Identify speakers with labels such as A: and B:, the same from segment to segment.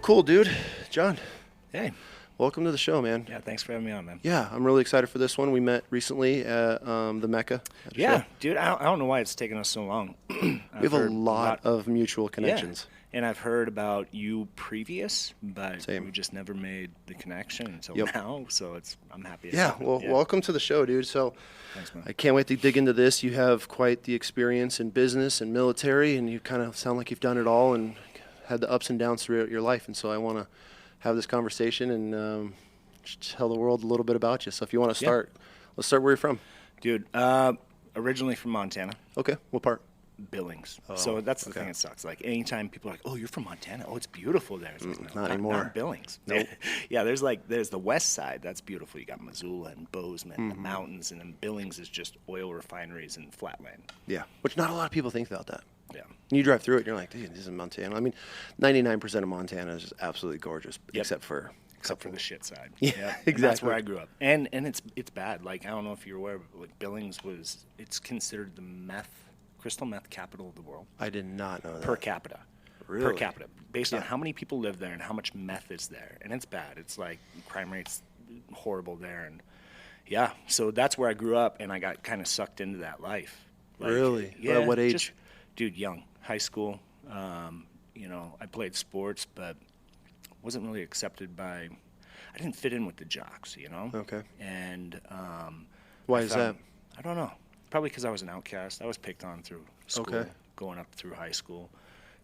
A: Cool, dude. John,
B: Hey.
A: welcome to the show, man.
B: Yeah, thanks for having me on, man.
A: Yeah, I'm really excited for this one. We met recently at the Mecca. At a show.
B: Dude, I don't know why it's taken us so long.
A: We have a lot of mutual connections.
B: Yeah. And I've heard about you previous, but
A: Same.
B: we just never made the connection until now, so I'm happy.
A: Welcome to the show, dude. So
B: Thanks, man.
A: I can't wait to dig into this. You have quite the experience in business and military, and you kind of sound like you've done it all and had the ups and downs throughout your life. And so I want to have this conversation and tell the world a little bit about you. So if you want to start, let's start where you're from.
B: Dude, originally from Montana.
A: Okay, what part?
B: Billings. So that's the thing that sucks. Like, anytime people are like, oh, you're from Montana. Oh, it's beautiful there. It's like,
A: not anymore.
B: Not Billings.
A: Nope.
B: Yeah, there's the west side. That's beautiful. You got Missoula and Bozeman, the mountains, and then Billings is just oil refineries and flatland.
A: Yeah, which not a lot of people think about that.
B: Yeah.
A: You drive through it, and you're like, dude, this is Montana. I mean, 99% of Montana is just absolutely gorgeous, except for
B: the shit side.
A: Yeah,
B: Yep.
A: exactly.
B: That's where I grew up. And it's bad. Like, I don't know if you're aware, but like Billings it's considered the crystal meth capital of the world.
A: I did not know that.
B: Per capita.
A: Really?
B: Per capita. Based on how many people live there and how much meth is there. And it's bad. It's like crime rate's horrible there. And yeah, so that's where I grew up, and I got kind of sucked into that life. Like,
A: really?
B: Yeah.
A: At what age?
B: Dude, young. High school. I played sports, but wasn't really accepted by... I didn't fit in with the jocks, you know?
A: Okay.
B: And...
A: Why is that?
B: I don't know. Probably because I was an outcast. I was picked on through school, going up through high school.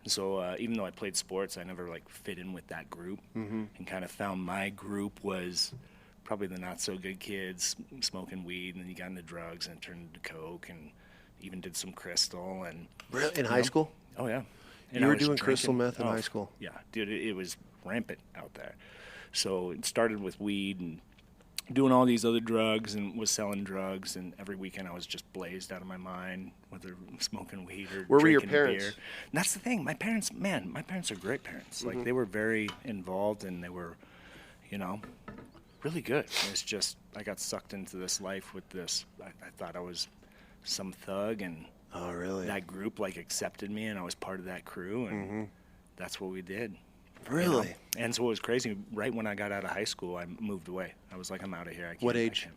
B: And so even though I played sports, I never like fit in with that group, and kind of found my group was probably the not so good kids smoking weed, and then you got into drugs and it turned into coke, and even did some crystal. And
A: Really? In high school?
B: Oh yeah. And
A: You
B: I
A: were
B: was
A: doing
B: drinking.
A: crystal meth in high school?
B: Yeah, dude, it was rampant out there. So it started with weed and doing all these other drugs, and was selling drugs, and every weekend I was just blazed out of my mind, whether smoking weed or
A: Where were your
B: drinking
A: parents?
B: beer. And that's the thing. My parents are great parents. Like, they were very involved, and they were, really good. It's just I got sucked into this life with this. I thought I was some thug, and
A: Oh, really?
B: that group like accepted me, and I was part of that crew, and that's what we did.
A: Really?
B: And so it was crazy. Right when I got out of high school, I moved away. I was like, I'm out of here.
A: What age?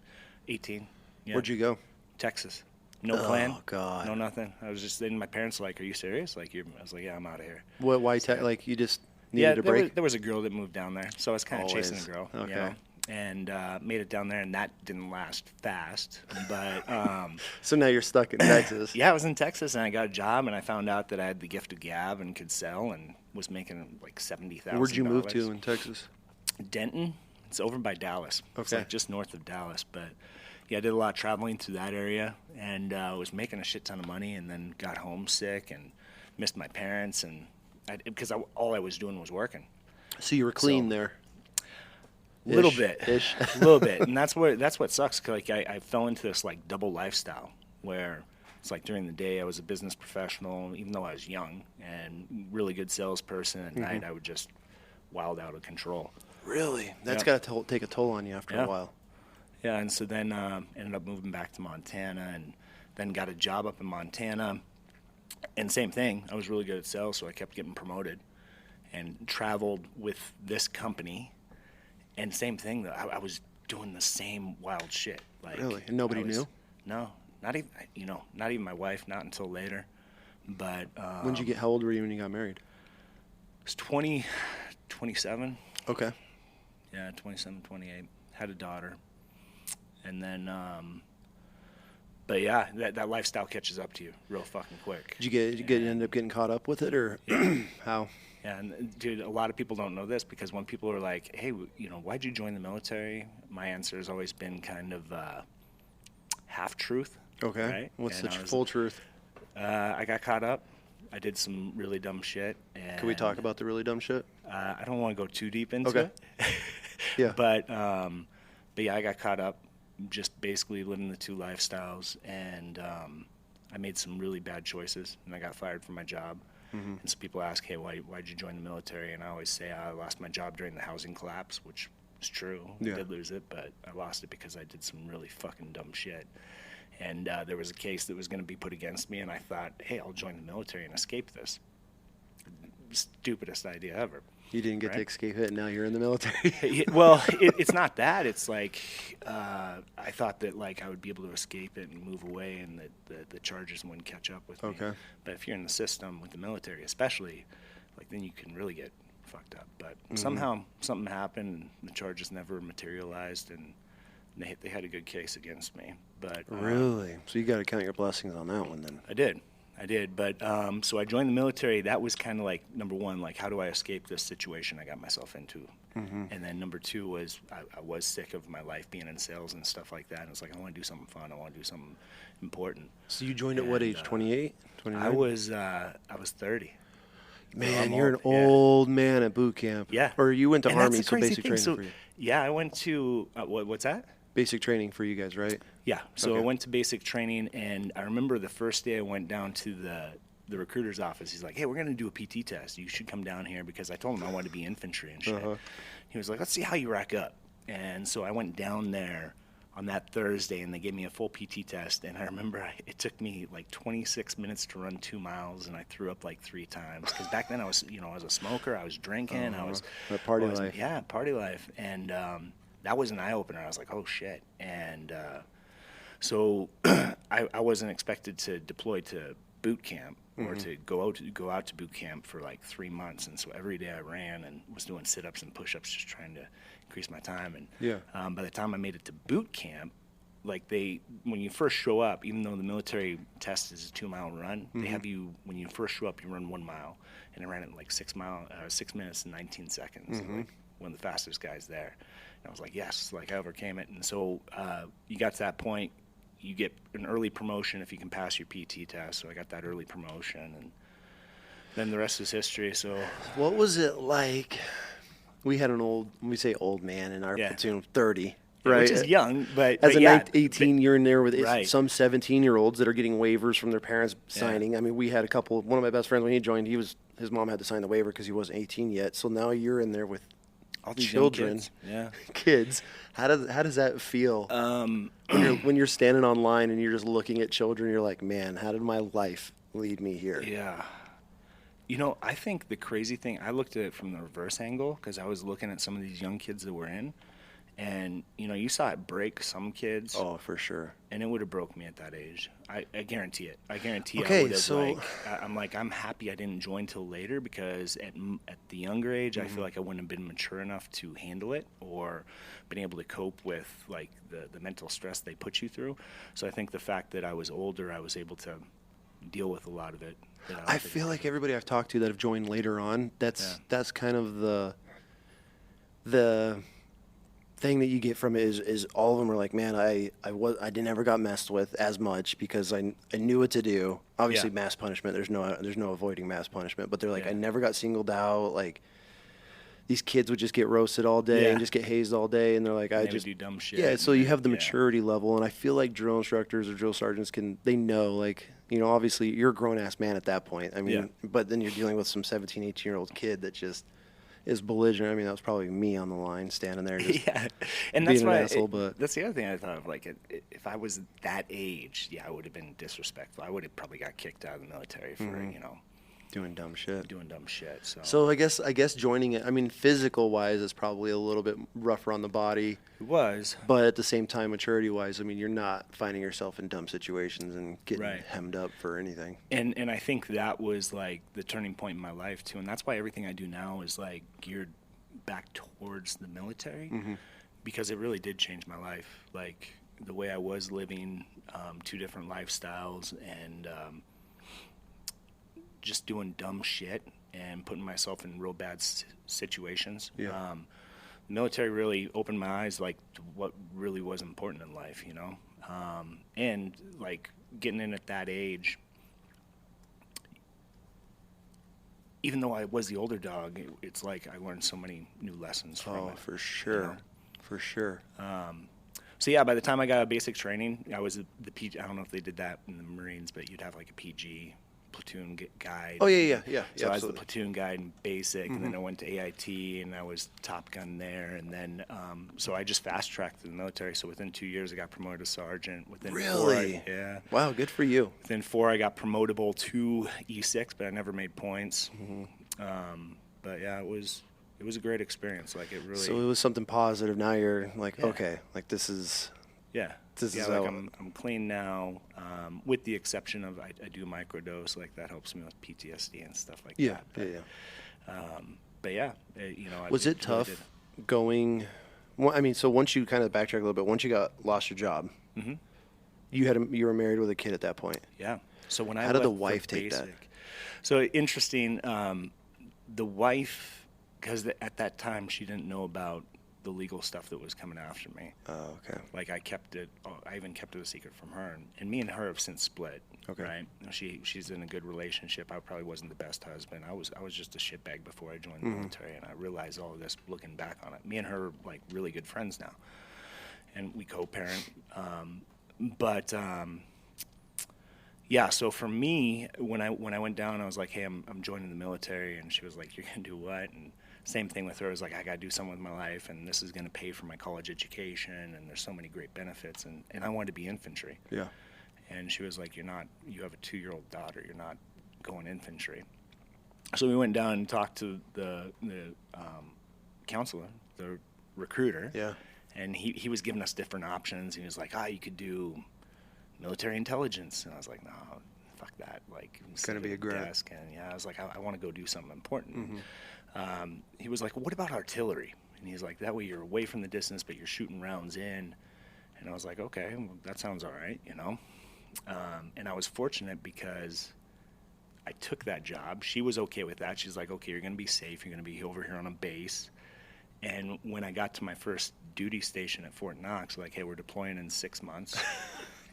B: 18. Yeah.
A: Where'd you go?
B: Texas. No plan.
A: Oh, God.
B: No nothing. I was just, then my parents were like, are you serious? Like, I was like, yeah, I'm out of here.
A: Why? Like, you just needed a break?
B: There was a girl that moved down there. So I was kind of
A: Always.
B: chasing a girl.
A: Okay.
B: And made it down there, and that didn't last fast. But
A: So now you're stuck in Texas.
B: yeah, I was in Texas, and I got a job, and I found out that I had the gift of gab and could sell, and was making like $70,000.
A: Where'd you move to in Texas?
B: Denton. It's over by Dallas. It's
A: Okay.
B: like just north of Dallas. But yeah, I did a lot of traveling through that area, and was making a shit ton of money, and then got homesick and missed my parents, and because all I was doing was working.
A: So you were clean there?
B: Little bit.
A: Ish.
B: A little bit. And that's what sucks. 'Cause like I fell into this like double lifestyle where it's like during the day I was a business professional, even though I was young, and really good salesperson. At night I would just wild out of control.
A: Really? That's
B: Yeah.
A: got to take a toll on you after a while.
B: Yeah, and so then ended up moving back to Montana, and then got a job up in Montana. And same thing, I was really good at sales, so I kept getting promoted and traveled with this company. And same thing, though, I was doing the same wild shit. Like,
A: Really? And nobody knew?
B: No, not even my wife, not until later. But
A: When did you get? How old were you when you got married?
B: I was 27.
A: Okay.
B: Yeah, 27, 28. Had a daughter. And then, but yeah, that lifestyle catches up to you real fucking quick.
A: Did you end up getting caught up with it, or how?
B: Yeah, and dude, a lot of people don't know this, because when people are like, hey, why'd you join the military? My answer has always been kind of half-truth.
A: Okay.
B: Right?
A: What's
B: And
A: the full truth?
B: I got caught up. I did some really dumb shit. And
A: Can we talk about the really dumb shit?
B: I don't want to go too deep into
A: Okay.
B: it.
A: Yeah.
B: But yeah, I got caught up just basically living the two lifestyles, and I made some really bad choices, and I got fired from my job. And so people ask, hey, why'd you join the military? And I always say I lost my job during the housing collapse, which is true.
A: Yeah.
B: I did lose it, but I lost it because I did some really fucking dumb shit. And there was a case that was going to be put against me, and I thought, hey, I'll join the military and escape this. stupidest idea ever.
A: You didn't get
B: Right?
A: to escape it, and now you're in the military.
B: Well, it's not that. It's like I thought that like I would be able to escape it and move away, and that the charges wouldn't catch up with me.
A: Okay.
B: But if you're in the system with the military, especially, like then you can really get fucked up. But somehow something happened, and the charges never materialized, and they had a good case against me. But
A: Really? So you got to count your blessings on that one then.
B: I did. But so I joined the military. That was kind of like number one, like how do I escape this situation I got myself into? And then number two was I was sick of my life being in sales and stuff like that. And it's like I want to do something fun. I want to do something important.
A: So you joined at what age? 28? 29?
B: I was 30.
A: Man, you're an old man at boot camp.
B: Yeah.
A: Or you went to
B: And that's
A: Army,
B: the
A: so
B: crazy
A: basic
B: thing.
A: training
B: So,
A: for you.
B: yeah, I went to what's that?
A: Basic training for you guys, right?
B: Yeah. So
A: Okay.
B: I went to basic training, and I remember the first day I went down to the recruiter's office. He's like, "Hey, we're going to do a PT test. You should come down here," because I told him I wanted to be infantry and shit. He was like, "Let's see how you rack up." And so I went down there on that Thursday, and they gave me a full PT test. And I remember it took me like 26 minutes to run 2 miles, and I threw up like 3 times. Because back then I was a smoker. I was drinking. I was
A: Party life.
B: Yeah, party life. And that was an eye opener. I was like, "Oh shit!" And so I wasn't expected to deploy to boot camp or to go out to boot camp for like 3 months. And so every day I ran and was doing sit-ups and push-ups, just trying to increase my time. And by the time I made it to boot camp, like when you first show up, even though the military test is a 2-mile run, they have you, when you first show up, you run 1 mile. And I ran it in like 6 minutes and 19 seconds. Like one of the fastest guys there. And I was like, yes, like I overcame it. And so you got to that point, you get an early promotion if you can pass your PT test. So I got that early promotion, and then the rest is history. So
A: What was it like? We had we say old man in our platoon, 30, right?
B: which is young, but
A: As
B: but
A: a 18, you're in there with
B: Right.
A: some 17-year-olds that are getting waivers from their parents signing. I mean, we had one of my best friends when he joined, his mom had to sign the waiver because he wasn't 18 yet. So now you're in there with
B: all these young
A: children,
B: kids. Yeah.
A: kids. How does that feel when you're standing online and you're just looking at children? You're like, man, how did my life lead me here?
B: Yeah. I think the crazy thing, I looked at it from the reverse angle because I was looking at some of these young kids that were in, and you saw it break some kids.
A: Oh, for sure.
B: And it would have broke me at that age. I guarantee it. I guarantee
A: Okay,
B: I would have,
A: so-
B: I'm happy I didn't join till later, because at the younger age, I feel like I wouldn't have been mature enough to handle it or been able to cope with like the mental stress they put you through. So I think the fact that I was older, I was able to deal with a lot of it.
A: I feel like everybody I've talked to that have joined later on, that's kind of the thing that you get from it is all of them are like, man, I never got messed with as much because I knew what to do. Obviously, mass punishment. There's no avoiding mass punishment. But they're like, I never got singled out. Like these kids would just get roasted all day and just get hazed all day, and they're like,
B: they would do dumb shit.
A: Yeah, so you have the maturity level, and I feel like drill instructors or drill sergeants they know, like, obviously you're a grown ass man at that point. I mean, but then you're dealing with some 17, 18-year-old kid that just is belligerent. I mean, that was probably me on the line standing there just
B: and
A: being
B: that's
A: an
B: why
A: asshole. But
B: that's the other thing I thought of. Like, if I was that age, I would have been disrespectful. I would have probably got kicked out of the military for
A: doing dumb shit.
B: So
A: I guess joining it, I mean, physical wise, it's probably a little bit rougher on the body.
B: it was.
A: But at the same time, maturity wise, I mean, you're not finding yourself in dumb situations and getting
B: Right.
A: hemmed up for anything.
B: And I think that was like the turning point in my life too, and that's why everything I do now is like geared back towards the military, because it really did change my life. Like the way I was living, 2 different lifestyles, and just doing dumb shit and putting myself in real bad situations.
A: Yeah.
B: The military really opened my eyes, like, to what really was important in life, and like getting in at that age. Even though I was the older dog, it's like I learned so many new lessons from it.
A: Oh, for sure. For sure.
B: So yeah, by the time I got a basic training, I was the PG. I don't know if they did that in the Marines, but you'd have like a PG, platoon guide.
A: Oh, yeah.
B: So I was the
A: absolutely.
B: platoon guide in basic, and then I went to AIT, and I was Top Gun there, and then so I just fast tracked to the military. So within 2 years, I got promoted to sergeant. Within
A: Really?
B: 4, yeah.
A: Wow, good for you.
B: Within 4, I got promotable to E6, but I never made points. But yeah, it was a great experience. Like it really.
A: So it was something positive. Now you're like,
B: Yeah.
A: okay, like this is.
B: Yeah.
A: This
B: yeah,
A: is
B: like
A: how.
B: I'm clean now, with the exception of I do microdose, like that helps me with PTSD and stuff like
A: Yeah,
B: that. But yeah,
A: Was it
B: really
A: tough going? Well, I mean, so once you kind of backtrack a little bit, once you lost your job,
B: Mm-hmm.
A: you were married with a kid at that point.
B: Yeah. So when I
A: How did the
B: left for
A: wife take that?
B: So interesting. The wife, because at that time she didn't know about the legal stuff that was coming after me.
A: Oh, okay.
B: Like I even kept it a secret from her, and me and her have since split.
A: Okay.
B: Right. She's in a good relationship. I probably wasn't the best husband. I was just a shitbag before I joined the military, and I realized all of this looking back on it. Me and her are like really good friends now, and we co-parent. Yeah. So for me, when I went down, I was like, hey, I'm joining the military, and she was like, you're gonna do what? And same thing with her. I was like, I gotta do something with my life, and this is gonna pay for my college education, and there's so many great benefits, and I wanted to be infantry.
A: Yeah.
B: And she was like, you have a 2-year-old daughter, you're not going infantry. So we went down and talked to the counselor, the recruiter.
A: Yeah.
B: And he was giving us different options. He was like, you could do military intelligence. And I was like, no, fuck that. Like,
A: It's gonna be a grad.
B: desk. And yeah, I was like, I want to go do something important.
A: Mm-hmm.
B: He was like, well, what about artillery? And he's like, that way you're away from the distance, but you're shooting rounds in. And I was like, okay, well, that sounds all right, And I was fortunate because I took that job. She was okay with that. She's like, okay, you're going to be safe. You're going to be over here on a base. And when I got to my first duty station at Fort Knox, like, hey, we're deploying in 6 months.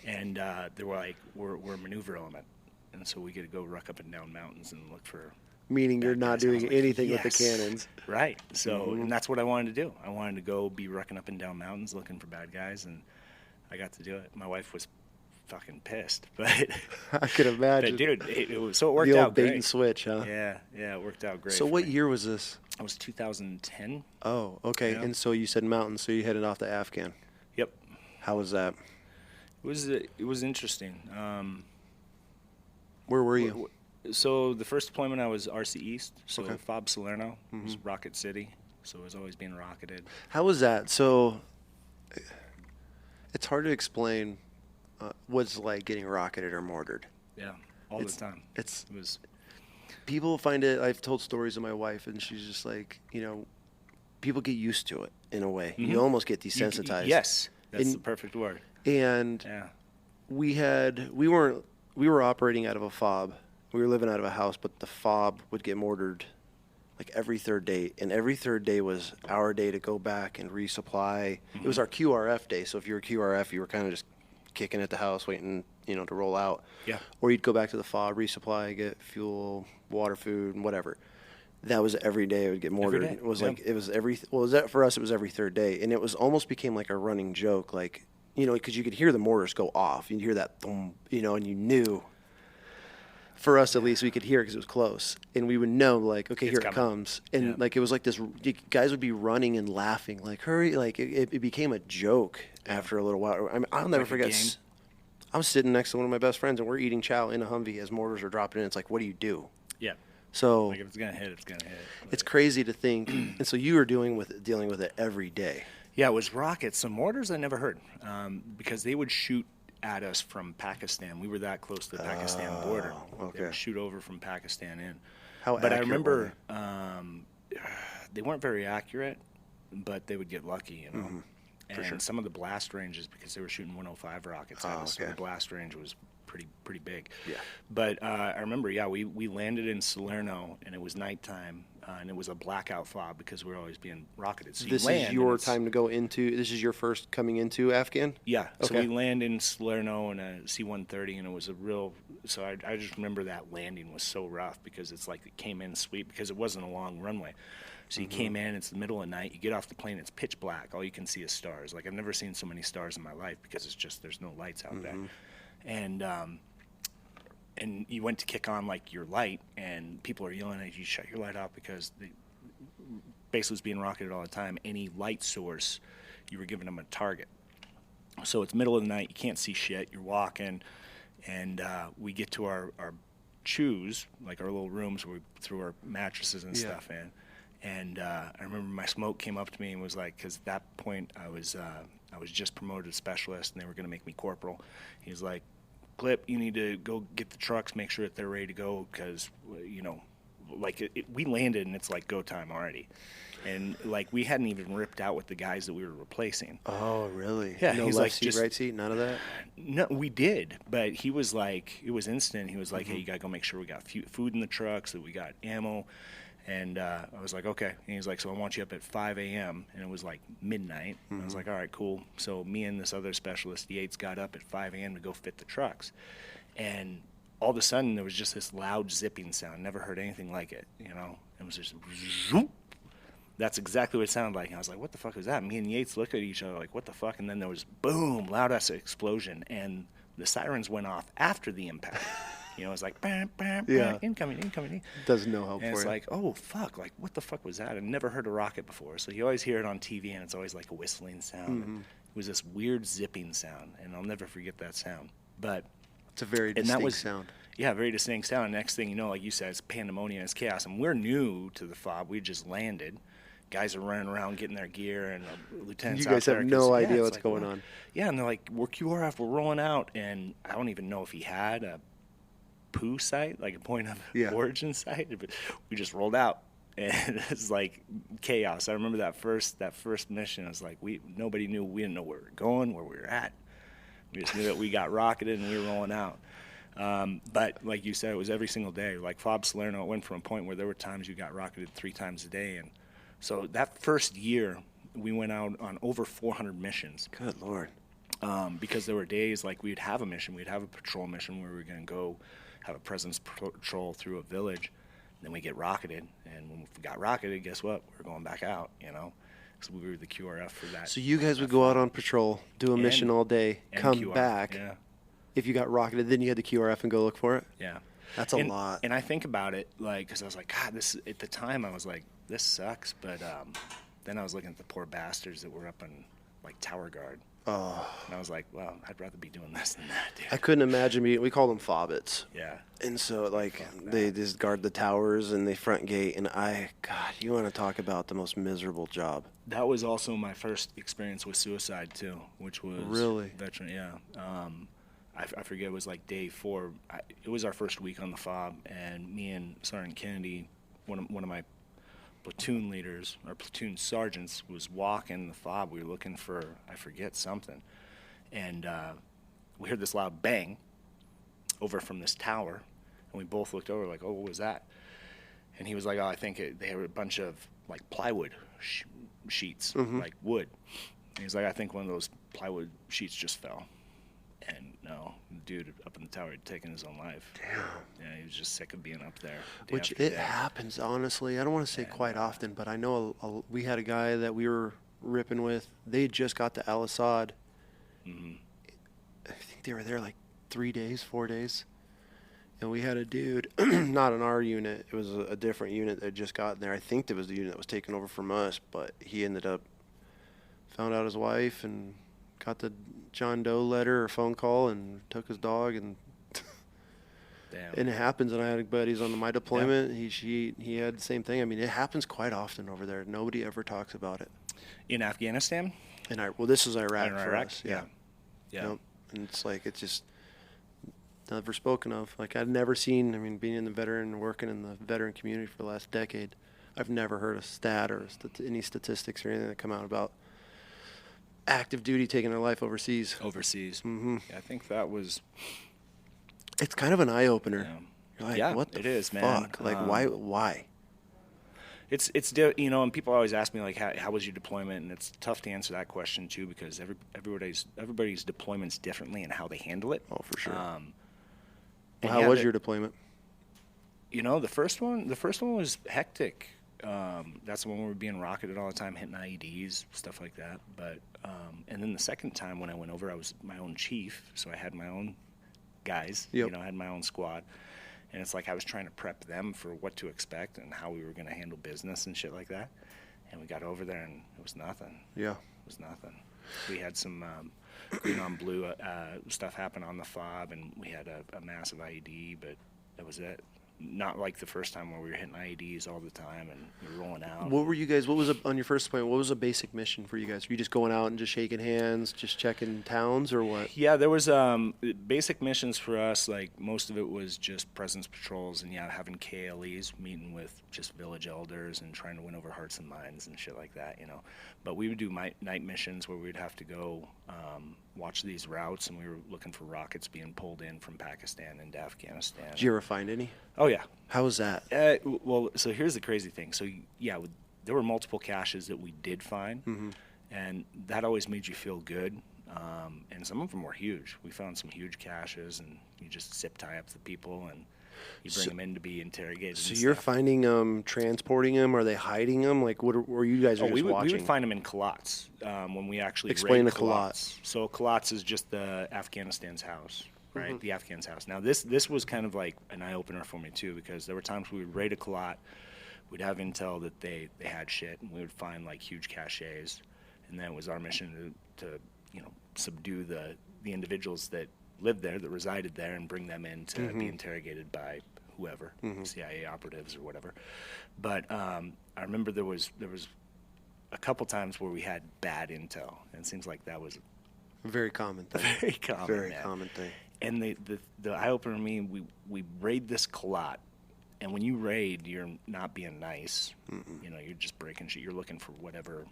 B: And they were like, we're a maneuver element. And so we get to go ruck up and down mountains and look for...
A: Meaning you're not doing anything with the
B: yes.
A: cannons.
B: Right. So, and that's what I wanted to do. I wanted to go be rucking up and down mountains looking for bad guys, and I got to do it. My wife was fucking pissed, but
A: I could imagine.
B: but dude, it worked out
A: the old bait
B: great.
A: and switch, huh?
B: Yeah, it worked out great.
A: So what year was this?
B: It was 2010.
A: Oh, okay.
B: Yeah.
A: And so you said mountains, so you headed off to Afghan.
B: Yep.
A: How was that?
B: It was interesting.
A: Where were you?
B: So the first deployment I was RC East, so
A: Okay.
B: FOB Salerno, was Rocket City, so it was always being rocketed.
A: How was that? So it's hard to explain what's like getting rocketed or mortared.
B: Yeah, all the time.
A: It
B: was.
A: People find it. I've told stories of my wife, and she's just like, people get used to it in a way. You almost get desensitized.
B: Yes, that's the perfect word.
A: And
B: Yeah.
A: we were operating out of a fob. We were living out of a house, but the fob would get mortared like every third day, and every third day was our day to go back and resupply. It was our QRF day, so if you were QRF, you were kind of just kicking at the house, waiting, to roll out.
B: Yeah.
A: Or you'd go back to the fob, resupply, get fuel, water, food, and whatever. That was every day it would get mortared.
B: Every day.
A: It was
B: Yeah.
A: like for us it was every third day, and it was almost became like a running joke, like because you could hear the mortars go off, you'd hear that boom, and you knew. For us, at least, we could hear it because it was close, and we would know, like, okay, here it comes, and
B: Yeah.
A: like it was like this. Guys would be running and laughing, like, hurry! Like it became a joke after a little while. I mean, I'll never
B: Like a
A: forget.
B: game.
A: I was sitting next to one of my best friends, and we're eating chow in a Humvee as mortars are dropping in. It's like, what do you do?
B: Yeah.
A: So
B: Like if it's gonna hit, it's gonna hit.
A: it's crazy to think, and so you were dealing with it every day.
B: Yeah, it was rockets. Some mortars I never heard, because they would shoot at us from Pakistan. We were that close to the Pakistan border.
A: okay.
B: They would shoot over from Pakistan in.
A: How
B: But I
A: accurate
B: remember
A: were
B: they weren't very accurate, but they would get lucky, And
A: sure.
B: some of the blast ranges, because they were shooting 105 rockets at us, so
A: okay.
B: the blast range was pretty big.
A: Yeah.
B: But I remember, we landed in Salerno, and it was nighttime, and it was a blackout fob because we were always being rocketed. So
A: This is your time to go into. This is your first coming into Afghan.
B: Yeah. So
A: Okay.
B: we land in Salerno in a C-130, and it was a real. So I just remember that landing was so rough because it's like it came in sweet because it wasn't a long runway. So you came in, it's the middle of the night, you get off the plane, it's pitch black. All you can see is stars. Like I've never seen so many stars in my life because it's just there's no lights out there. And you went to kick on like your light, and people are yelling at you, shut your light off, because the base was being rocketed all the time. Any light source, you were giving them a target. So it's middle of the night, you can't see shit, you're walking, and we get to our choose, like our little rooms where we threw our mattresses and stuff in. And I remember my smoke came up to me and was like, because at that point I was just promoted to specialist and they were going to make me corporal. He was like, Clip, you need to go get the trucks, make sure that they're ready to go, because, you know, like we landed and it's like go time already. And like we hadn't even ripped out with the guys that we were replacing.
A: Oh, really?
B: Yeah.
A: No
B: he's
A: left
B: like,
A: seat,
B: just,
A: right seat, none of that?
B: No, we did. But he was like, it was instant. He was like, hey, you got to go make sure we got food in the trucks, that we got ammo. And I was like, okay. And he's like, so I want you up at 5 a.m. And it was like midnight. And I was like, all right, cool. So me and this other specialist, Yates, got up at 5 a.m. to go fit the trucks. And all of a sudden, there was just this loud zipping sound. Never heard anything like it, you know. It was just zoom. That's exactly what it sounded like. And I was like, what the fuck was that? Me and Yates looked at each other like, what the fuck? And then there was boom, loud-ass explosion. And the sirens went off after the impact. You know, it was like, bam, bam, bam, incoming.
A: Does no help for you.
B: And it's like, oh, fuck, like, what the fuck was that? I'd never heard a rocket before. So you always hear it on TV, and it's always like a whistling sound. It was this weird zipping sound, and I'll never forget that sound. But
A: it's a very distinct sound.
B: Yeah, very distinct sound. Next thing you know, like you said, it's pandemonium, it's chaos. And we're new to the FOB. We just landed. Guys are running around getting their gear, and the lieutenant's
A: You guys
B: out there
A: have no idea
B: it's
A: what's
B: like,
A: going on.
B: Yeah, and they're like, we're QRF, we're rolling out. And I don't even know if he had a poo site, like a point of origin site, but we just rolled out. And it's like chaos. I remember that first mission. It was like nobody knew. We didn't know where we were going, where we were at. We just knew that we got rocketed and we were rolling out. But like you said, it was every single day. Like FOB Salerno, it went from a point where there were times you got rocketed 3 times a day. And so that first year, we went out on over 400 missions.
A: Good Lord.
B: Because there were days like we'd have a mission. We'd have a patrol mission where we were going to go have a presence patrol through a village. Then we get rocketed. And when we got rocketed, guess what? We're going back out, you know. So we were the QRF for that.
A: So you guys would go out on patrol, do a mission all day, come
B: QRF,
A: back.
B: Yeah.
A: If you got rocketed, then you had the QRF and go look for it?
B: Yeah.
A: That's a lot.
B: And I think about it, like, because I was like, God, this, at the time, I was like, this sucks. But then I was looking at the poor bastards that were up in, like, Tower Guard.
A: Oh.
B: And I was like, well, I'd rather be doing this than that, dude.
A: I couldn't imagine we call them fobbits.
B: Yeah.
A: And so, like, they just guard the towers and the front gate. And God, you want to talk about the most miserable job.
B: That was also my first experience with suicide, too, which was...
A: Really?
B: Veteran, yeah. I forget, it was like day 4. It was our first week on the FOB, and me and Sergeant Kennedy, one of my platoon leaders, our platoon sergeants, was walking the FOB. We were looking for, I forget, something. And we heard this loud bang over from this tower, and we both looked over like, oh, what was that? And he was like, oh, I think they were a bunch of, like, plywood sheets, like wood. And he was like, I think one of those plywood sheets just fell. And no, the dude up in the tower had taken his own life. Damn. Yeah, he was just sick of being up there.
A: Which it happens, honestly. I don't want to say quite often, but I know we had a guy that we were ripping with. They just got to Al Assad. I think they were there like 3 days, 4 days. And we had a dude, not in our unit. It was a different unit that just got there. I think it was the unit that was taken over from us, but he ended up, found out his wife and got the John Doe letter or phone call and took his dog and
B: damn. And
A: it happens. And I had buddies on my deployment. He had the same thing. I mean, it happens quite often over there. Nobody ever talks about it.
B: In Afghanistan?
A: Well, this is Iraq for
B: Iraq?
A: us.
B: Yeah.
A: Nope. And it's like, it's just never spoken of. Like, I've never seen, I mean, being in the veteran, working in the veteran community for the last decade, I've never heard a stat or any statistics or anything that come out about active duty taking their life overseas.
B: Yeah, I think that was...
A: It's kind of an eye-opener.
B: Yeah.
A: You're like, what the fuck? Man. Like, why?
B: It's you know, and people always ask me, like, how was your deployment? And it's tough to answer that question, too, because everybody's deployment's differently and how they handle it.
A: Oh, for sure. How was your deployment?
B: You know, the first one was hectic. That's the one where we were being rocketed all the time, hitting IEDs, stuff like that. But and then the second time when I went over, I was my own chief, so I had my own guys.
A: Yep.
B: You know, I had my own squad, and it's like I was trying to prep them for what to expect and how we were going to handle business and shit like that. And we got over there, and it was nothing.
A: Yeah,
B: it was nothing. We had some green on blue stuff happen on the FOB, and we had a massive IED, but That was it. Not like the first time where we were hitting IEDs all the time and we were rolling out.
A: What were you guys? What was on your first deployment? What was a basic mission for you guys? Were you just going out and just shaking hands, just checking towns, or what?
B: Yeah, there was basic missions for us. Like most of it was just presence patrols and having KLEs, meeting with just village elders and trying to win over hearts and minds and shit like that, But we would do night missions where we'd have to go watch these routes, and we were looking for rockets being pulled in from Pakistan into Afghanistan.
A: Did you ever find any?
B: Oh yeah.
A: How was that?
B: Well, so here's the crazy thing. So yeah, there were multiple caches that we did find, and that always made you feel good. And some of them were huge. We found some huge caches, and you just zip tie up the people and you bring them in to be interrogated.
A: So you're finding transporting them? Are they hiding them? Like, what? Or you guys are just watching?
B: We would find them in culottes when we actually
A: explain
B: raid
A: the culottes.
B: So culottes is just the Afghanistan's house, right? The Afghan's house. Now this was kind of like an eye opener for me too, because there were times we would raid a culotte, we'd have intel that they had shit, and we would find like huge caches, and then it was our mission to subdue the individuals that lived there, that resided there, and bring them in to be interrogated by whoever, CIA operatives or whatever. But I remember there was a couple times where we had bad intel, and it seems like that was
A: a very common thing.
B: Very common
A: thing.
B: And the eye opener to me, we raid this culotte, and when you raid, you're not being nice. You're just breaking shit. You're looking for whatever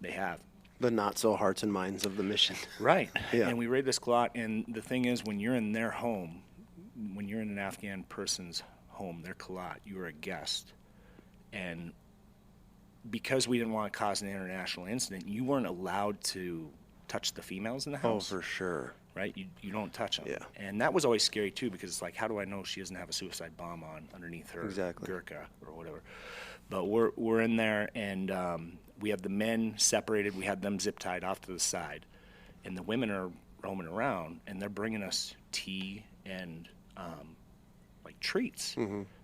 B: they have.
A: The not so hearts and minds of the mission.
B: Right.
A: Yeah.
B: And we raid this culotte, and the thing is, when you're in their home, when you're in an Afghan person's home, their culotte, you are a guest. And because we didn't want to cause an international incident, you weren't allowed to touch the females in the house.
A: Oh, for sure.
B: Right? You don't touch them.
A: Yeah.
B: And that was always scary, too, because it's like, how do I know she doesn't have a suicide bomb on underneath her Gurkha or whatever? But we're in there, and we have the men separated. We had them zip tied off to the side, and the women are roaming around, and they're bringing us tea and like treats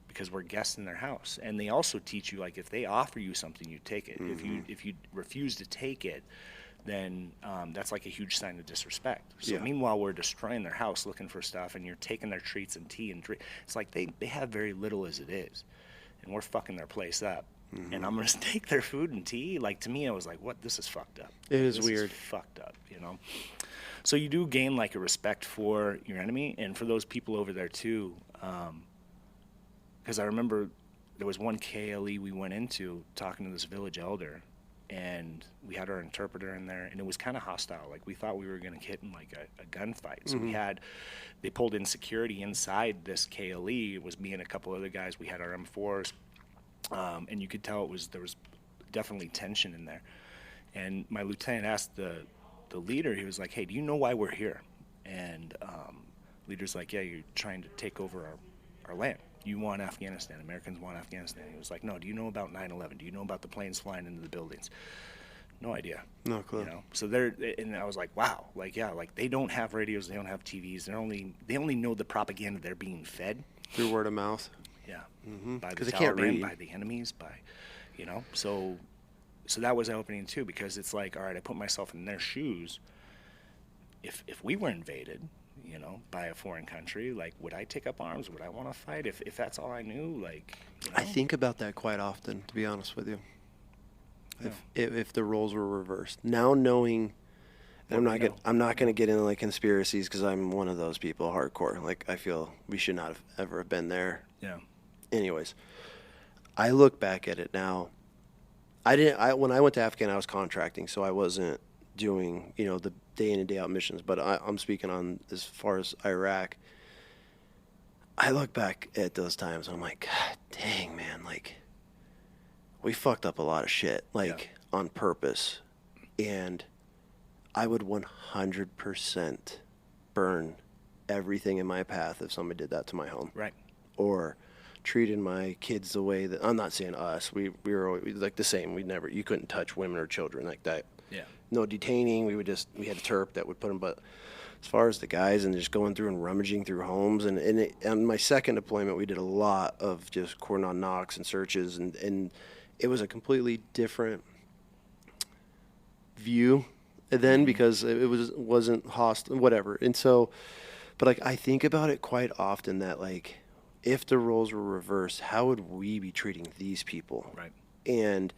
B: because we're guests in their house. And they also teach you, like, if they offer you something, you take it. If you refuse to take it, then that's like a huge sign of disrespect. So meanwhile, we're destroying their house looking for stuff, and you're taking their treats and tea and drink. It's like they have very little as it is, and we're fucking their place up. And I'm going to take their food and tea. Like, to me, I was like, what? This is fucked up.
A: It is
B: this
A: weird.
B: Is fucked up, So you do gain, like, a respect for your enemy and for those people over there, too. Because I remember there was one KLE we went into talking to this village elder, and we had our interpreter in there, and it was kind of hostile. Like, we thought we were going to get in, like, a gunfight. So they pulled in security inside this KLE. It was me and a couple other guys. We had our M4s. And you could tell there was definitely tension in there. And my lieutenant asked the leader, he was like, hey, do you know why we're here? And leader's like, yeah, you're trying to take over our land. You want Afghanistan. Americans want Afghanistan. He was like, no, do you know about 9/11? Do you know about the planes flying into the buildings? No idea.
A: No clue.
B: So and I was like, wow, like, yeah, like, they don't have radios, they don't have TVs, they only know the propaganda they're being fed.
A: Through word of mouth.
B: Yeah, by the
A: they can't
B: Taliban,
A: read.
B: by the enemies, so that was opening too, because it's like, all right, I put myself in their shoes. If we were invaded, by a foreign country, like, would I take up arms? Would I want to fight if that's all I knew? Like,
A: I think about that quite often, to be honest with you.
B: Yeah.
A: If the roles were reversed, now knowing. I'm not going to get into like conspiracies, because I'm one of those people, hardcore. Like, I feel we should not have ever been there.
B: Yeah.
A: Anyways, I look back at it now. When I went to Afghan, I was contracting, so I wasn't doing the day in and day out missions. But I'm speaking on as far as Iraq. I look back at those times, and I'm like, God dang, man, like, we fucked up a lot of shit, like, on purpose, and I would 100% burn everything in my path if somebody did that to my home.
B: Right.
A: Or treated my kids the way that, I'm not saying us, we were always, like, the same. You couldn't touch women or children like that.
B: Yeah.
A: No detaining. We had a Terp that would put them, but as far as the guys and just going through and rummaging through homes, and on my second deployment, we did a lot of just cordon knocks and searches, and it was a completely different view then, because it wasn't hostile, whatever. And so, but like, I think about it quite often that, like, if the roles were reversed, how would we be treating these people?
B: Right.
A: And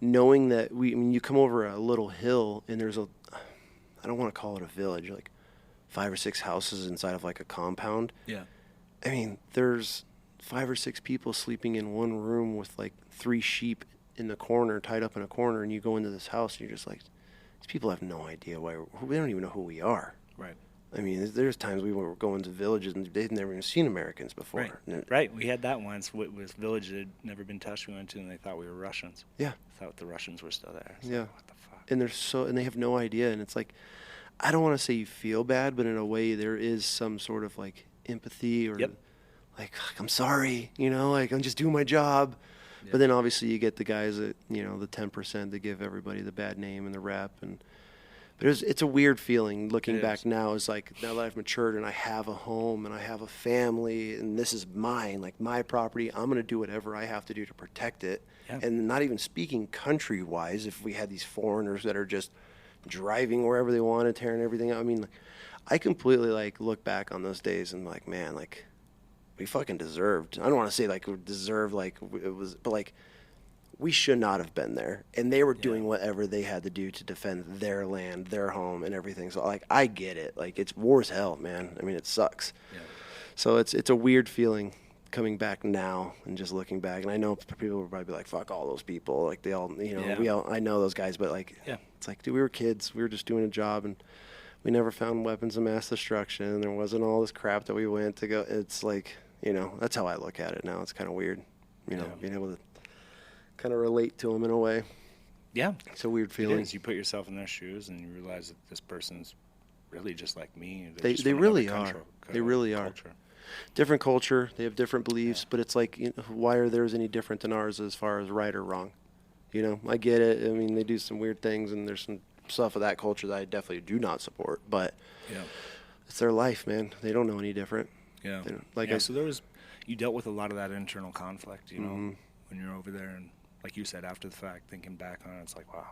A: knowing that I mean, you come over a little hill and there's I don't want to call it a village, like 5 or 6 houses inside of like a compound.
B: Yeah.
A: I mean, there's 5 or 6 people sleeping in one room with like 3 sheep in the corner, tied up in a corner, and you go into this house and you're just like, these people have no idea why they don't even know who we are.
B: Right.
A: I mean, there's times we were going to villages and they'd never even seen Americans before.
B: Right. We had that once. It was a village that had never been touched. We went to, and they thought we were Russians.
A: Yeah.
B: Thought the Russians were still there.
A: Yeah.
B: Like, what the fuck?
A: And they have no idea. And it's like, I don't want to say you feel bad, but in a way there is some sort of like empathy or like, I'm sorry, like I'm just doing my job. Yep. But then obviously you get the guys that, the 10% that give everybody the bad name and the rep. But it's a weird feeling looking back now. It's like, now that I've matured and I have a home and I have a family and this is mine, like my property, I'm going to do whatever I have to do to protect it. Yeah. And not even speaking country-wise, if we had these foreigners that are just driving wherever they want and tearing everything out. I mean, I completely like look back on those days and like, man, like we fucking deserved. I don't want to say like we deserved like it was, but like we should not have been there. And they were doing whatever they had to do to defend their land, their home, and everything. So like I get it. Like it's war as hell, man. I mean, it sucks. Yeah. So it's a weird feeling coming back now and just looking back. And I know people will probably be like, "Fuck all those people." Like they all, I know those guys, but like, it's like, dude, we were kids. We were just doing a job, and we never found weapons of mass destruction. There wasn't all this crap that we went to go. It's like, that's how I look at it now. It's kind of weird, being able to kind of relate to them in a way. Yeah, it's a weird feeling.
B: It is. You put yourself in their shoes, and you realize that this person's really just like me.
A: They really are. They really are. Different culture. They have different beliefs, but it's like, why are theirs any different than ours as far as right or wrong? I get it. I mean, they do some weird things, and there's some stuff of that culture that I definitely do not support. But it's their life, man. They don't know any different.
B: Yeah. So you dealt with a lot of that internal conflict, when you're over there, and like you said, after the fact, thinking back on it, it's like, wow.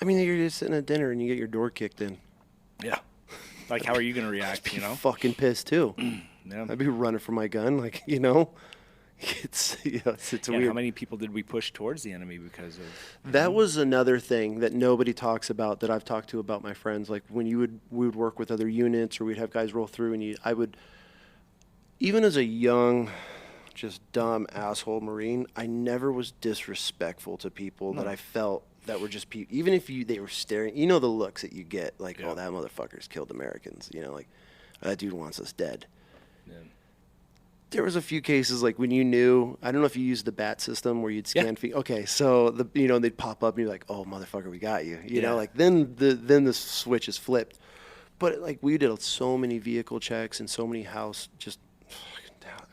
A: I mean, you're just sitting at dinner and you get your door kicked in. Yeah.
B: Like, how are you going to react,
A: Fucking pissed, too.
B: Yeah.
A: I'd be running for my gun, like, It's weird.
B: How many people did we push towards the enemy because of?
A: That was another thing that nobody talks about that I've talked to about my friends. Like when we would work with other units, or we'd have guys roll through, and I would, even as a young, just dumb asshole Marine, I never was disrespectful to people that I felt that were just people. Even if they were staring, the looks that you get, like, oh, that motherfucker's killed Americans. Like that dude wants us dead. Yeah. There was a few cases like when you knew, I don't know if you used the BAT system where you'd scan feet. Okay, so they'd pop up and you're like, oh motherfucker, we got you. You know, like then the switch is flipped. But like we did so many vehicle checks and so many how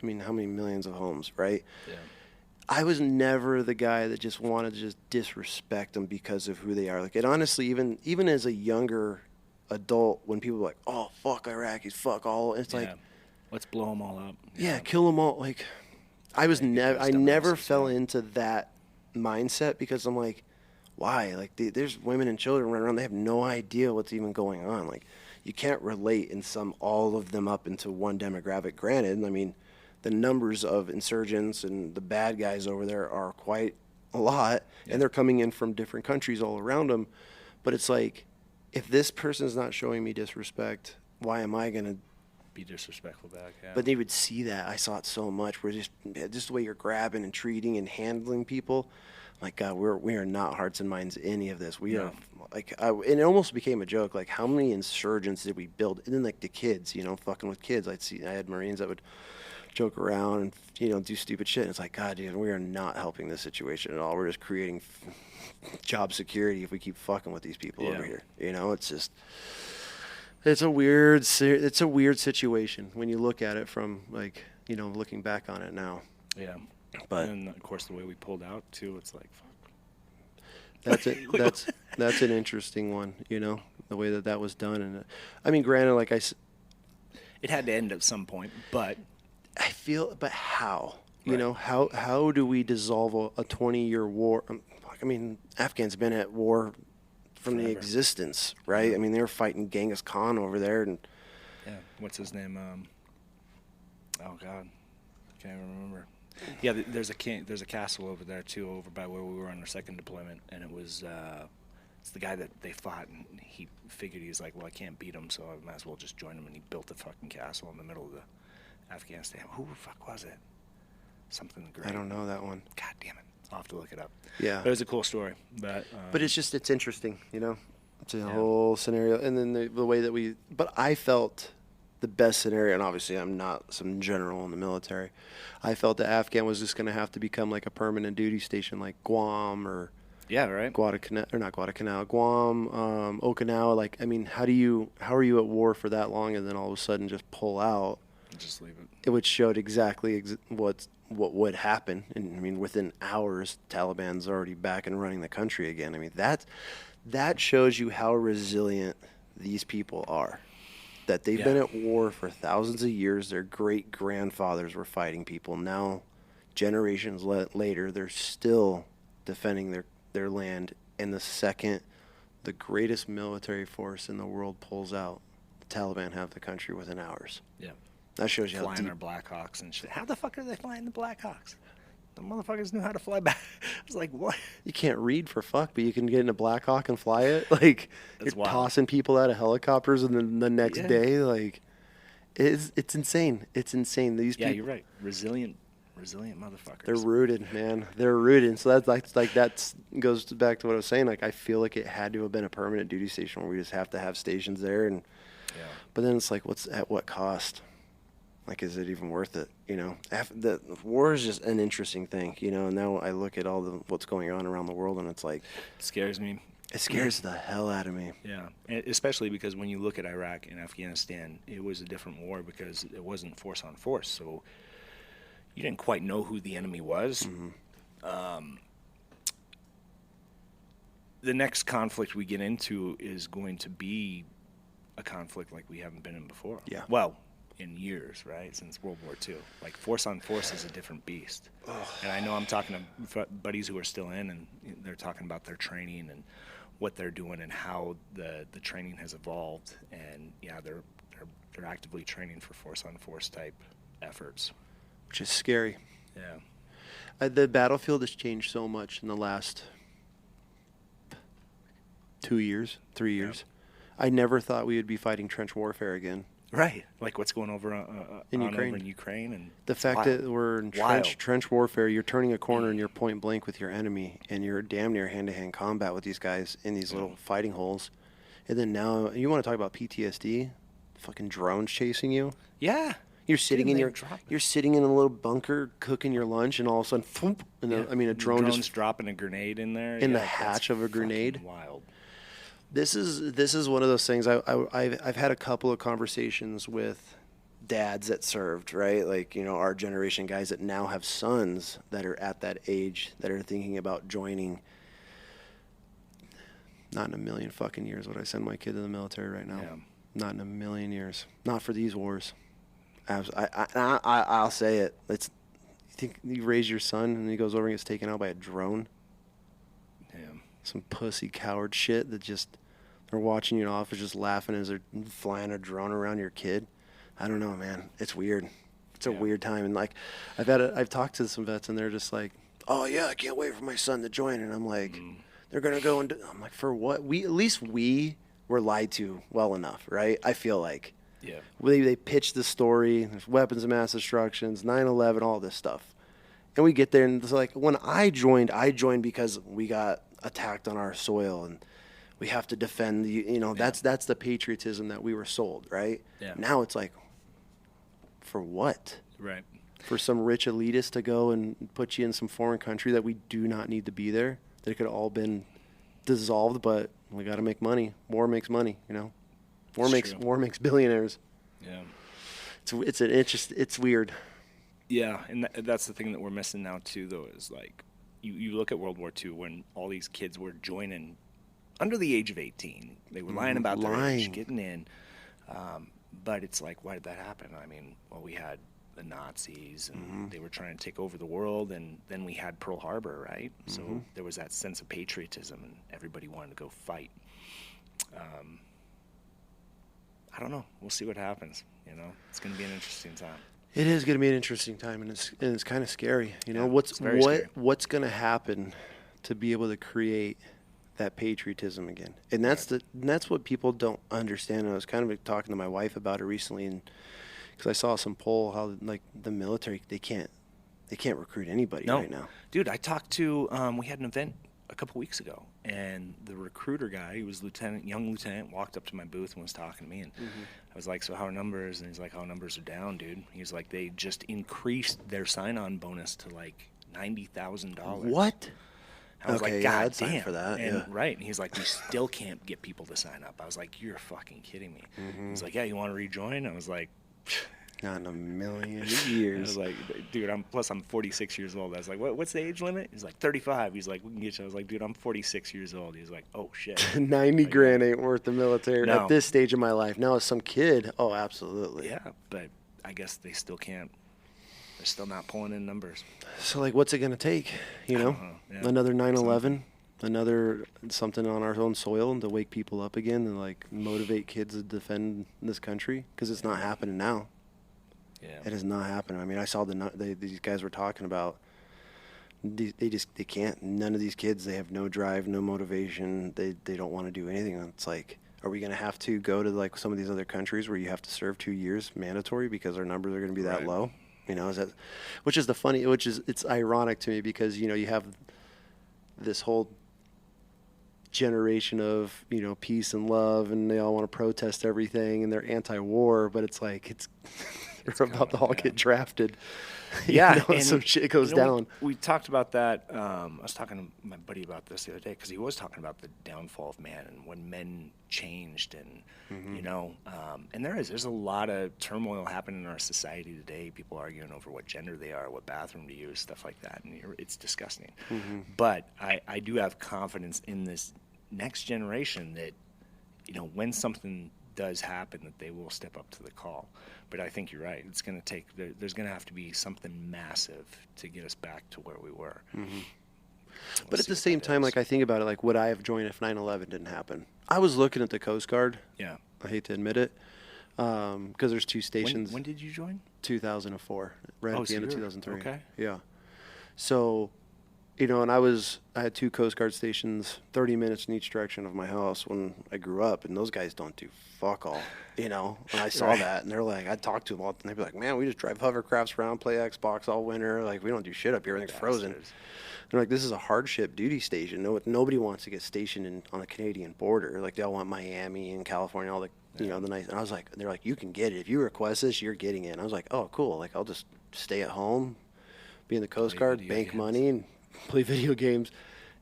A: many millions of homes, right? Yeah. I was never the guy that just wanted to just disrespect them because of who they are. Like, and honestly, even as a younger adult, when people were like, oh fuck Iraqis, fuck all, it's like,
B: let's blow them all up.
A: Yeah, kill them all. Like, I never fell into that mindset because I'm like, why? Like, there's women and children running around. They have no idea what's even going on. Like, you can't relate and sum all of them up into one demographic. Granted, I mean, the numbers of insurgents and the bad guys over there are quite a lot, and they're coming in from different countries all around them. But it's like, if this person's not showing me disrespect, why am I going to
B: be disrespectful back? Yeah.
A: But they would see that. I saw it so much where just the way you're grabbing and treating and handling people. Like, God, we are not hearts and minds any of this. We are like, and it almost became a joke. Like, how many insurgents did we build? And then like the kids, fucking with kids. I had Marines that would joke around and do stupid shit. And it's like, God, dude, we are not helping this situation at all. We're just creating job security if we keep fucking with these people over here. It's just. It's a weird situation when you look at it from like, looking back on it now.
B: Yeah. But and of course the way we pulled out too, it's like, fuck.
A: That's it. That's an interesting one, the way that was done. And I mean, granted, like
B: it had to end at some point, but
A: but how? How do we dissolve a 20-year war? I mean, Afghans been at war from the existence, right? I mean, they were fighting Genghis Khan over there, and
B: what's his name? Oh God, Can't remember. Yeah, there's a castle over there too, over by where we were on our second deployment, and it was it's the guy that they fought, and he figured, he's like, well, I can't beat him, so I might as well just join him, and he built a fucking castle in the middle of the Afghanistan. Who the fuck was it? Something great.
A: I don't know that one.
B: God damn it! I'll have to look it up.
A: Yeah,
B: but it was a cool story. But
A: it's interesting, you know. It's a whole scenario, and then the way that we. But I felt the best scenario, and obviously I'm not some general in the military. I felt that Afghan was just going to have to become like a permanent duty station, like Guam or Guadalcanal, or not Guadalcanal, Guam, Okinawa. Like, I mean, how are you at war for that long, and then all of a sudden just pull out?
B: Just leave it.
A: It would showed exactly what would happen, and I mean, within hours, Taliban's already back and running the country again. I mean, that shows you how resilient these people are. That they've been at war for thousands of years. Their great-grandfathers were fighting people. Now, generations later, they're still defending their land. And the second the greatest military force in the world pulls out, the Taliban have the country within hours. Yeah. That shows you how deep.
B: Flying their Blackhawks and shit. How the fuck are they flying the Blackhawks? The motherfuckers knew how to fly back. I was like, what?
A: You can't read for fuck, but you can get in a Black Hawk and fly it. Like, that's you're wild. Tossing people out of helicopters, and then the next day, like, it's insane. It's insane. These people. Yeah,
B: you're right. Resilient motherfuckers.
A: They're rooted, man. They're rooted. So that goes back to what I was saying. Like, I feel like it had to have been a permanent duty station where we just have to have stations there. And but then it's like, at what cost? Like, is it even worth it? You know, the war is just an interesting thing, you know, and now I look at what's going on around the world, and it's like...
B: It scares me.
A: It scares the hell out of me.
B: Yeah, and especially because when you look at Iraq and Afghanistan, it was a different war because it wasn't force on force, so you didn't quite know who the enemy was. Mm-hmm. The next conflict we get into is going to be a conflict like we haven't been in before.
A: Yeah.
B: Well... in years, right, since World War II. Like, force on force is a different beast. And I know I'm talking to buddies who are still in, and they're talking about their training and what they're doing and how the training has evolved. And yeah, they're actively training for force on force type efforts,
A: which is scary.
B: Yeah.
A: The battlefield has changed so much in the last 2 years, 3 years. I never thought we would be fighting trench warfare again.
B: Right, like what's going over in Ukraine, and
A: the fact that we're in trench warfare. You're turning a corner and you're point blank with your enemy, and you're damn near hand-to-hand combat with these guys in these little fighting holes. And then now you want to talk about PTSD? Fucking drones chasing you.
B: Yeah,
A: you're sitting in a little bunker cooking your lunch, and all of a sudden, thump, and a drone just
B: dropping a grenade in there
A: in the hatch of a grenade.
B: Wild.
A: This is one of those things. I've had a couple of conversations with dads that served, right? Like, you know, our generation guys that now have sons that are at that age that are thinking about joining. Not in a million fucking years would I send my kid to the military right now. Yeah. Not in a million years. Not for these wars. I'll say it. You think you raise your son and he goes over and gets taken out by a drone? Some pussy coward shit that just they're watching you in office just laughing as they're flying a drone around your kid. I don't know, man. It's weird. It's a weird time. And like I've talked to some vets and they're just like, oh yeah, I can't wait for my son to join. And I'm like, they're gonna go and I'm like, for what? We were lied to well enough, right? I feel like they pitched the story. There's weapons of mass destructions, 9/11, all this stuff, and we get there and it's like when I joined because we got attacked on our soil and we have to defend that's the patriotism that we were sold, right? Now it's like, for what?
B: Right.
A: For some rich elitist to go and put you in some foreign country that we do not need to be there, that it could have all been dissolved, but we got to make money. War makes money, you know. War makes billionaires.
B: Yeah.
A: It's weird.
B: Yeah, and that's the thing that we're missing now too, though, is like you look at World War II when all these kids were joining under the age of 18. They were lying about their age, getting in. But it's like, why did that happen? I mean, well, we had the Nazis, and they were trying to take over the world, and then we had Pearl Harbor, right? So there was that sense of patriotism, and everybody wanted to go fight. I don't know. We'll see what happens, you know? It's going to be an interesting time.
A: It is going to be an interesting time, and it's kind of scary. You know,
B: scary.
A: what's going to happen to be able to create that patriotism again? And that's what people don't understand. And I was kind of talking to my wife about it recently, and because I saw some poll how like the military they can't recruit anybody right now.
B: Dude, I talked to we had an event a couple weeks ago, and the recruiter guy, he was young lieutenant, walked up to my booth and was talking to me, and I was like, so how are numbers? And he's like, our numbers are down, dude. He's like, they just increased their sign-on bonus to like $90,000.
A: What?
B: I was like, God
A: I'd sign
B: damn.
A: for that.
B: And,
A: yeah.
B: Right. And he's like, we still can't get people to sign up. I was like, you're fucking kidding me. He's like, yeah, you want to rejoin? I was like,
A: not in a million
B: I
A: years.
B: was like, dude, I'm 46 years old. I was like, what's the age limit? He's like, 35. He's like, we can get you. I was like, dude, I'm 46 years old. He's like, oh shit.
A: 90 grand ain't worth the military
B: No.
A: at this stage of my life. Now as some kid, oh, absolutely.
B: Yeah, but I guess they still can't. They're still not pulling in numbers.
A: So like, what's it gonna take? You know,
B: Yeah.
A: another 9/11, another something on our own soil, and to wake people up again and like motivate kids to defend this country, because it's not happening now.
B: Yeah.
A: It is not happening. I mean, I saw these guys were talking about. They can't. None of these kids. They have no drive, no motivation. They don't want to do anything. It's like, are we going to have to go to like some of these other countries where you have to serve 2 years mandatory because our numbers are going to be that low? You know, it's ironic to me because, you know, you have this whole generation of, you know, peace and love, and they all want to protest everything, and they're anti-war, but it's like they're about to all get drafted.
B: Yeah,
A: you know,
B: and
A: some shit goes down.
B: We talked about that. I was talking to my buddy about this the other day because he was talking about the downfall of man and when men changed, and you know, and there's a lot of turmoil happening in our society today. People arguing over what gender they are, what bathroom to use, stuff like that, and it's disgusting. But I do have confidence in this next generation that, you know, when something does happen, that they will step up to the call. But I think you're right. It's going to take. There's going to have to be something massive to get us back to where we were.
A: But at the same time, like I think about it, like would I have joined if 9/11 didn't happen? I was looking at the Coast Guard.
B: Yeah.
A: I hate to admit it, because there's two stations.
B: When did you join?
A: 2004, right at the end of 2003.
B: Okay.
A: Yeah. So, you know, and I had 2 Coast Guard stations 30 minutes in each direction of my house when I grew up, and those guys don't do fuck all, you know. And I saw that, and they're like, I'd talk to them all, and they'd be like, man, we just drive hovercrafts around, play Xbox all winter. Like, we don't do shit up here. Everything's frozen. They're like, this is a hardship duty station. Nobody wants to get stationed on the Canadian border. Like, they all want Miami and California, all the, you know, the nice. And I was like, they're like, you can get it. If you request this, you're getting it. And I was like, oh, cool. Like, I'll just stay at home, be in the Coast Guard, bank money, and play video games.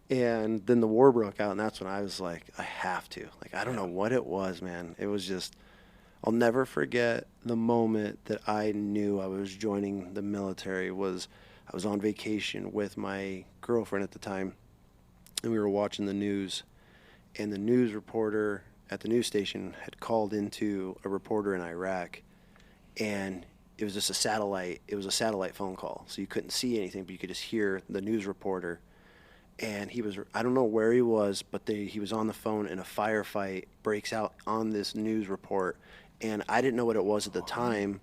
A: And then the war broke out, and that's when I was like, I have to. Like, I don't know what it was, man. It was just, I'll never forget the moment that I knew I was joining the military. I was on vacation with my girlfriend at the time, and we were watching the news, and the news reporter at the news station had called into a reporter in Iraq, and it was just a satellite phone call, so you couldn't see anything, but you could just hear the news reporter. And I don't know where he was, but he was on the phone, and a firefight breaks out on this news report. And I didn't know what it was at the time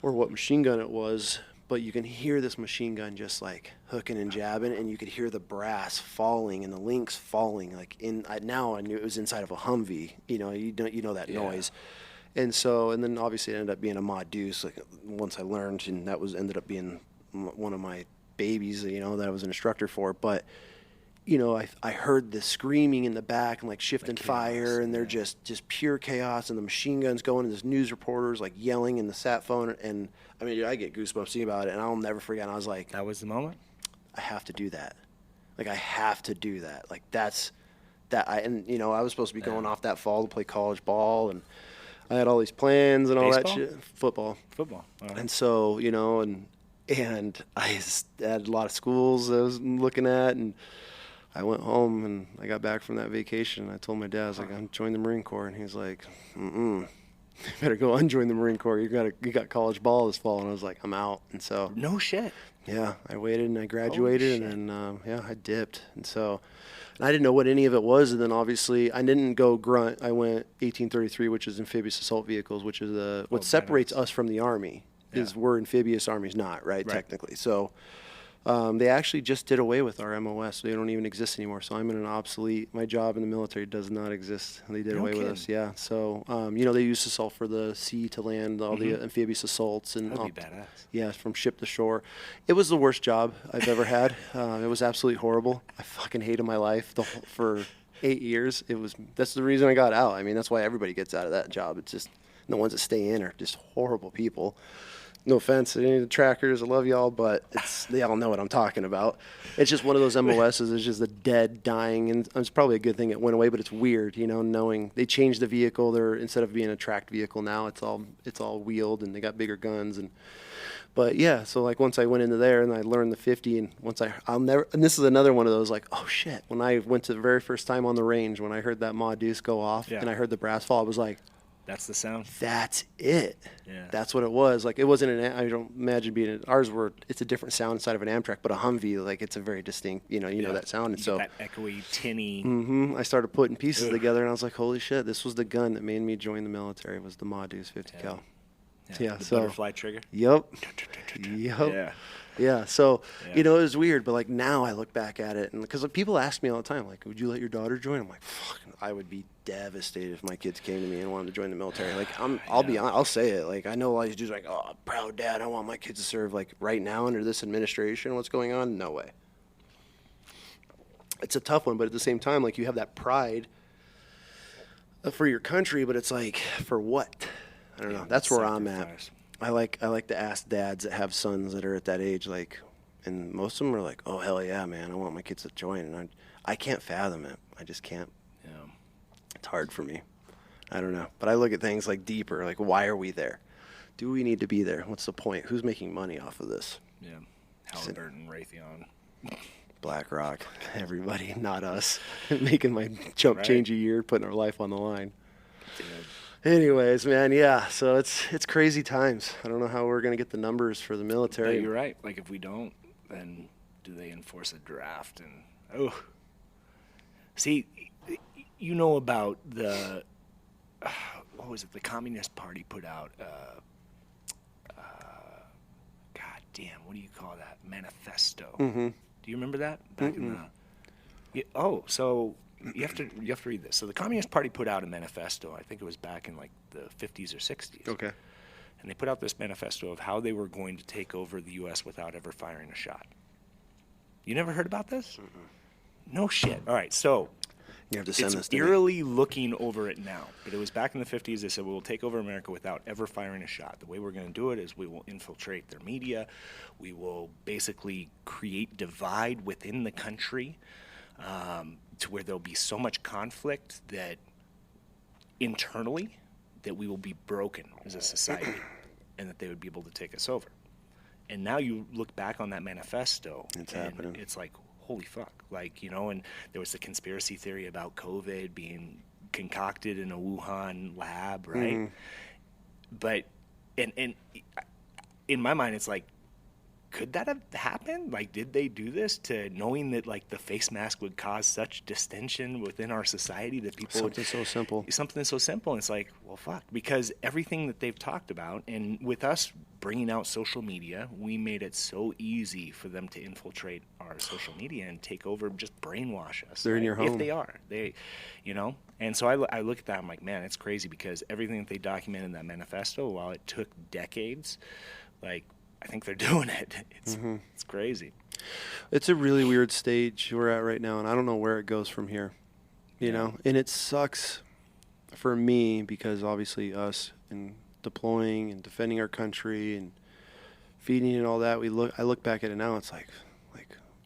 A: or what machine gun it was, but you can hear this machine gun just like hooking and jabbing, and you could hear the brass falling and the links falling. Like now I knew it was inside of a Humvee. You know that noise. And then obviously it ended up being a Mod Deuce. Like once I learned, and that ended up being one of my babies, you know, that I was an instructor for. But you know, I heard the screaming in the back and like shifting fire, and they're just pure chaos, and the machine guns going, and this news reporter's like yelling in the sat phone, and I mean, dude, I get goosebumps thinking about it, and I'll never forget. And I was like,
B: that was the moment.
A: I have to do that. Like, I have to do that. Like, that's that. And you know, I was supposed to be going off that fall to play college ball, and I had all these plans and all that shit. Football.
B: Right.
A: And so, you know, and I had a lot of schools I was looking at, and I went home and I got back from that vacation, and I told my dad, I was like, I'm joining the Marine Corps, and he's like, you better go unjoin the Marine Corps. You got college ball this fall. And I was like, I'm out. And so
B: no shit.
A: Yeah, I waited and I graduated, and then I dipped. And so I didn't know what any of it was. And then obviously I didn't go grunt. I went 1833, which is amphibious assault vehicles, which is what separates us from the Army. is where amphibious army's not, right?
B: Right.
A: Technically. So they actually just did away with our MOS. They don't even exist anymore. So I'm in an obsolete. My job in the military does not exist. They did away with us. Yeah. So they used assault for the sea to land, all the amphibious assaults and
B: That'd be badass.
A: Yeah, from ship to shore. It was the worst job I've ever had. It was absolutely horrible. I fucking hated my life for 8 years. That's the reason I got out. I mean, that's why everybody gets out of that job. It's just the ones that stay in are just horrible people. No offense to any of the trackers, I love y'all, but they all know what I'm talking about. It's just one of those MOSs. It's just the dead, dying, and it's probably a good thing it went away. But it's weird, knowing they changed the vehicle. They're instead of being a tracked vehicle now, it's all wheeled, and they got bigger guns. But yeah, so like once I went into there and I learned the 50, and and this is another one of those like, oh shit. When I went to the very first time on the range, when I heard that Ma Deuce go off and I heard the brass fall, I was like,
B: that's the sound.
A: That's it.
B: Yeah.
A: That's what it was. Like it wasn't I don't imagine it's a different sound inside of an Amtrak, but a Humvee, like it's a very distinct, you know that sound. And so
B: that echoey, tinny.
A: I started putting pieces together, and I was like, holy shit, this was the gun that made me join the military. Was the Ma Deuce 50 cal. Yeah.
B: The
A: So
B: butterfly trigger.
A: Yep.
B: Yeah.
A: Yeah, so, it was weird, but, like, now I look back at it, and because people ask me all the time, like, would you let your daughter join? I'm like, fuck, I would be devastated if my kids came to me and wanted to join the military. Like, I'll be honest, I'll say it. Like, I know a lot of these dudes are like, oh, proud dad, I want my kids to serve. Like, right now under this administration, what's going on? No way. It's a tough one, but at the same time, like, you have that pride for your country, but it's like, for what? I don't know. That's where I'm at. I like to ask dads that have sons that are at that age, like, and most of them are like, oh, hell yeah, man, I want my kids to join. And I can't fathom it. I just can't.
B: Yeah.
A: It's hard for me. I don't know. But I look at things like deeper, like, why are we there? Do we need to be there? What's the point? Who's making money off of this?
B: Yeah. Halliburton, Raytheon.
A: BlackRock, everybody, not us. Making my change a year, putting our life on the line.
B: Dude.
A: Anyways, man, yeah. So it's crazy times. I don't know how we're gonna get the numbers for the military.
B: But you're right. Like if we don't, then do they enforce a draft? And see, about the what was it? The Communist Party put out. God damn, what do you call that? Manifesto.
A: Mm-hmm.
B: Do you remember that back in the? So. You have to read this. So the Communist Party put out a manifesto. I think it was back in like the 50s or 60s.
A: Okay.
B: And they put out this manifesto of how they were going to take over the U.S. without ever firing a shot. You never heard about this? No shit. All right. So
A: you have to send this to
B: eerily looking over it now. But it was back in the 50s. They said, we'll take over America without ever firing a shot. The way we're going to do it is we will infiltrate their media. We will basically create divide within the country. To where there'll be so much conflict that internally that we will be broken as a society and that they would be able to take us over. And now you look back on that manifesto
A: it's happening.
B: It's like, holy fuck. Like, and there was the conspiracy theory about COVID being concocted in a Wuhan lab, right?
A: Mm-hmm.
B: But, and in my mind, it's like, could that have happened? Like, did they do this to knowing that, like, the face mask would cause such distension within our society that people
A: Something so simple.
B: Something so simple. And it's like, well, fuck. Because everything that they've talked about, and with us bringing out social media, we made it so easy for them to infiltrate our social media and take over, just brainwash us.
A: They're in your home.
B: If they are. And so I look at that, I'm like, man, it's crazy because everything that they documented in that manifesto, while it took decades, like, I think they're doing it. It's crazy.
A: It's a really weird stage we're at right now, and I don't know where it goes from here. You know, and it sucks for me because obviously us and deploying and defending our country and feeding and all that. I look back at it now. It's like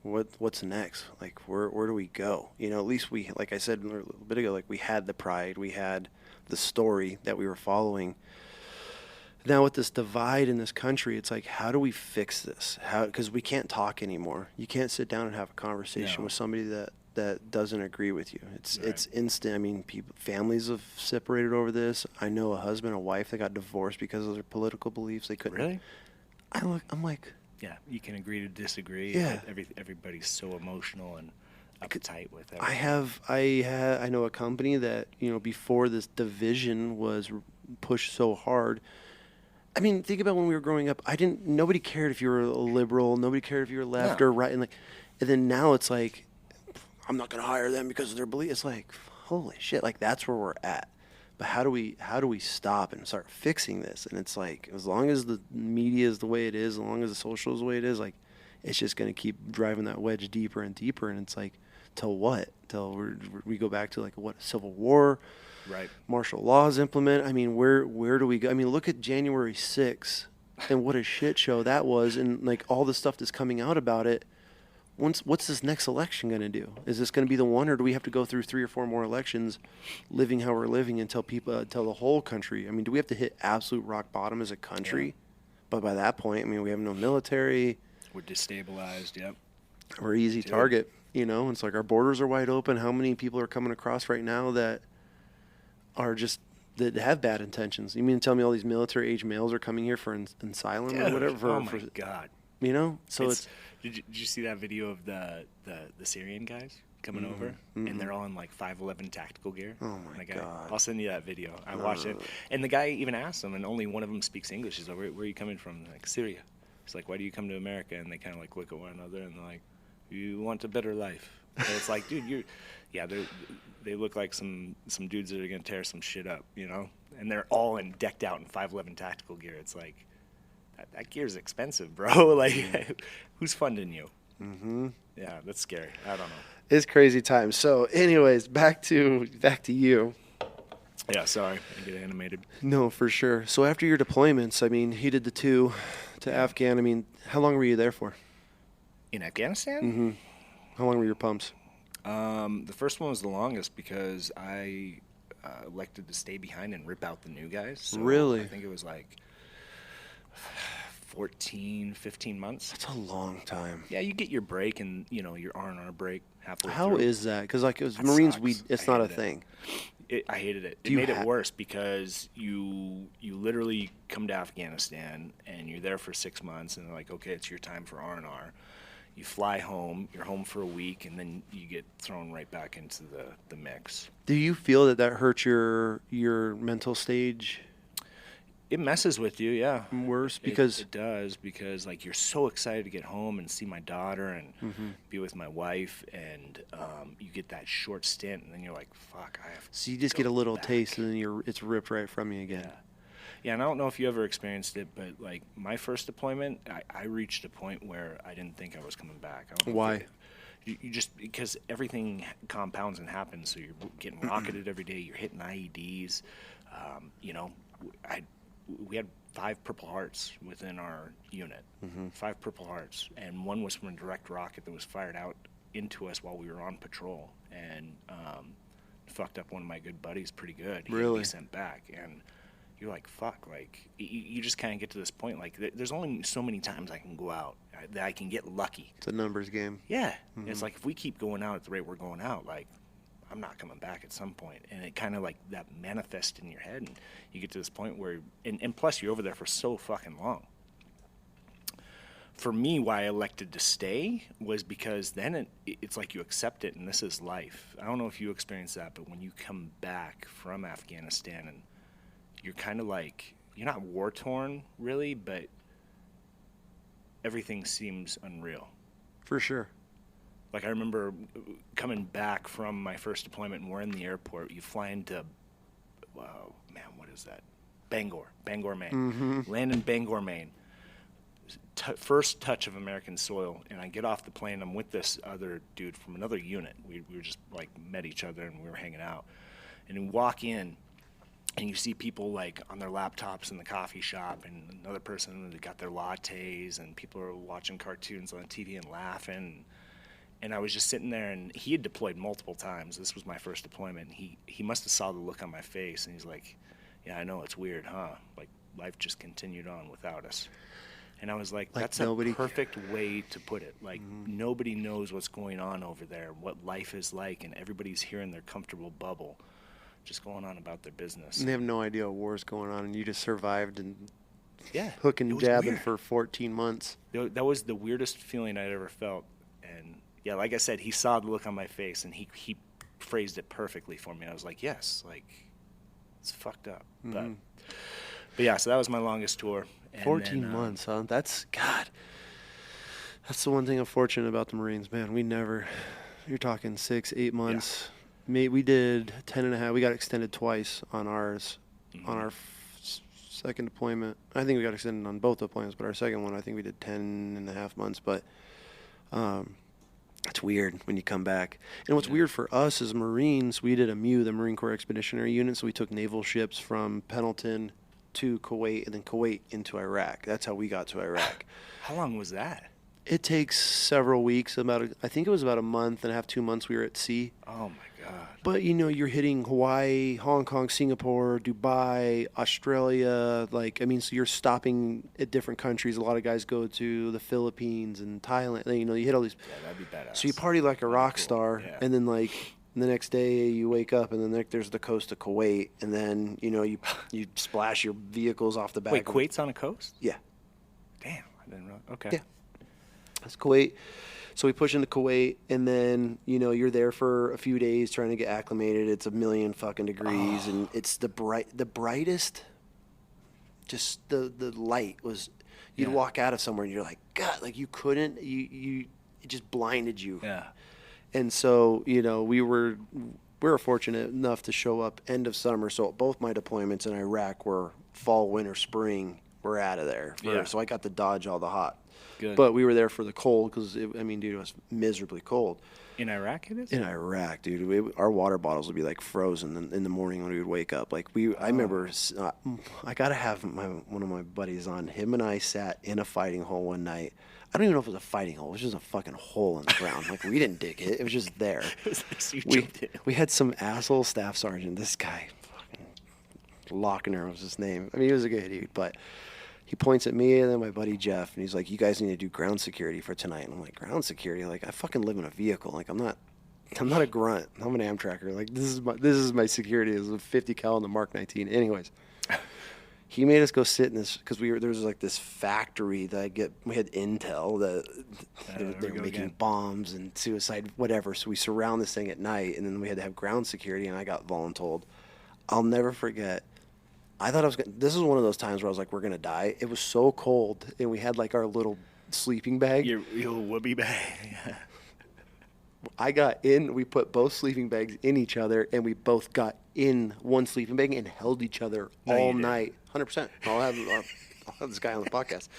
A: what's next? Like where do we go? At least we, like I said a little bit ago, like we had the pride, we had the story that we were following. Now with this divide in this country, it's like, how do we fix this? Because we can't talk anymore. You can't sit down and have a conversation with somebody that doesn't agree with you. It's instant. I mean, families have separated over this. I know a husband and a wife that got divorced because of their political beliefs. They couldn't.
B: Really?
A: I'm like.
B: Yeah, you can agree to disagree.
A: Yeah.
B: Everybody's so emotional and uptight with everything.
A: I know a company that, before this division was pushed so hard, I mean, think about when we were growing up. Nobody cared if you were a liberal. Nobody cared if you were left
B: No.
A: or right. And then now it's like, I'm not going to hire them because of their belief. It's like, holy shit, like that's where we're at. But how do we stop and start fixing this? And it's like, as long as the media is the way it is, as long as the social is the way it is, like, it's just going to keep driving that wedge deeper and deeper. And it's like, till what? Till we go back to like what, Civil War,
B: Right.
A: martial laws implement. I mean, where do we go? I mean, look at January 6th and what a shit show that was, and like all the stuff that's coming out about it. What's this next election going to do? Is this going to be the one, or do we have to go through 3 or 4 more elections, living how we're living until the whole country? I mean, do we have to hit absolute rock bottom as a country? Yeah. But by that point, I mean, we have no military.
B: We're destabilized. Yep.
A: We're an easy target. You know, it's like our borders are wide open. How many people are coming across right now that have bad intentions? You mean to tell me all these military-age males are coming here for asylum or whatever?
B: Oh my God.
A: You know, so it's
B: Did you see that video of the Syrian guys coming over, and they're all in like 511 tactical gear?
A: Oh my God!
B: I'll send you that video. I watched it, and the guy even asked them, and only one of them speaks English. He's like, "Where are you coming from?" They're like, Syria. He's like, "Why do you come to America?" And they kind of like look at one another, and they're like, "You want a better life." So it's like, dude, they look like some dudes that are gonna tear some shit up, you know? And they're all decked out in 511 tactical gear. It's like, that gear's expensive, bro. Like, who's funding you? Mm-hmm. Yeah, that's scary. I don't know.
A: It's crazy times. So, anyways, back to you.
B: Yeah, sorry, I get animated.
A: No, for sure. So after your deployments, I mean, he did the 2 to Afghan. I mean, how long were you there for?
B: In Afghanistan?
A: Mm-hmm. How long were your pumps?
B: The first one was the longest because I elected to stay behind and rip out the new guys. So
A: really?
B: I think it was like 14, 15 months.
A: That's a long time.
B: Yeah, you get your break and, you know, your R&R break halfway
A: How
B: through.
A: is that? Because, like, as Marines,
B: sucks.
A: it's not a thing.
B: I hated it. It made it worse because you literally come to Afghanistan and you're there for 6 months and they're like, okay, it's your time for R&R. You fly home, you're home for a week, and then you get thrown right back into the mix.
A: Do you feel that hurts your mental stage?
B: It messes with you, yeah.
A: Worse because
B: it does, because like you're so excited to get home and see my daughter and be with my wife, and you get that short stint, and then you're like, "Fuck, I have."
A: So you just get a little taste, and then it's ripped right from you again.
B: Yeah, and I don't know if you ever experienced it, but like my first deployment, I reached a point where I didn't think I was coming back.
A: Why?
B: You just, because everything compounds and happens, so you're getting rocketed every day. You're hitting IEDs. You know, we had 5 Purple Hearts within our unit, 5 Purple Hearts, and one was from a direct rocket that was fired out into us while we were on patrol, and fucked up one of my good buddies pretty good. He had to be sent back, and you're like, fuck, like, you just kind of get to this point, like, there's only so many times I can go out that I can get lucky.
A: It's a numbers game.
B: Yeah. It's like, if we keep going out at the rate we're going out, like, I'm not coming back at some point. And it kind of like that manifests in your head, and you get to this point where, and plus you're over there for so fucking long. For me, why I elected to stay was because then it's like you accept it, and this is life. I don't know if you experienced that, but when you come back from Afghanistan and you're kind of like, you're not war-torn, really, but everything seems unreal.
A: For sure.
B: Like, I remember coming back from my first deployment, and we're in the airport. You fly into, what is that? Bangor, Maine. Land in Bangor, Maine. First touch of American soil, and I get off the plane. I'm with this other dude from another unit. We were just, like, met each other, and we were hanging out. And we walk in, and you see people like on their laptops in the coffee shop, and another person that got their lattes, and people are watching cartoons on TV and laughing. And I was just sitting there, and he had deployed multiple times. This was my first deployment. He must have saw the look on my face, and he's like, "Yeah, I know, it's weird, huh? Like, life just continued on without us." And I was like that's a perfect way to put it. Like, nobody knows what's going on over there, what life is like, and everybody's here in their comfortable bubble, just going on about their business.
A: And they have no idea what war's going on, and you just survived and
B: hook
A: and jabbing for 14 months.
B: That was the weirdest feeling I'd ever felt. And yeah, like I said, he saw the look on my face, and he phrased it perfectly for me. I was like, yes, like, it's fucked up. But But yeah, so that was my longest tour. And
A: 14 months, huh? That's, God, that's the one thing I'm fortunate about the Marines, man. You're talking 6-8 months. Yeah. We did 10 and a half. We got extended twice on ours, on our second deployment. I think we got extended on both deployments, but our second one, I think we did 10 and a half months. But it's weird when you come back. And what's weird for us as Marines, we did a MU, the Marine Corps Expeditionary Unit, so we took naval ships from Pendleton to Kuwait and then Kuwait into Iraq. That's how we got to Iraq.
B: How long was that?
A: It takes several weeks. I think it was about a month and a half, 2 months we were at sea.
B: Oh, my God.
A: But, you're hitting Hawaii, Hong Kong, Singapore, Dubai, Australia. So you're stopping at different countries. A lot of guys go to the Philippines and Thailand. You hit all these.
B: Yeah, that'd be badass.
A: So you party like a rock star. Yeah. And then, the next day you wake up and then there's the coast of Kuwait. And then, you splash your vehicles off the back.
B: Wait, Kuwait's on a coast?
A: Yeah.
B: Damn, I didn't know. Okay.
A: Yeah. That's Kuwait. So we push into Kuwait, and then, you're there for a few days trying to get acclimated. It's a million fucking degrees, and it's the brightest, just the light was, you'd walk out of somewhere and you're like, God, you couldn't, it just blinded you.
B: Yeah.
A: And so, we were fortunate enough to show up end of summer. So both my deployments in Iraq were fall, winter, spring. We're out of there. So I got to dodge all the hot.
B: Good.
A: But we were there for the cold because, dude, it was miserably cold.
B: In Iraq it is?
A: In Iraq, dude. Our water bottles would be, frozen in the morning when we would wake up. I remember, I got to have one of my buddies on. Him and I sat in a fighting hole one night. I don't even know if it was a fighting hole. It was just a fucking hole in the ground. We didn't dig it. It was just there. We had some asshole staff sergeant. This guy, fucking Lochner was his name. He was a good dude, but he points at me and then my buddy Jeff, and he's like, "You guys need to do ground security for tonight." And I'm like, "Ground security? I fucking live in a vehicle. I'm not a grunt. I'm an Amtracker. This is my security. It was a 50 cal in the Mark 19." Anyways, he made us go sit in this because there was this factory that we had intel that they were making bombs and suicide, whatever. So we surround this thing at night, and then we had to have ground security, and I got voluntold. I'll never forget. I thought this is one of those times where I was like, we're going to die. It was so cold, and we had our little sleeping bag.
B: Your whoopee bag.
A: I got in, we put both sleeping bags in each other, and we both got in one sleeping bag and held each other all night. 100%. I'll have this guy on the podcast.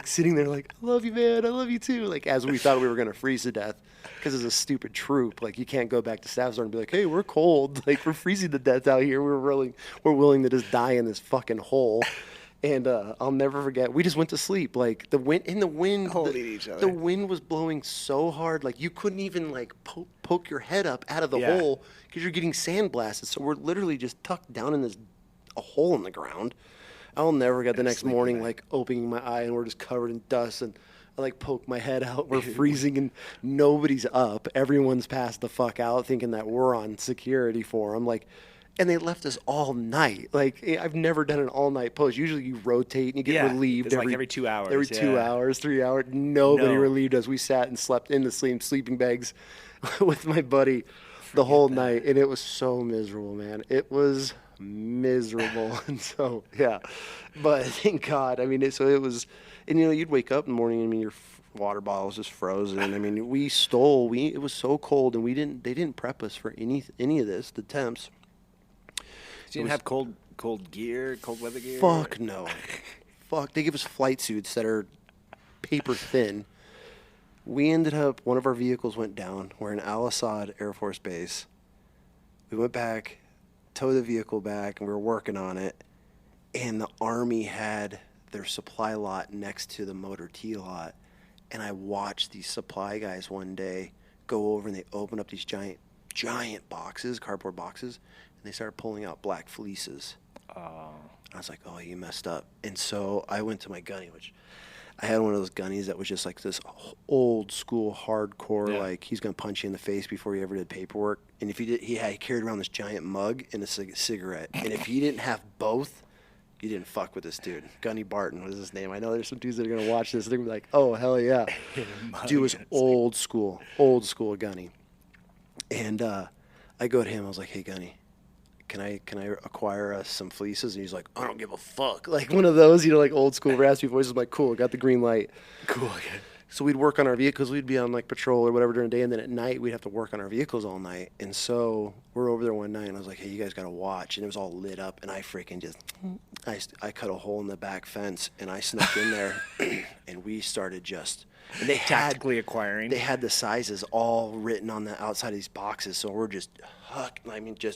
A: Sitting there I love you, man. I love you too. As we thought we were going to freeze to death because it's a stupid troop. You can't go back to staff sergeant and be like, "Hey, we're cold. We're freezing to death out here. We're willing to just die in this fucking hole." And I'll never forget. We just went to sleep. The wind
B: holding each other.
A: The wind was blowing so hard. You couldn't even poke your head up out of the hole because you're getting sandblasted. So we're literally just tucked down in a hole in the ground. I'll never forget the next morning, opening my eye and we're just covered in dust, and I poke my head out. We're freezing and nobody's up. Everyone's passed the fuck out thinking that we're on security for them. And they left us all night. I've never done an all-night post. Usually you rotate and you get relieved
B: every 2 hours.
A: Every 2 hours, 3 hours. Nobody relieved us. We sat and slept in the sleeping bags with my buddy the whole night, and it was so miserable, man. It was miserable. And so, yeah. But thank God. So it was, and you'd wake up in the morning, your water bottle was just frozen. It was so cold, and they didn't prep us for any of this, the temps.
B: So you didn't have cold gear, cold weather gear?
A: Fuck no. Fuck. They give us flight suits that are paper thin. We ended up, one of our vehicles went down. We're in Al Asad Air Force Base. We went back, towed the vehicle back, and we were working on it. And the Army had their supply lot next to the motor T lot. And I watched these supply guys one day go over and they open up these giant boxes, cardboard boxes, and they started pulling out black fleeces. I was like, "Oh, you messed up." And so I went to my gunny, which I had one of those gunnies that was just this old school hardcore, he's going to punch you in the face before he ever did paperwork. And if he did, he carried around this giant mug and a cigarette. And if he didn't have both, you didn't fuck with this dude. Gunny Barton was his name. I know there's some dudes that are going to watch this. They're going to be like, "Oh, hell yeah." Dude was old school gunny. And I go to him. I was like, "Hey, Gunny, can I acquire us some fleeces? And he's like, I don't give a fuck. Like one of those, like old school raspy voices. I'm like, cool, got the green light.
B: Cool. Okay.
A: So we'd work on our vehicles. We'd be on like patrol or whatever during the day, and then at night we'd have to work on our vehicles all night. And so we're over there one night, and I was like, hey, you guys got to watch. And it was all lit up, and I freaking just, I cut a hole in the back fence, and I snuck in there, and we started just. And they
B: tactically acquiring.
A: They had the sizes all written on the outside of these boxes, so we're just,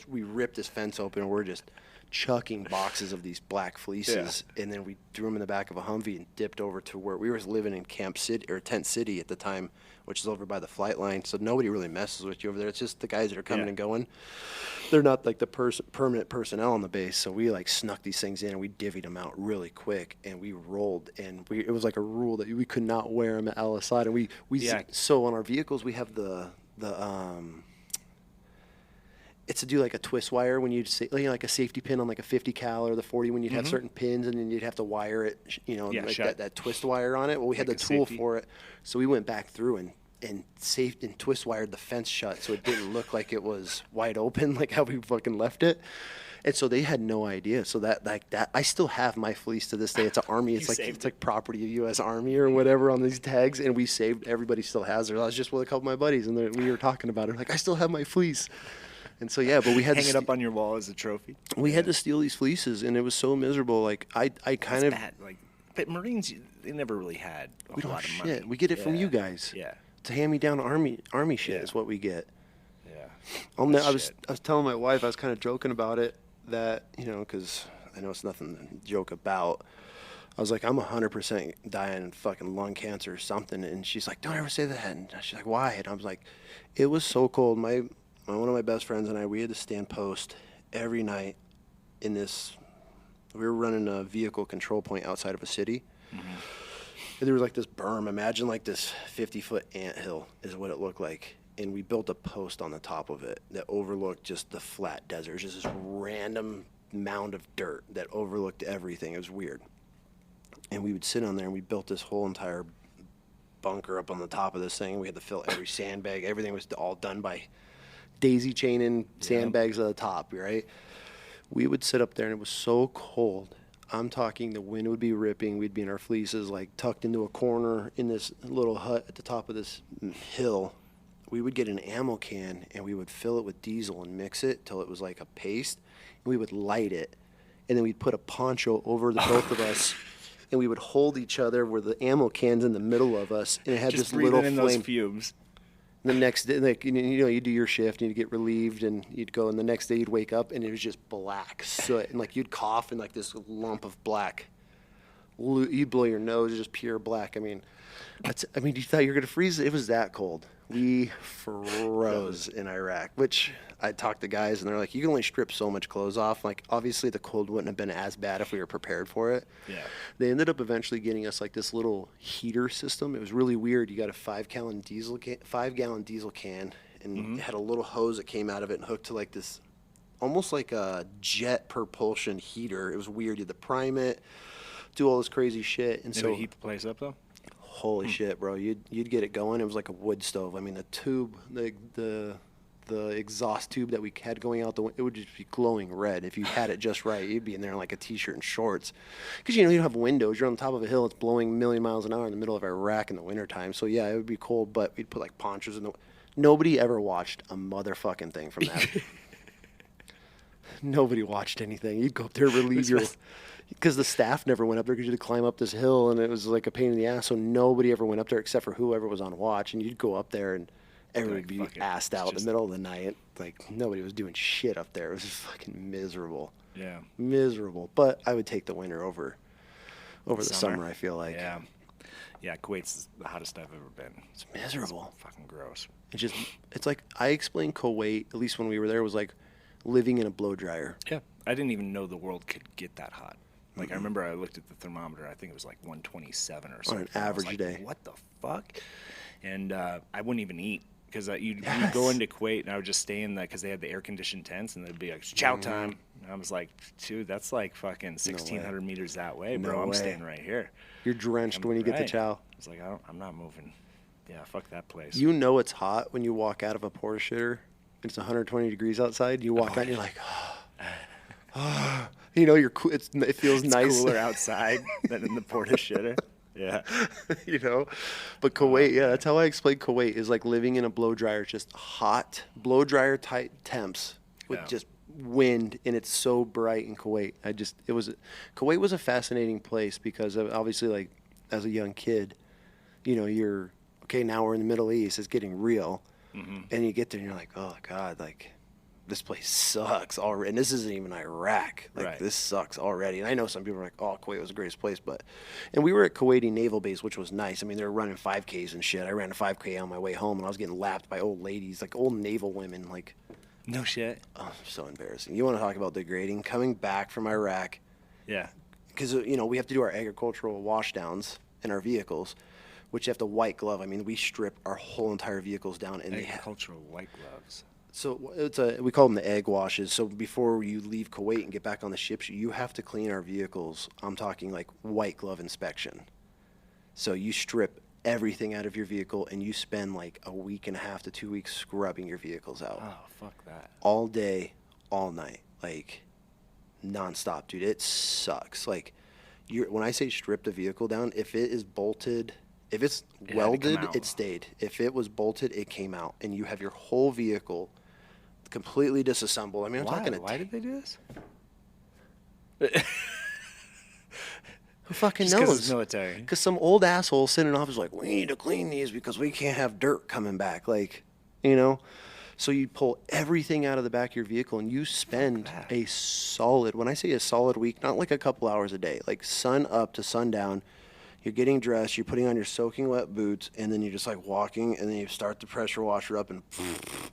A: we ripped this fence open, and we're just chucking boxes of these black fleeces, and then we threw them in the back of a Humvee and dipped over to where we were living in Camp City or Tent City at the time, which is over by the flight line. So nobody really messes with you over there. It's just the guys that are coming and going. They're not like the permanent personnel on the base. So we like snuck these things in and we divvied them out really quick, and we rolled. And it was like a rule that we could not wear them at Al-Assad. And so on our vehicles we have it's to do like a twist wire when you'd say, like a safety pin on like a 50 cal or the 40 when you'd have certain pins, and then you'd have to wire it, that twist wire on it. Well, we had the tool for it, so we went back through and twist wired the fence shut so it didn't look like it was wide open like how we fucking left it. And so they had no idea. So that I still have my fleece to this day. It's an Army. It's like property of U.S. Army or whatever on these tags, and we saved. Everybody still has it. I was just with a couple of my buddies, and we were talking about it. Like, I still have my fleece. And so but we had
B: hang it up on your wall as a trophy.
A: We had to steal these fleeces, and it was so miserable. Like I kind of
B: bad. Like, but Marines, they never really had a lot of money.
A: We get it from you guys.
B: Yeah,
A: it's a hand-me-down army shit is what we get.
B: Yeah,
A: I was telling my wife, I was kind of joking about it, that because I know it's nothing to joke about. I was like, I'm 100% dying of fucking lung cancer or something, and she's like, don't ever say that. And she's like, why? And I was like, it was so cold. One of my best friends and I, we had to stand post every night in this. We were running a vehicle control point outside of a city. Mm-hmm. And there was like this berm. Imagine like this 50-foot anthill is what it looked like. And we built a post on the top of it that overlooked just the flat desert. It was just this random mound of dirt that overlooked everything. It was weird. And we would sit on there, and we built this whole entire bunker up on the top of this thing. We had to fill every sandbag. Everything was all done by daisy chaining sandbags at the top, right? We would sit up there, and it was so cold. I'm talking the wind would be ripping. We'd be in our fleeces, like tucked into a corner in this little hut at the top of this hill. We would get an ammo can, and we would fill it with diesel and mix it till it was like a paste. And we would light it, and then we'd put a poncho over the both of us, and we would hold each other with the ammo cans in the middle of us, and it had
B: just
A: this little flame.
B: Those fumes.
A: The next day, like, you do your shift and you'd get relieved and you'd go, and the next day you'd wake up and it was just black soot, and like you'd cough and like this lump of black, you'd blow your nose, just pure black. You thought you were gonna freeze. It was that cold. We froze in Iraq, which I talked to guys and they're like, you can only strip so much clothes off. Like, obviously the cold wouldn't have been as bad if we were prepared for it.
B: Yeah.
A: They ended up eventually getting us like this little heater system. It was really weird. You got a 5-gallon diesel can, and it had a little hose that came out of it and hooked to like this, almost like a jet propulsion heater. It was weird. You had to prime it, do all this crazy shit. And
B: so heat the place up though?
A: Holy shit, bro! You'd get it going. It was like a wood stove. I mean, the tube, the exhaust tube that we had going out the window, it would just be glowing red. If you had it just right, you'd be in there in like a t-shirt and shorts. Because you don't have windows. You're on the top of a hill. It's blowing a million miles an hour in the middle of Iraq in the wintertime. So yeah, it would be cold. But we'd put like ponchos in the. Nobody ever watched a motherfucking thing from that. Nobody watched anything. You'd go up there, relieve your. Because the staff never went up there because you had to climb up this hill, and it was like a pain in the ass. So nobody ever went up there except for whoever was on watch. And you'd go up there, and everyone would be assed out in the middle of the night. Like, nobody was doing shit up there. It was just fucking miserable.
B: Yeah.
A: Miserable. But I would take the winter over the summer, I feel like.
B: Yeah. Yeah, Kuwait's the hottest I've ever been.
A: It's miserable.
B: It's fucking gross.
A: It's like, I explained Kuwait, at least when we were there, was like living in a blow dryer.
B: Yeah. I didn't even know the world could get that hot. Like, I remember I looked at the thermometer. I think it was like 127 or something.
A: On an average day.
B: What the fuck? And I wouldn't even eat because you'd go into Kuwait, and I would just stay in that because they had the air-conditioned tents, and they'd be like, chow time. And I was like, dude, that's like fucking 1,600 meters that way, bro. I'm staying right here.
A: You're drenched when you get the chow.
B: I was like, I'm not moving. Yeah, fuck that place.
A: You know it's hot when you walk out of a porta shitter. It's 120 degrees outside. You walk out, and you're like, oh. You know, it feels
B: It's
A: nice.
B: cooler outside than in the porta shitter. Yeah.
A: You know, but Kuwait, yeah, that's how I explain Kuwait is like living in a blow dryer, just hot blow dryer tight temps with
B: Yeah.
A: just wind, and it's so bright in Kuwait. Kuwait was a fascinating place because obviously, like, as a young kid, you know, you're okay, now we're in the Middle East, it's getting real. And you get there and you're like, oh God, like, this place sucks already. And this isn't even Iraq. Like,
B: Right.
A: this sucks already. And I know some people are like, oh, Kuwait was the greatest place. And we were at Kuwaiti Naval Base, which was nice. I mean, they were running 5Ks and shit. I ran a 5K on my way home, and I was getting lapped by old ladies, like old naval women. Like,
B: No shit.
A: oh, so embarrassing. You want to talk about degrading? Coming back from Iraq,
B: Yeah.
A: because, you know, we have to do our agricultural washdowns in our vehicles, which you have to white glove. I mean, we strip our whole entire vehicles down. And
B: Agricultural white gloves.
A: So we call them the egg washes. So before you leave Kuwait and get back on the ships, you have to clean our vehicles. I'm talking like white glove inspection. So you strip everything out of your vehicle, and you spend like a week and a half to 2 weeks scrubbing your vehicles out.
B: Oh, fuck that.
A: All day, all night, like nonstop, dude. It sucks. Like, when I say strip the vehicle down, if it is bolted, if it's
B: It had to come
A: welded,
B: out.
A: it stayed. If it was bolted, it came out, and you have your whole vehicle completely disassembled. I mean, I'm talking
B: Why did they do this?
A: who fucking
B: Just 'cause
A: knows?
B: it's military.
A: Because some old asshole sitting in office like, we need to clean these because we can't have dirt coming back. Like, you know, so you pull everything out of the back of your vehicle, and you spend
B: that.
A: a solid, when I say a solid week, not like a couple hours a day, like sun up to sundown. You're getting dressed, you're putting on your soaking wet boots, and then you're just like walking, and then you start the pressure washer up, and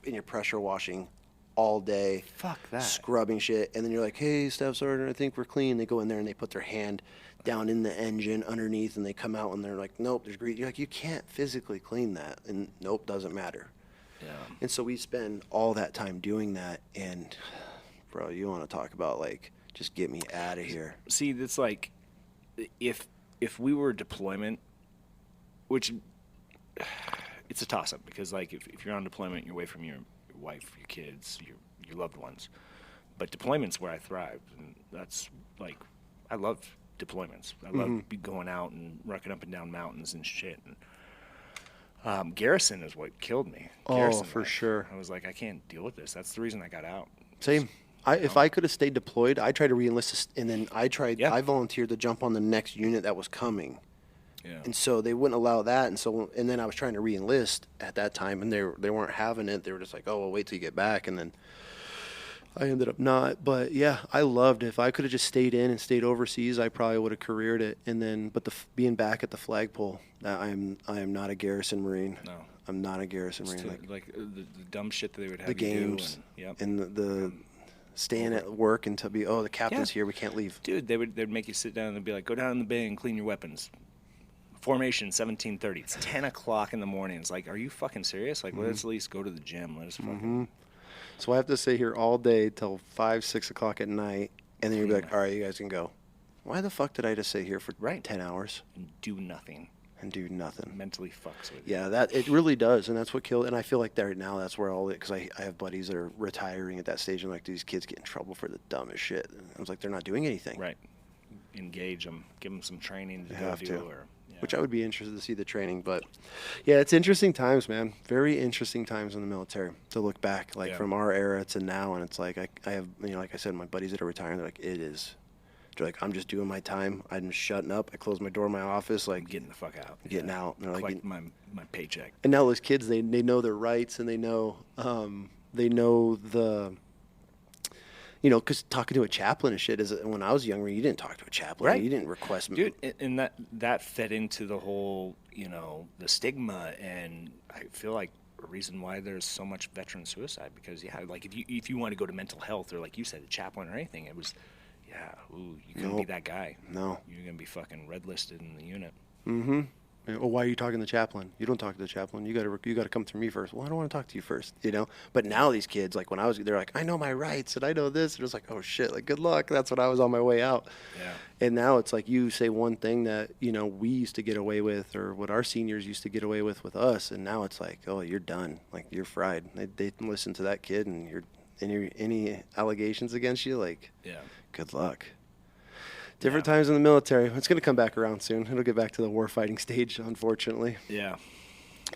A: you're pressure washing all day.
B: Fuck that.
A: Scrubbing shit. And then you're like, hey, Staff Sergeant, I think we're clean. They go in there and they put their hand down in the engine underneath, and they come out and they're like, nope, there's grease. You're like, you can't physically clean that. And nope, doesn't matter.
B: Yeah.
A: And so we spend all that time doing that. And, bro, you want to talk about, like, just get me out of here.
B: See, it's like if we were deployment, which it's a toss up because like if you're on deployment, you're away from your wife, your kids, your loved ones. But deployment's where I thrived, and that's like I love deployments. I love going out and rucking up and down mountains and shit. And garrison is what killed me.
A: Oh,
B: Garrison
A: for
B: life.
A: sure.
B: I was like, I can't deal with this. That's the reason I got out.
A: Same. If I could have stayed deployed, I tried to re-enlist, and then I volunteered to jump on the next unit that was coming.
B: Yeah.
A: And so they wouldn't allow that, and then I was trying to re-enlist at that time, and they weren't having it. They were just like, "Oh, well, wait till you get back," and then I ended up not. But yeah, I loved it. If I could have just stayed in and stayed overseas, I probably would have careered it. And then, but being back at the flagpole, I am not a garrison Marine.
B: No.
A: I'm not a garrison
B: It's
A: Marine.
B: the dumb shit that they would have
A: The
B: you
A: games
B: do. And, yep.
A: and the staying at work until the captain's
B: Yeah.
A: here, we can't leave.
B: Dude, they'd make you sit down and they'd be like, go down in the bay and clean your weapons. Formation 17:30. It's 10 o'clock in the morning. It's like, are you fucking serious? Like, let's at least go to the gym. Let us fucking.
A: So I have to stay here all day till 5, 6 o'clock at night, and then you'll be like, all right, you guys can go. Why the fuck did I just stay here for 10 hours
B: And do nothing.
A: and do nothing?
B: Mentally fucks with you.
A: Yeah, it really does, and that's what killed. And I feel like right now that's where all it, because I have buddies that are retiring at that stage, and like, these kids get in trouble for the dumbest shit. And I was like, they're not doing anything.
B: Right. Engage them. Give them some training to
A: You
B: go
A: have
B: do.
A: to.
B: Yeah.
A: Which I would be interested to see the training, but yeah, it's interesting times, man. Very interesting times in the military to look back, like from our era to now, and it's like I have, like I said, my buddies that are retiring, they're like, they're like, I'm just doing my time. I'm shutting up. I close my door in my office, like
B: Getting the fuck out.
A: getting out. And they're like,
B: Collect my paycheck.
A: and now those kids, they know their rights, and they know the. Because talking to a chaplain and shit is when I was younger, you didn't talk to a chaplain.
B: Right.
A: You didn't request.
B: Dude, and that fed into the whole, the stigma, and I feel like a reason why there's so much veteran suicide because like if you want to go to mental health or like you said, a chaplain or anything, it was, you couldn't be that guy.
A: No.
B: You're gonna be fucking red listed in the unit.
A: Mm-hmm. Well, why are you talking to the chaplain? You don't talk to the chaplain. You got to come through me first. Well, I don't want to talk to you first, But now these kids, like they're like, I know my rights and I know this. And it's like, oh shit, like good luck. That's what I was on my way out.
B: Yeah.
A: And now it's like you say one thing that we used to get away with, or what our seniors used to get away with us, and now it's like, oh, you're done. Like you're fried. They listen to that kid, and any allegations against you, like,
B: Yeah.
A: good luck. Different times in the military. It's going to come back around soon. It'll get back to the war fighting stage, unfortunately.
B: Yeah.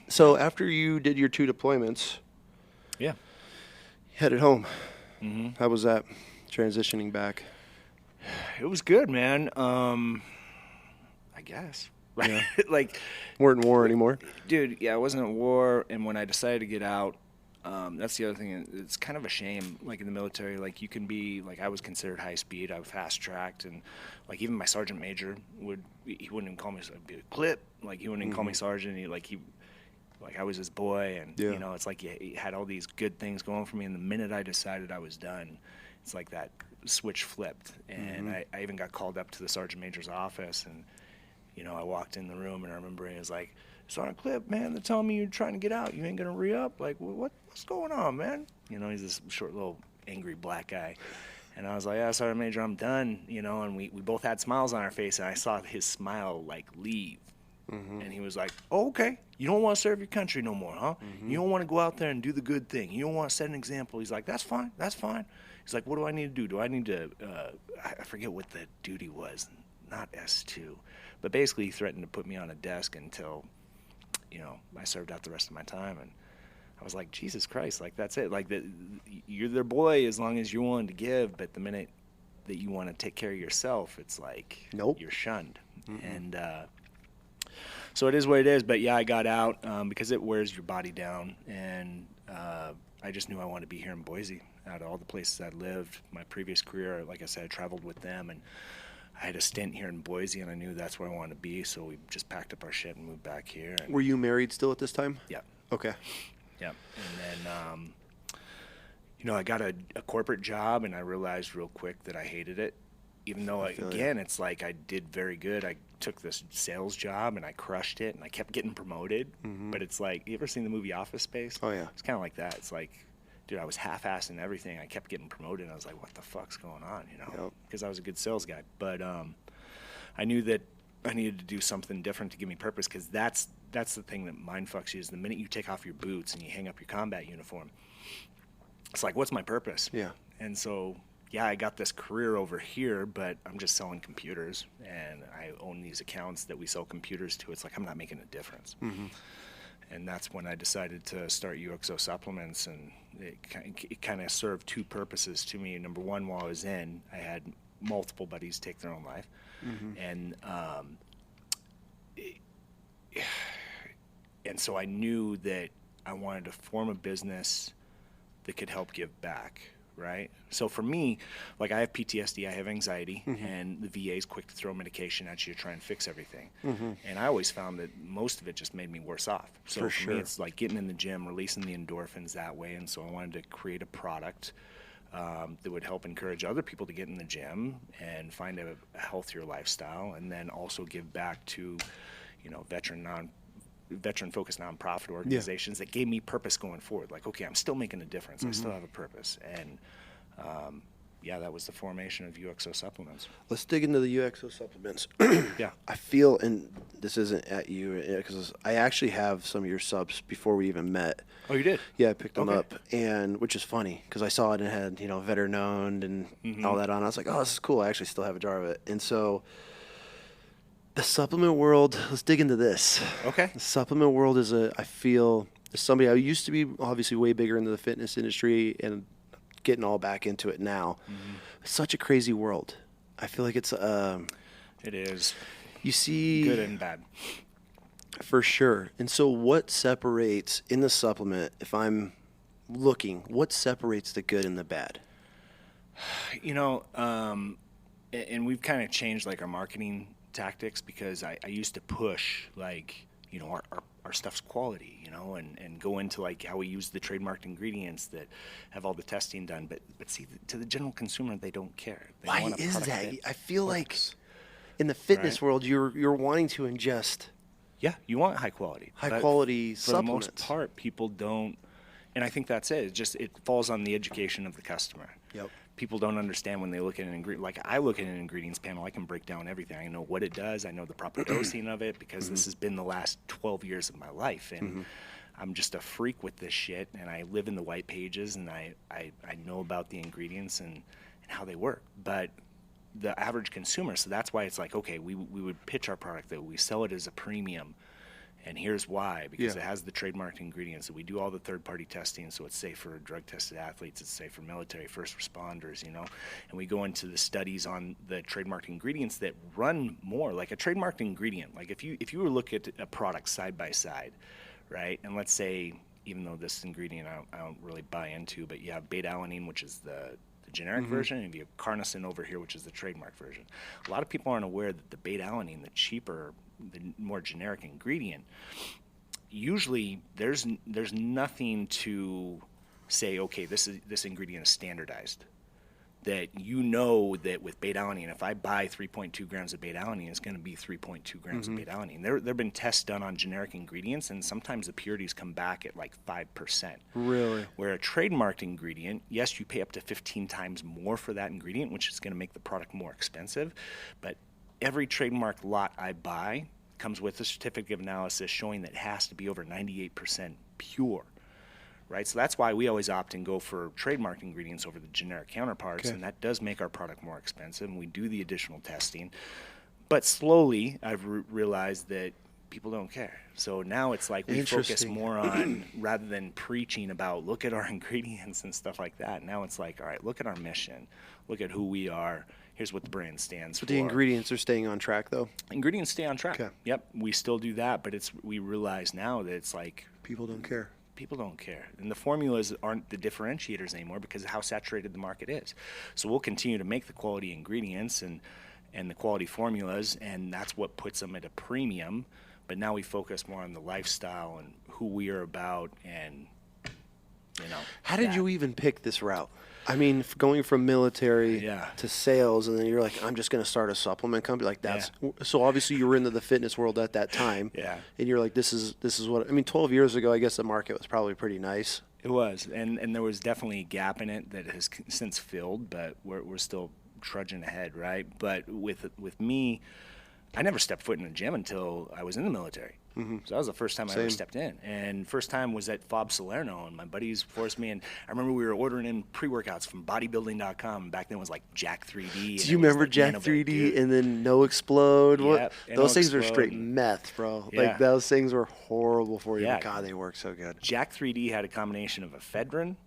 A: So after you did your 2 deployments,
B: Yeah.
A: headed home.
B: Mm-hmm.
A: How was that transitioning back?
B: It was good, man. I guess.
A: Yeah.
B: Like,
A: Weren't in war anymore.
B: dude, yeah, I wasn't at war, and when I decided to get out, that's the other thing. It's kind of a shame, like in the military, like you can be, like I was considered high speed, I was fast tracked, and like even my sergeant major he wouldn't even call me Clip, like he wouldn't even call me sergeant. Like I was his boy, and you know, it's like he had all these good things going for me, and the minute I decided I was done, it's like that switch flipped, and I even got called up to the sergeant major's office, and you know, I walked in the room, and I remember he was like, "Sergeant Clip, man, they're telling me you're trying to get out. You ain't gonna re-up? Like, what's going on, man?" You know, he's this short, little, angry black guy. And I was like, "Yeah, Sergeant Major, I'm done." You know, and we both had smiles on our face, and I saw his smile, like, leave. And he was like, "Oh, okay. You don't want to serve your country no more, huh? You don't want to go out there and do the good thing. You don't want to set an example." He's like, "That's fine. That's fine." He's like, "What do I need to do? Do I need to, I forget what the duty was, not S2. But basically he threatened to put me on a desk until, you know, I served out the rest of my time." And I was like, Jesus Christ, like, that's it. Like, you're their boy as long as you're willing to give, but the minute that you want to take care of yourself, it's like,
A: Nope.
B: you're shunned. And so it is what it is. But yeah, I got out because it wears your body down, and I just knew I wanted to be here in Boise. Out of all the places I lived, my previous career, like I said, I traveled with them, and I had a stint here in Boise, and I knew that's where I wanted to be, so we just packed up our shit and moved back here. And
A: Were you married still at this time?
B: yeah.
A: Okay.
B: Yeah. And then, you know, I got a corporate job, and I realized real quick that I hated it. Even though, again, it's like I did very good. I took this sales job, and I crushed it, and I kept getting promoted. But it's like, you ever seen the movie Office Space?
A: Oh, yeah.
B: It's kind of like that. It's like, dude, I was half-assing everything. I kept getting promoted, and I was like, what the fuck's going on, you know? Because I was a good sales guy. But I knew that I needed to do something different to give me purpose, because that's the thing that mind fucks you, is the minute you take off your boots and you hang up your combat uniform, it's like, what's my purpose?
A: Yeah.
B: And so, yeah, I got this career over here, but I'm just selling computers, and I own these accounts that we sell computers to. It's like, I'm not making a difference. And that's when I decided to start UXO Supplements, and it kind of served 2 purposes to me. Number one, while I was in, I had multiple buddies take their own life, and so I knew that I wanted to form a business that could help give back, right? So for me, like, I have PTSD, I have anxiety, and the VA is quick to throw medication at you to try and fix everything. And I always found that most of it just made me worse off. So for me, it's like getting in the gym, releasing the endorphins that way. And so I wanted to create a product that would help encourage other people to get in the gym and find a healthier lifestyle, and then also give back to, you know, veteran-focused nonprofit organizations that gave me purpose going forward. Like, okay, I'm still making a difference. I still have a purpose. And, yeah, that was the formation of UXO Supplements.
A: Let's dig into the UXO Supplements.
B: Yeah.
A: I feel, and this isn't at you, because I actually have some of your subs before we even met.
B: Oh, you did?
A: Yeah, I picked them up, and which is funny, because I saw it and it had, you know, veteran-owned and all that on. I was like, oh, this is cool. I actually still have a jar of it. And so the supplement world, let's dig into this.
B: Okay.
A: The supplement world is I feel, as somebody, I used to be obviously way bigger into the fitness industry and getting all back into it now. It's such a crazy world. I feel like it's
B: it is.
A: You see,
B: good and bad.
A: For sure. And so what separates in the supplement, if I'm looking, what separates the good and the bad?
B: You know, and we've kind of changed, like, our marketing tactics, because I used to push, like, you know, our stuff's quality, you know, and go into, like, how we use the trademarked ingredients that have all the testing done. But see, to the general consumer, they don't care. They
A: Why
B: want a
A: is
B: product
A: that? I feel
B: works.
A: like in the fitness world, you're wanting to ingest
B: Yeah, you want high quality.
A: high quality
B: for
A: supplements.
B: the most part, people don't, and I think that's it. It falls on the education of the customer.
A: Yep.
B: People don't understand when they look at an ingredient. Like, I look at an ingredients panel, I can break down everything. I know what it does. I know the proper dosing of it, because this has been the last 12 years of my life. And I'm just a freak with this shit, and I live in the white pages, and I know about the ingredients and how they work. But the average consumer, so that's why it's like, okay, we would pitch our product that we sell it as a premium, and here's why, because it has the trademarked ingredients. So we do all the third-party testing, so it's safe for drug-tested athletes, it's safe for military, first responders, you know. And we go into the studies on the trademarked ingredients that run more like a trademarked ingredient. Like if you were to look at a product side by side, right? And let's say, even though this ingredient I don't really buy into, but you have beta-alanine, which is the generic version, and you have carnosine over here, which is the trademark version. A lot of people aren't aware that the beta-alanine, the cheaper, the more generic ingredient, usually there's nothing to say, okay, this ingredient is standardized. That you know that with beta-alanine, if I buy 3.2 grams of beta-alanine, it's going to be 3.2 grams of beta-alanine. There have been tests done on generic ingredients, and sometimes the purities come back at like 5%.
A: Really?
B: Where a trademarked ingredient, yes, you pay up to 15 times more for that ingredient, which is going to make the product more expensive, but every trademark lot I buy comes with a certificate of analysis showing that it has to be over 98% pure. Right, so that's why we always opt and go for trademarked ingredients over the generic counterparts, and that does make our product more expensive, and we do the additional testing. But slowly, I've realized that people don't care. So now it's like we focus more on, rather than preaching about, look at our ingredients and stuff like that, now it's like, all right, look at our mission, look at who we are, here's what the brand stands for.
A: But the ingredients are staying on track, though?
B: Ingredients stay on track. Okay. Yep, we still do that, but we realize now that it's like...
A: people don't care.
B: People don't care. And the formulas aren't the differentiators anymore because of how saturated the market is. So we'll continue to make the quality ingredients and the quality formulas, and that's what puts them at a premium. But now we focus more on the lifestyle and who we are about, and, you know.
A: How did you even pick this route? I mean, going from military to sales, and then you're like, I'm just going to start a supplement company. Like that's so obviously you were into the fitness world at that time. Yeah. And you're like, this is what I mean. 12 years ago, I guess the market was probably pretty nice.
B: It was, and there was definitely a gap in it that has since filled, but we're still trudging ahead, right? But with me, I never stepped foot in the gym until I was in the military. So that was the first time I ever stepped in. And first time was at Fob Salerno, and my buddies forced me. And I remember we were ordering in pre-workouts from bodybuilding.com. Back then it was like Jack 3D.
A: Do you remember like Jack 3D and then No Explode? Yep, those things are straight meth, bro. Yeah. Like those things were horrible for you. Yeah. But God, they work so good.
B: Jack 3D had a combination of ephedrine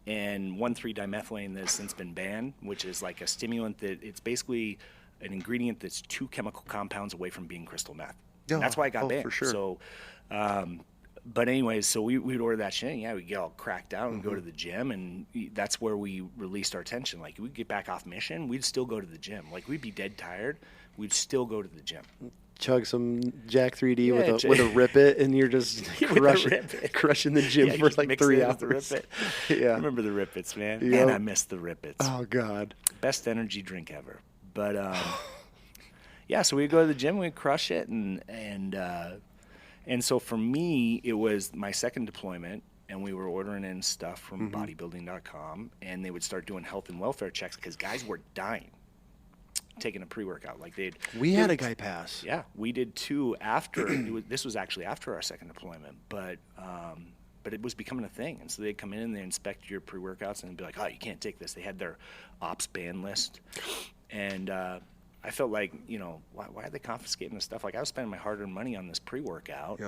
B: and 1,3-dimethylane that has since been banned, which is like a stimulant that it's basically an ingredient that's 2 chemical compounds away from being crystal meth. Oh, that's why it got banned.
A: For sure.
B: So, but anyways, so we'd order that shit. And we'd get all cracked out and go to the gym, and that's where we released our tension. Like we'd get back off mission, we'd still go to the gym. Like we'd be dead tired, we'd still go to the gym.
A: Chug some Jack 3D with a Rip It, and you're just crushing the gym for like 3 hours.
B: Yeah, I remember the Rip Its, man. Yep. And I miss the Rip Its.
A: Oh God,
B: best energy drink ever. But yeah, so we'd go to the gym, we'd crush it, and so for me, it was my second deployment, and we were ordering in stuff from bodybuilding.com, and they would start doing health and welfare checks because guys were dying, taking a pre-workout. Like
A: we had a guy pass.
B: Yeah, we did too. After this was actually after our second deployment, but it was becoming a thing, and so they'd come in and they inspect your pre-workouts and they'd be like, "Oh, you can't take this." They had their ops ban list, and I felt like, why are they confiscating this stuff? Like I was spending my hard-earned money on this pre-workout,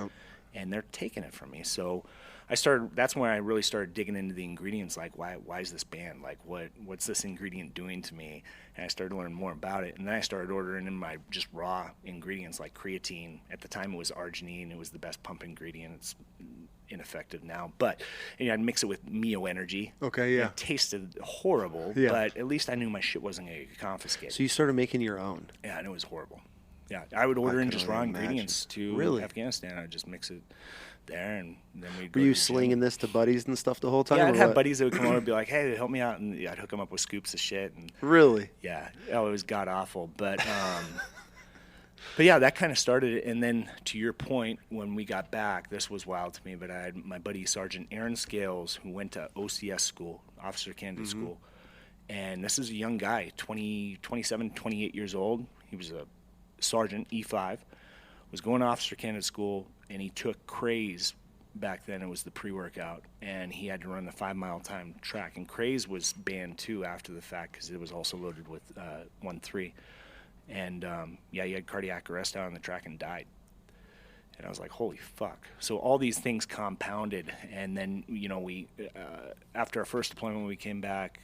B: and they're taking it from me. So that's when I really started digging into the ingredients. Like, why is this banned? Like, what's this ingredient doing to me? And I started to learn more about it. And then I started ordering in my just raw ingredients like creatine. At the time, it was arginine. It was the best pump ingredient. It's ineffective now, but I'd mix it with Mio Energy.
A: Okay, yeah.
B: It tasted horrible, but at least I knew my shit wasn't going to get confiscated.
A: So you started making your own?
B: Yeah, and it was horrible. Yeah, I would order in just raw ingredients to Afghanistan. I'd just mix it there, and then we'd go.
A: Were you slinging this to buddies and stuff the whole time?
B: Yeah, I'd have buddies that would come over and be like, "Hey, help me out," and I'd hook them up with scoops of shit. And
A: really?
B: Yeah. Oh, it was god awful, but. But yeah, that kind of started it. And then to your point, when we got back, this was wild to me, but I had my buddy Sergeant Aaron Scales, who went to OCS school, Officer Candidate School. And this is a young guy, 27, 28 years old. He was a sergeant, E5, was going to Officer Candidate School, and he took craze back then. It was the pre-workout, and he had to run the 5-mile time track. And Craze was banned too after the fact because it was also loaded with 1.3. And he had cardiac arrest out on the track and died. And I was like, holy fuck. So all these things compounded. And then, we after our first deployment, when we came back,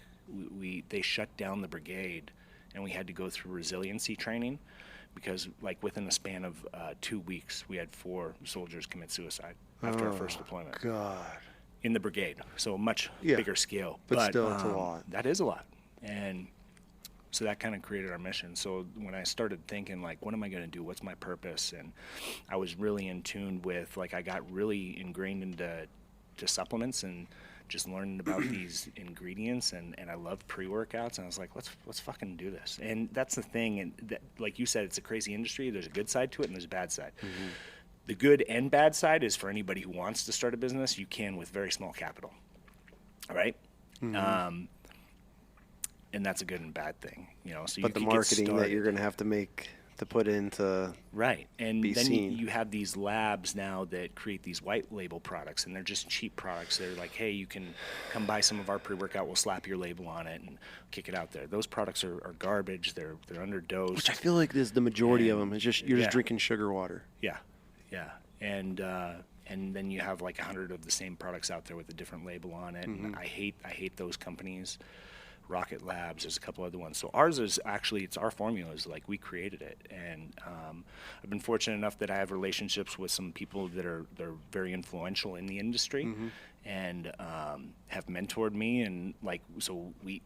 B: they shut down the brigade, and we had to go through resiliency training because, like, within the span of 2 weeks, we had 4 soldiers commit suicide after our first deployment.
A: God.
B: In the brigade. So a much bigger scale.
A: But still, it's a lot.
B: That is a lot. And so that kind of created our mission. So when I started thinking, like, what am I going to do? What's my purpose? And I was really in tune with, like, I got really ingrained into supplements and just learning about these ingredients. And I love pre-workouts. And I was like, let's fucking do this. And that's the thing. And that, like you said, it's a crazy industry. There's a good side to it and there's a bad side. Mm-hmm. The good and bad side is for anybody who wants to start a business, you can with very small capital. All right? Mm-hmm. And that's a good and bad thing, So
A: but the marketing that you're going to have to make to put into
B: right, and
A: be
B: then
A: seen.
B: You have these labs now that create these white label products, and they're just cheap products. They're like, hey, you can come buy some of our pre-workout. We'll slap your label on it and kick it out there. Those products are garbage. They're underdosed.
A: Which I feel like is the majority of them. It's just you're just drinking sugar water.
B: Yeah, and then you have like 100 of the same products out there with a different label on it. Mm-hmm. And I hate those companies. Rocket Labs, there's a couple other ones. So ours is actually, it's our formulas, like we created it. And I've been fortunate enough that I have relationships with some people they're very influential in the industry and have mentored me. And like, so we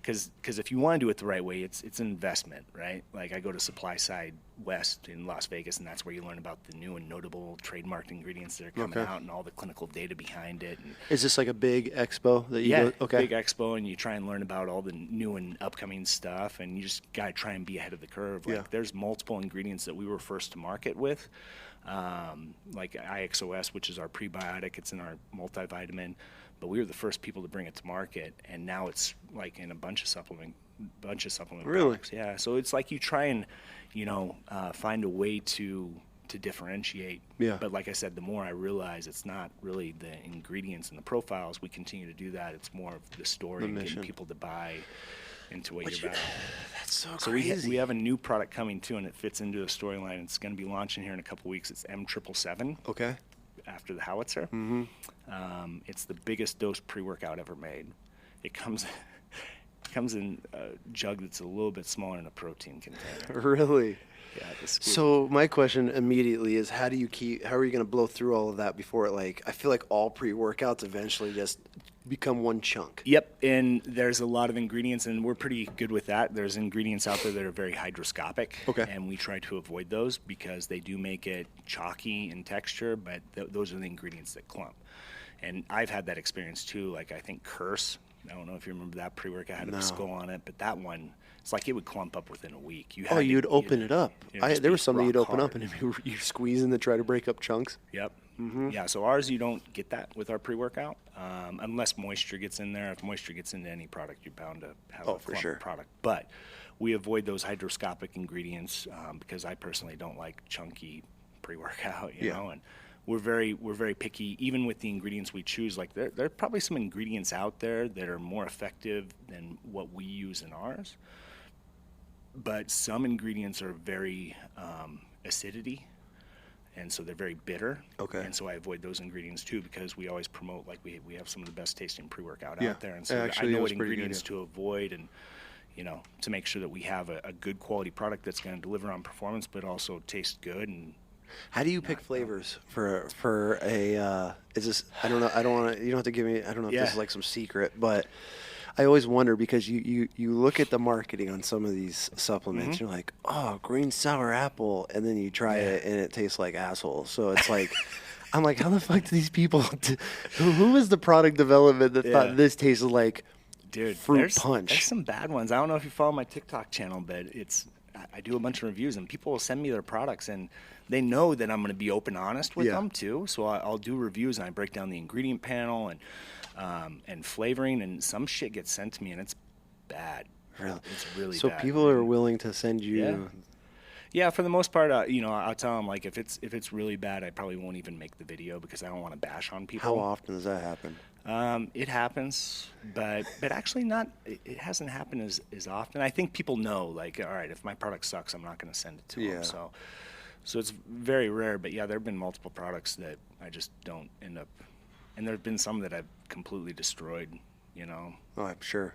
B: because if you want to do it the right way, it's an investment, right? Like I go to Supply Side West in Las Vegas, and that's where you learn about the new and notable trademarked ingredients that are coming out and all the clinical data behind it. And
A: is this like a big expo that you go? Okay.
B: Big expo, and you try and learn about all the new and upcoming stuff, and you just got to try and be ahead of the curve. Like there's multiple ingredients that we were first to market with, like IXOS, which is our prebiotic. It's in our multivitamin. But we were the first people to bring it to market, and now it's like in a bunch of supplement products. Yeah, so it's like you try and, find a way to differentiate.
A: Yeah.
B: But like I said, the more I realize it's not really the ingredients and the profiles, we continue to do that. It's more of the story and getting people to buy into what you're about.
A: That's so
B: crazy. We have a new product coming too, and it fits into the storyline. It's going to be launching here in a couple weeks. It's M777.
A: Okay.
B: After the howitzer. Mm-hmm. It's the biggest dose pre-workout ever made. It comes in a jug that's a little bit smaller than a protein container.
A: Really?
B: Yeah.
A: So my question immediately is, how are you going to blow through all of that before it, I feel like all pre-workouts eventually just become one chunk.
B: Yep, and there's a lot of ingredients, and we're pretty good with that. There's ingredients out there that are very hydroscopic, and we try to avoid those because they do make it chalky in texture, but those are the ingredients that clump. And I've had that experience too. Like I think Curse, I don't know if you remember that pre-workout had a skull on it, but that one, it's like it would clump up within a week.
A: You'd open it up. There was something you'd open up, and you squeeze in to try to break up chunks.
B: Yep. Mm-hmm. Yeah, so ours, you don't get that with our pre-workout unless moisture gets in there. If moisture gets into any product, you're bound to have a clump product. But we avoid those hydroscopic ingredients because I personally don't like chunky pre-workout, you know, and we're very picky, even with the ingredients we choose. Like there are probably some ingredients out there that are more effective than what we use in ours, but some ingredients are very acidity, and so they're very bitter. Okay. And so I avoid those ingredients too because we always promote, like we have some of the best tasting pre-workout out there, and so I know what ingredients to avoid and to make sure that we have a good quality product that's going to deliver on performance but also taste good. And
A: how do you pick flavors for a is this, I don't know, I don't want to, you don't have to give me, I don't know if this is like some secret, but I always wonder because you look at the marketing on some of these supplements, you're like, oh, green sour apple, and then you try it and it tastes like asshole. So it's like, I'm like, how the fuck do these people who was the product development that thought this tasted like fruit punch?
B: There's some bad ones. I don't know if you follow my TikTok channel, but I do a bunch of reviews, and people will send me their products, and they know that I'm going to be open and honest with them too. So I'll do reviews, and I break down the ingredient panel and flavoring, and some shit gets sent to me, and it's bad.
A: Really?
B: It's really bad.
A: So people are willing to send you.
B: Yeah, for the most part, I'll tell them like if it's really bad, I probably won't even make the video because I don't want to bash on people.
C: How often does that happen?
B: It happens, but actually not. It hasn't happened as often. I think people know, like, all right, if my product sucks, I'm not going to send it to them. So it's very rare. But yeah, there have been multiple products that I just don't end up, and there have been some that I've completely destroyed.
C: Oh, I'm sure.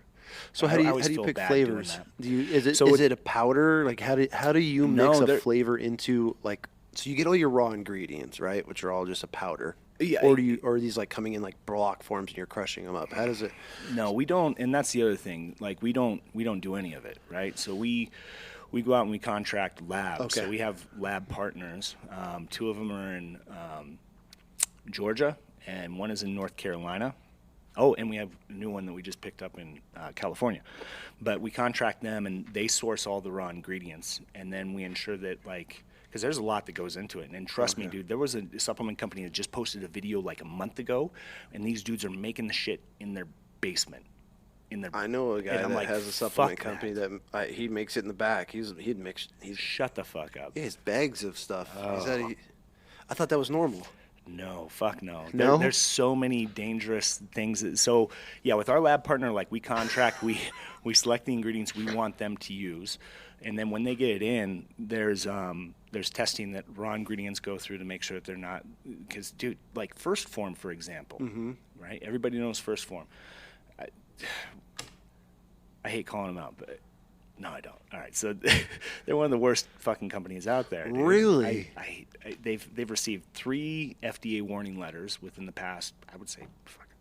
C: So how do you pick flavors? Is it a powder? Like how do you mix a flavor into, like, so you get all your raw ingredients, right, which are all just a powder?
B: Yeah.
C: Or are these like coming in like block forms and you're crushing them up? How does it?
B: No, we don't, and that's the other thing. Like we don't do any of it, right? So we go out and we contract labs.
C: Okay.
B: So we have lab partners. 2 of them are in Georgia, and 1 is in North Carolina. Oh, and we have a new one that we just picked up in California. But we contract them, and they source all the raw ingredients, and then we ensure that, like, because there's a lot that goes into it. And trust me, dude, there was a supplement company that just posted a video like a month ago, and these dudes are making the shit in their basement.
C: I know a guy that has a supplement company that he makes it in the back. He'd mix.
B: Shut the fuck up.
C: Yeah, his bags of stuff. I thought that was normal.
B: No, fuck no.
C: No?
B: There's so many dangerous things. So, yeah, with our lab partner, like, we contract, we select the ingredients we want them to use, and then when they get it in, there's testing that raw ingredients go through to make sure that they're not, because, dude, like First Form, for example, right? Everybody knows First Form. I hate calling them out, but no, I don't. All right, so they're one of the worst fucking companies out there, dude.
C: Really?
B: They've received 3 FDA warning letters within the past, I would say,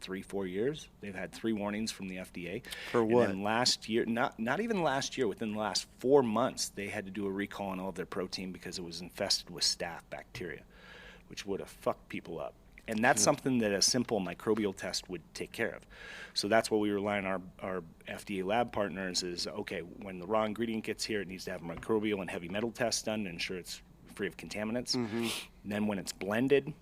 B: 3-4 years. They've had 3 warnings from the FDA.
C: For what?
B: And then last year, not even last year, within the last 4 months, they had to do a recall on all of their protein because it was infested with staph bacteria, which would have fucked people up. And that's something that a simple microbial test would take care of. So that's what we rely on our FDA lab partners is, okay, when the raw ingredient gets here, it needs to have a microbial and heavy metal tests done to ensure it's free of contaminants. And then when it's blended,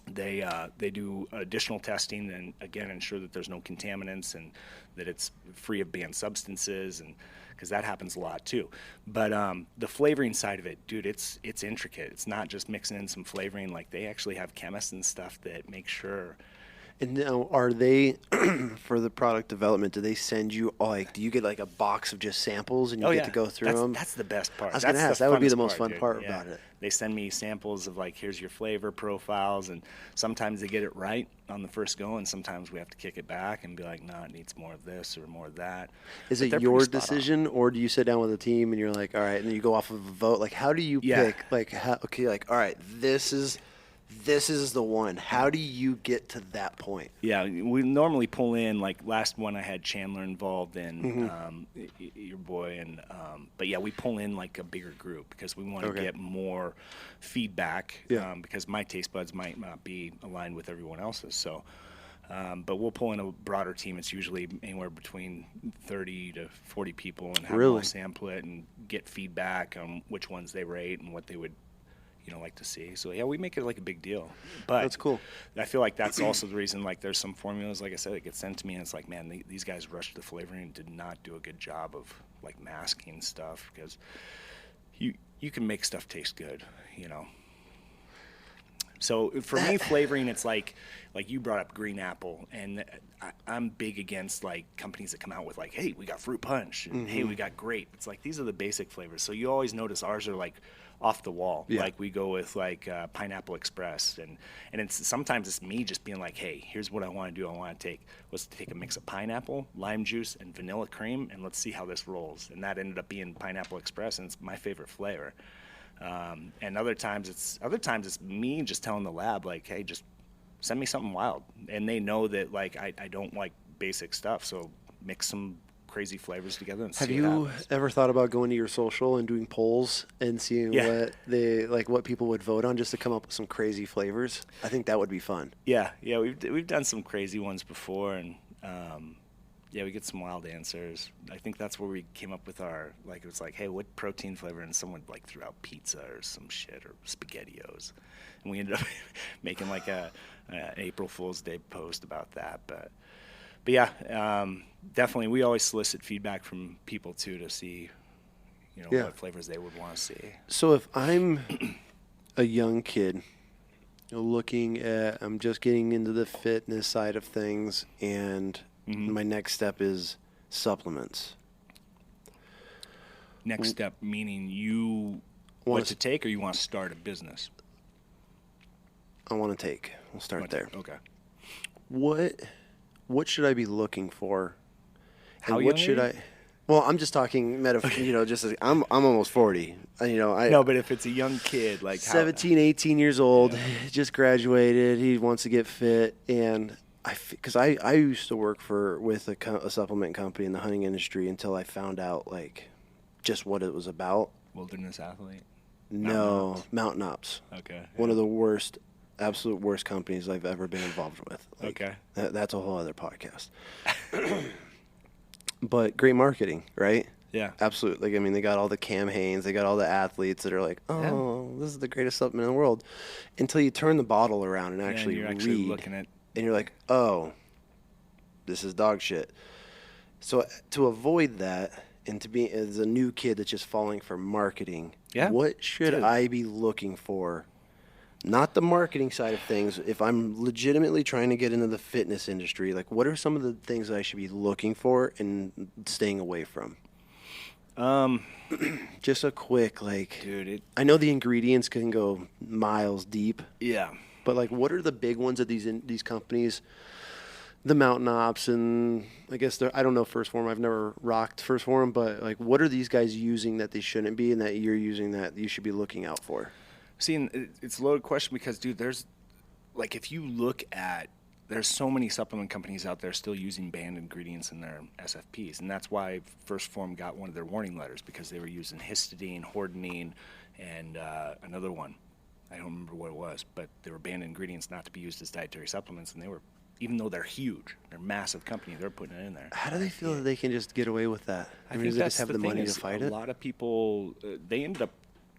B: they do additional testing and, again, ensure that there's no contaminants and that it's free of banned substances, and because that happens a lot too. But the flavoring side of it, dude, it's intricate. It's not just mixing in some flavoring. Like, they actually have chemists and stuff that make sure.
C: And now, are they, for the product development, do they send you, like, do you get like a box of just samples and you get to go through them?
B: That's the best part.
C: I was going to ask, that would be the most fun part about it.
B: They send me samples of, like, here's your flavor profiles, and sometimes they get it right on the first go, and sometimes we have to kick it back and be like, no, it needs more of this or more of that.
C: Is it your decision, or do you sit down with a team and you're like, all right, and then you go off of a vote? Like, how do you pick? Like, all right, this is the one. How do you get to that point?
B: Yeah, we normally pull in, like, last one I had Chandler involved in, your boy, and but yeah, we pull in like a bigger group because we want to get more feedback, because my taste buds might not be aligned with everyone else's. So, but we'll pull in a broader team. It's usually anywhere between 30 to 40 people, and have them all sample it and get feedback on which ones they rate and what they would like to see. So yeah, we make it like a big deal. But
C: that's cool.
B: I feel like that's also the reason, like, there's some formulas, like I said, that get sent to me, and it's like, man, these guys rushed the flavoring and did not do a good job of, like, masking stuff, because you can make stuff taste good, So for me, flavoring, it's like you brought up green apple, and I'm big against, like, companies that come out with, like, hey, we got fruit punch, and hey, we got grape. It's like, these are the basic flavors. So you always notice ours are, like, off the wall. Like, we go with, like, Pineapple Express, and sometimes it's me just being like, hey, here's what I want to do. Let's take a mix of pineapple, lime juice, and vanilla cream, and let's see how this rolls. And that ended up being Pineapple Express, and it's my favorite flavor. And other times it's me just telling the lab, like, hey, just send me something wild. And they know that, like, I don't like basic stuff, so mix some crazy flavors together and see what happens.
C: Have you ever thought about going to your social and doing polls and seeing what people would vote on, just to come up with some crazy flavors? I think that would be fun.
B: Yeah, we've done some crazy ones before, and we get some wild answers. I think that's where we came up with our, like, it was like, hey, what protein flavor? And someone, like, threw out pizza or some shit, or SpaghettiOs, and we ended up making, like, an April Fool's Day post about that. But yeah, definitely, we always solicit feedback from people too, to see, what flavors they would want to see.
C: So if I'm a young kid I'm just getting into the fitness side of things, and my next step is supplements.
B: Next step meaning you want to take, or you want to start a business?
C: I want to take. We'll start there.
B: Okay.
C: What should I be looking for?
B: How young should I?
C: Well, I'm just talking just I'm almost 40.
B: No, but if it's a young kid, like
C: 17, 18 years old, just graduated, he wants to get fit, and because I used to work with a supplement company in the hunting industry until I found out just what it was about.
B: Wilderness Athlete?
C: No, Mountain Ops.
B: Okay.
C: One of the absolute worst companies I've ever been involved with.
B: Okay.
C: That's a whole other podcast. But great marketing, right?
B: Yeah.
C: Absolutely. They got all the Cam Hanes, they got all the athletes that are like, this is the greatest supplement in the world. Until you turn the bottle around and actually
B: you're
C: read.
B: Actually looking at,
C: and you're like, oh, this is dog shit. So to avoid that, and to be as a new kid that's just falling for marketing, what should I be looking for? Not the marketing side of things. If I'm legitimately trying to get into the fitness industry, what are some of the things that I should be looking for and staying away from? Just a quick,
B: dude,
C: I know the ingredients can go miles deep.
B: Yeah.
C: But what are the big ones that these companies, the Mountain Ops, and I guess I don't know First Form. I've never rocked First Form, but what are these guys using that they shouldn't be, and that you're using that you should be looking out for?
B: See, it's a loaded question because, dude, there's if you look at, there's so many supplement companies out there still using banned ingredients in their SFPs, and that's why First Form got one of their warning letters, because they were using histidine, hordenine, and another one. I don't remember what it was, but they were banned ingredients not to be used as dietary supplements, and they were, even though they're huge, they're a massive company, they're putting it in there.
C: How do they feel that they can just get away with that?
B: I mean,
C: do they just have the money to fight it?
B: A lot of people, they ended up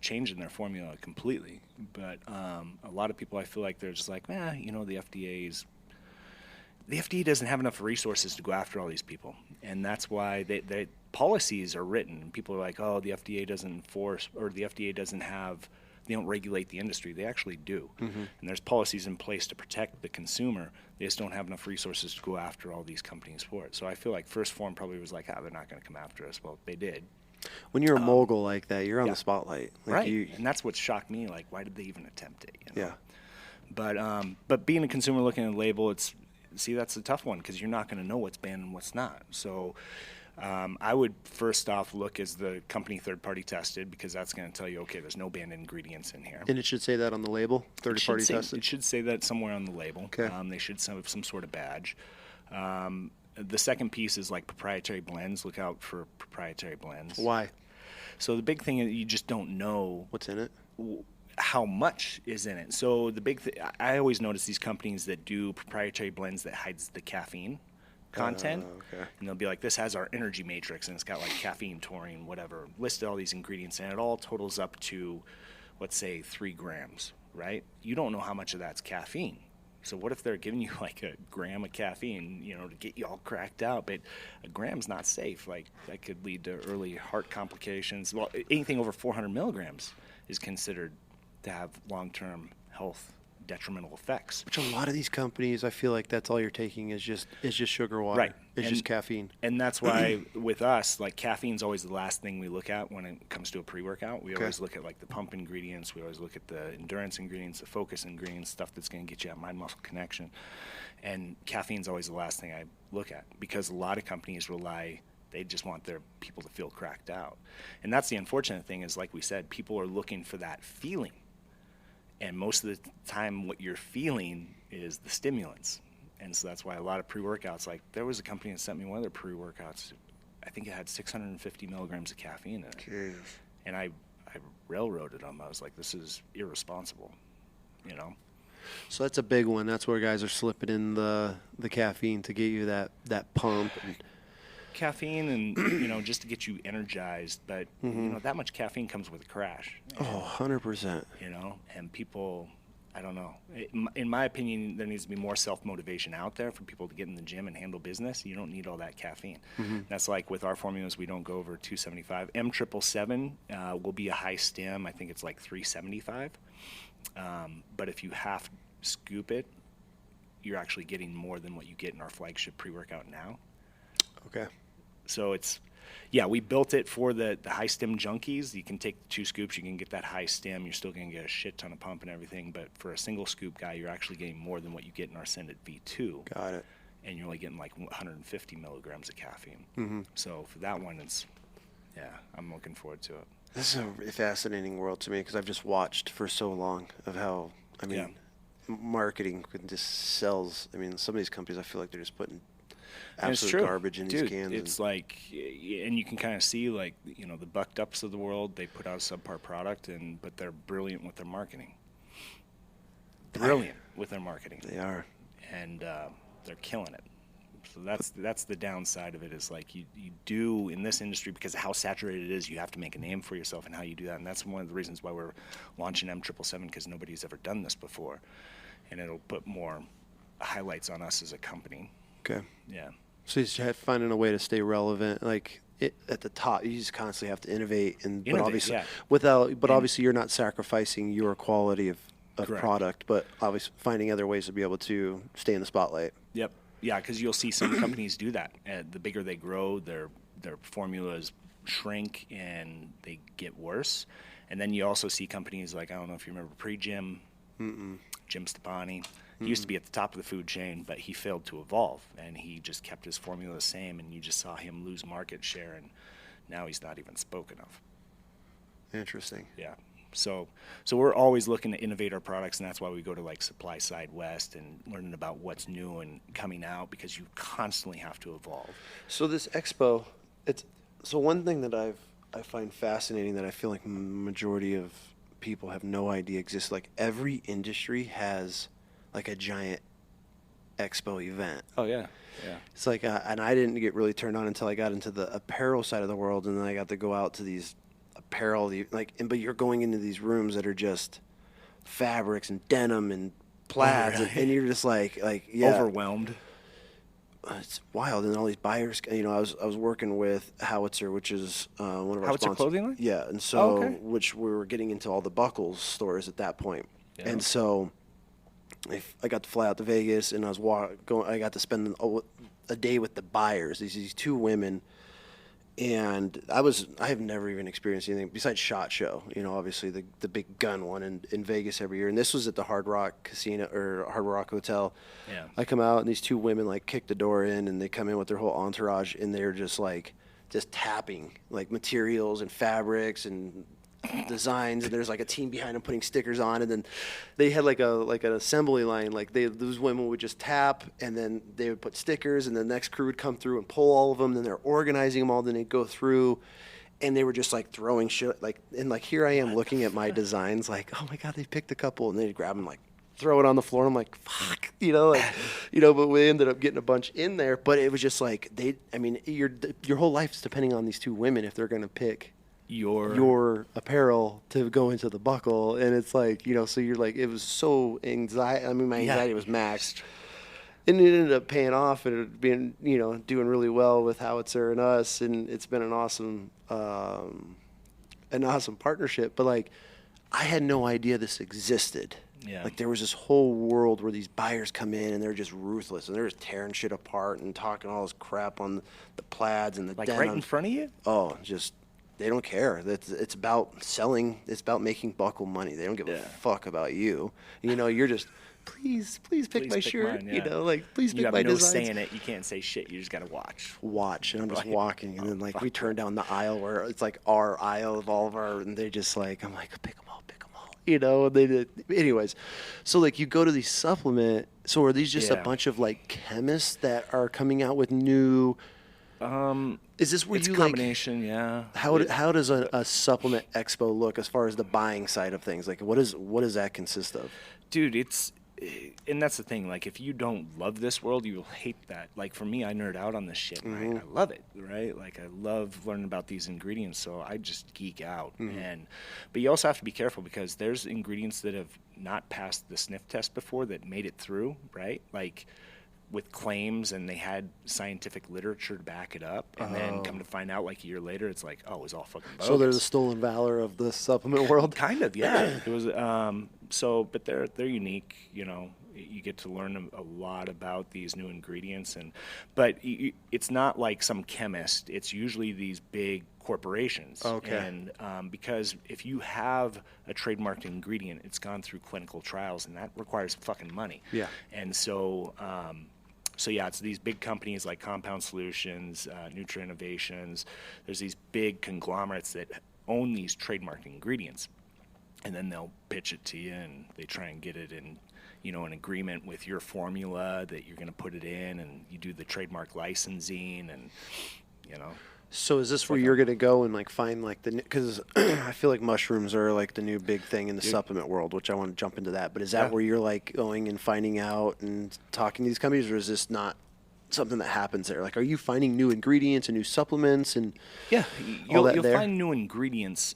B: changing their formula completely, but a lot of people, I feel like they're just like, the FDA doesn't have enough resources to go after all these people, and that's why they policies are written, and people are like, oh, the FDA doesn't enforce, or the FDA they don't regulate the industry. They actually do, and there's policies in place to protect the consumer. They just don't have enough resources to go after all these companies for it. So I feel like First Form probably was like, they're not going to come after us. Well, they did.
C: When you're a mogul like that, you're on the spotlight.
B: Right, and that's what shocked me. Why did they even attempt it?
C: Yeah.
B: But being a consumer looking at a label, that's a tough one, because you're not going to know what's banned and what's not. So I would first off look, is the company third-party tested, because that's going to tell you, okay, there's no banned ingredients in here.
C: And it should say that on the label, third-party tested?
B: It should say that somewhere on the label.
C: Okay.
B: They should have some sort of badge. The second piece is proprietary blends. Look out for proprietary blends.
C: Why?
B: So the big thing is you just don't know
C: what's in it,
B: how much is in it. So the big thing, I always notice these companies that do proprietary blends that hides the caffeine content.
C: Okay.
B: And they'll be like, this has our energy matrix, and it's got caffeine, taurine, whatever, listed all these ingredients, and it all totals up to, let's say, 3 grams, right? You don't know how much of that's caffeine. So what if they're giving you a gram of caffeine, to get you all cracked out? But a gram's not safe. That could lead to early heart complications. Well, anything over 400 milligrams is considered to have long-term health detrimental effects.
C: Which a lot of these companies, I feel like that's all you're taking is just sugar water.
B: Right.
C: It's just caffeine.
B: And that's why with us, caffeine's always the last thing we look at when it comes to a pre-workout. We always look at the pump ingredients. We always look at the endurance ingredients, the focus ingredients, stuff that's going to get you that mind-muscle connection. And caffeine's always the last thing I look at, because a lot of companies they just want their people to feel cracked out. And that's the unfortunate thing is, like we said, people are looking for that feeling. And most of the time what you're feeling is the stimulants. And so that's why a lot of pre-workouts, there was a company that sent me one of their pre-workouts. I think it had 650 milligrams of caffeine in it.
C: Jeez.
B: And I railroaded them. I was like, this is irresponsible,
C: So that's a big one. That's where guys are slipping in the caffeine to get you that pump.
B: Caffeine and, just to get you energized. But, that much caffeine comes with a crash.
C: And, 100%.
B: And people, I don't know. In my opinion, there needs to be more self-motivation out there for people to get in the gym and handle business. You don't need all that caffeine. That's like with our formulas, we don't go over 275. M777 will be a high stem. I think it's like 375. But if you half scoop it, you're actually getting more than what you get in our flagship pre-workout now.
C: Okay.
B: So it's, yeah, we built it for the high stem junkies. You can take 2 scoops, you can get that high stem. You're still going to get a shit ton of pump and everything. But for a single scoop guy, you're actually getting more than what you get in our Send It V2.
C: Got it.
B: And you're only getting like 150 milligrams of caffeine. So for that one, I'm looking forward to it.
C: This is a fascinating world to me because I've just watched for so long of how, marketing just sells. I mean, some of these companies, I feel like they're just putting absolute garbage in these cans.
B: It's like, and you can kind of see, like, the Bucked Ups of the world, they put out a subpar product, but they're brilliant with their marketing. Brilliant with their marketing.
C: They are.
B: And they're killing it. So that's the downside of it, is like you do in this industry, because of how saturated it is, you have to make a name for yourself and how you do that. And that's one of the reasons why we're launching M777, because nobody's ever done this before. And it'll put more highlights on us as a company.
C: Okay.
B: Yeah.
C: So you just finding a way to stay relevant, like at the top. You just constantly have to innovate, but obviously you're not sacrificing your quality of product, but obviously finding other ways to be able to stay in the spotlight.
B: Yep. Yeah, because you'll see some companies do that. The bigger they grow, their formulas shrink and they get worse. And then you also see companies like, I don't know if you remember Pre-Gym, Jim Stepani. He used to be at the top of the food chain, but he failed to evolve, and he just kept his formula the same, and you just saw him lose market share, and now he's not even spoken of.
C: Interesting.
B: Yeah. So we're always looking to innovate our products, and that's why we go to like Supply Side West and learning about what's new and coming out, because you constantly have to evolve.
C: So this expo, one thing that I find fascinating that I feel like majority of people have no idea exists. Like every industry has like a giant expo event.
B: Oh yeah.
C: It's like, and I didn't get really turned on until I got into the apparel side of the world, and then I got to go out to these apparel, but you're going into these rooms that are just fabrics and denim and plaids, and you're just like
B: overwhelmed.
C: It's wild, and all these buyers. I was working with Howitzer, which is one of our
B: Howitzer
C: sponsors.
B: clothing line?
C: Yeah, and so which we were getting into all the Buckles stores at that point, and so I got to fly out to Vegas, and I got to spend a day with the buyers. These 2 women. And I have never even experienced anything besides SHOT Show, obviously the big gun one in Vegas every year. And this was at the Hard Rock Casino or Hard Rock Hotel.
B: Yeah.
C: I come out and these 2 women like kick the door in, and they come in with their whole entourage, and they're just tapping like materials and fabrics and designs, and there's like a team behind them putting stickers on, and then they had like an assembly line. Like those women would just tap, and then they would put stickers, and the next crew would come through and pull all of them. Then they're organizing them all. Then they'd go through, and they were just like throwing shit. And here I am looking at my designs, like, oh my god, they picked a couple, and they'd grab them, like throw it on the floor. I'm like, fuck, but we ended up getting a bunch in there. But it was just like your whole life is depending on these 2 women if they're gonna pick your apparel to go into the Buckle, and it's like, so you're like, it was so anxiety. I mean, my anxiety was maxed, and it ended up paying off, and it being, doing really well with Howitzer and us, and it's been an awesome partnership. But like, I had no idea this existed.
B: Yeah.
C: Like there was this whole world where these buyers come in and they're just ruthless, and they're just tearing shit apart and talking all this crap on the plaids and the denim.
B: Right in front of you?
C: Oh, just. They don't care. It's about selling. It's about making Buckle money. They don't give a fuck about you. You're just, please pick my shirt.
B: Mine, yeah.
C: Please pick my designs. You have no say
B: in it. You can't say shit. You just got to watch.
C: And I'm just walking, and then we turn down the aisle where it's like our aisle of all of our, and they just I'm like, pick them all. And they did. Anyways, so you go to these supplement. So are these just a bunch of chemists that are coming out with new? Is this where
B: it's a combination? Yeah.
C: How does a supplement expo look as far as the buying side of things? What does that consist of?
B: Dude, it's and that's the thing. Like, if you don't love this world, you will hate that. Like, for me, I nerd out on this shit. I love it, right? Like, I love learning about these ingredients, so I just geek out. But you also have to be careful, because there's ingredients that have not passed the sniff test before that made it through, right? Like, with claims, and they had scientific literature to back it up, and then come to find out like a year later, it's like, oh, it was all fucking bogus.
C: So there's a stolen valor of the supplement world.
B: Kind of, yeah. It was but they're unique. You know, you get to learn a lot about these new ingredients, but it's not like some chemist. It's usually these big corporations.
C: Okay.
B: And because if you have a trademarked ingredient, it's gone through clinical trials, and that requires fucking money.
C: Yeah.
B: And so. So yeah, it's these big companies like Compound Solutions, Nutra Innovations. There's these big conglomerates that own these trademarked ingredients, and then they'll pitch it to you, and they try and get it in, an agreement with your formula that you're going to put it in, and you do the trademark licensing, and
C: So is this where you're going to go and like find like because I feel like mushrooms are like the new big thing in the supplement world, which I want to jump into that. But is that where you're like going and finding out and talking to these companies, or is this not something that happens there? Like, are you finding new ingredients and new supplements and
B: you'll find new ingredients.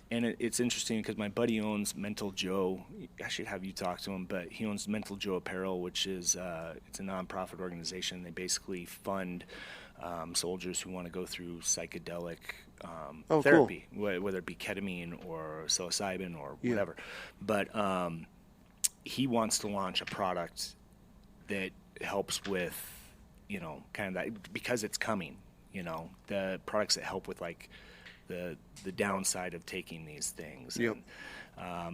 B: And it's interesting because my buddy owns Mental Joe. I should have you talk to him, but he owns Mental Joe Apparel, which is it's a nonprofit organization. They basically fund soldiers who want to go through psychedelic therapy, whether it be ketamine or psilocybin or whatever. But he wants to launch a product that helps with, kind of that, because it's coming. The products that help with like the downside of taking these things.
C: Yep.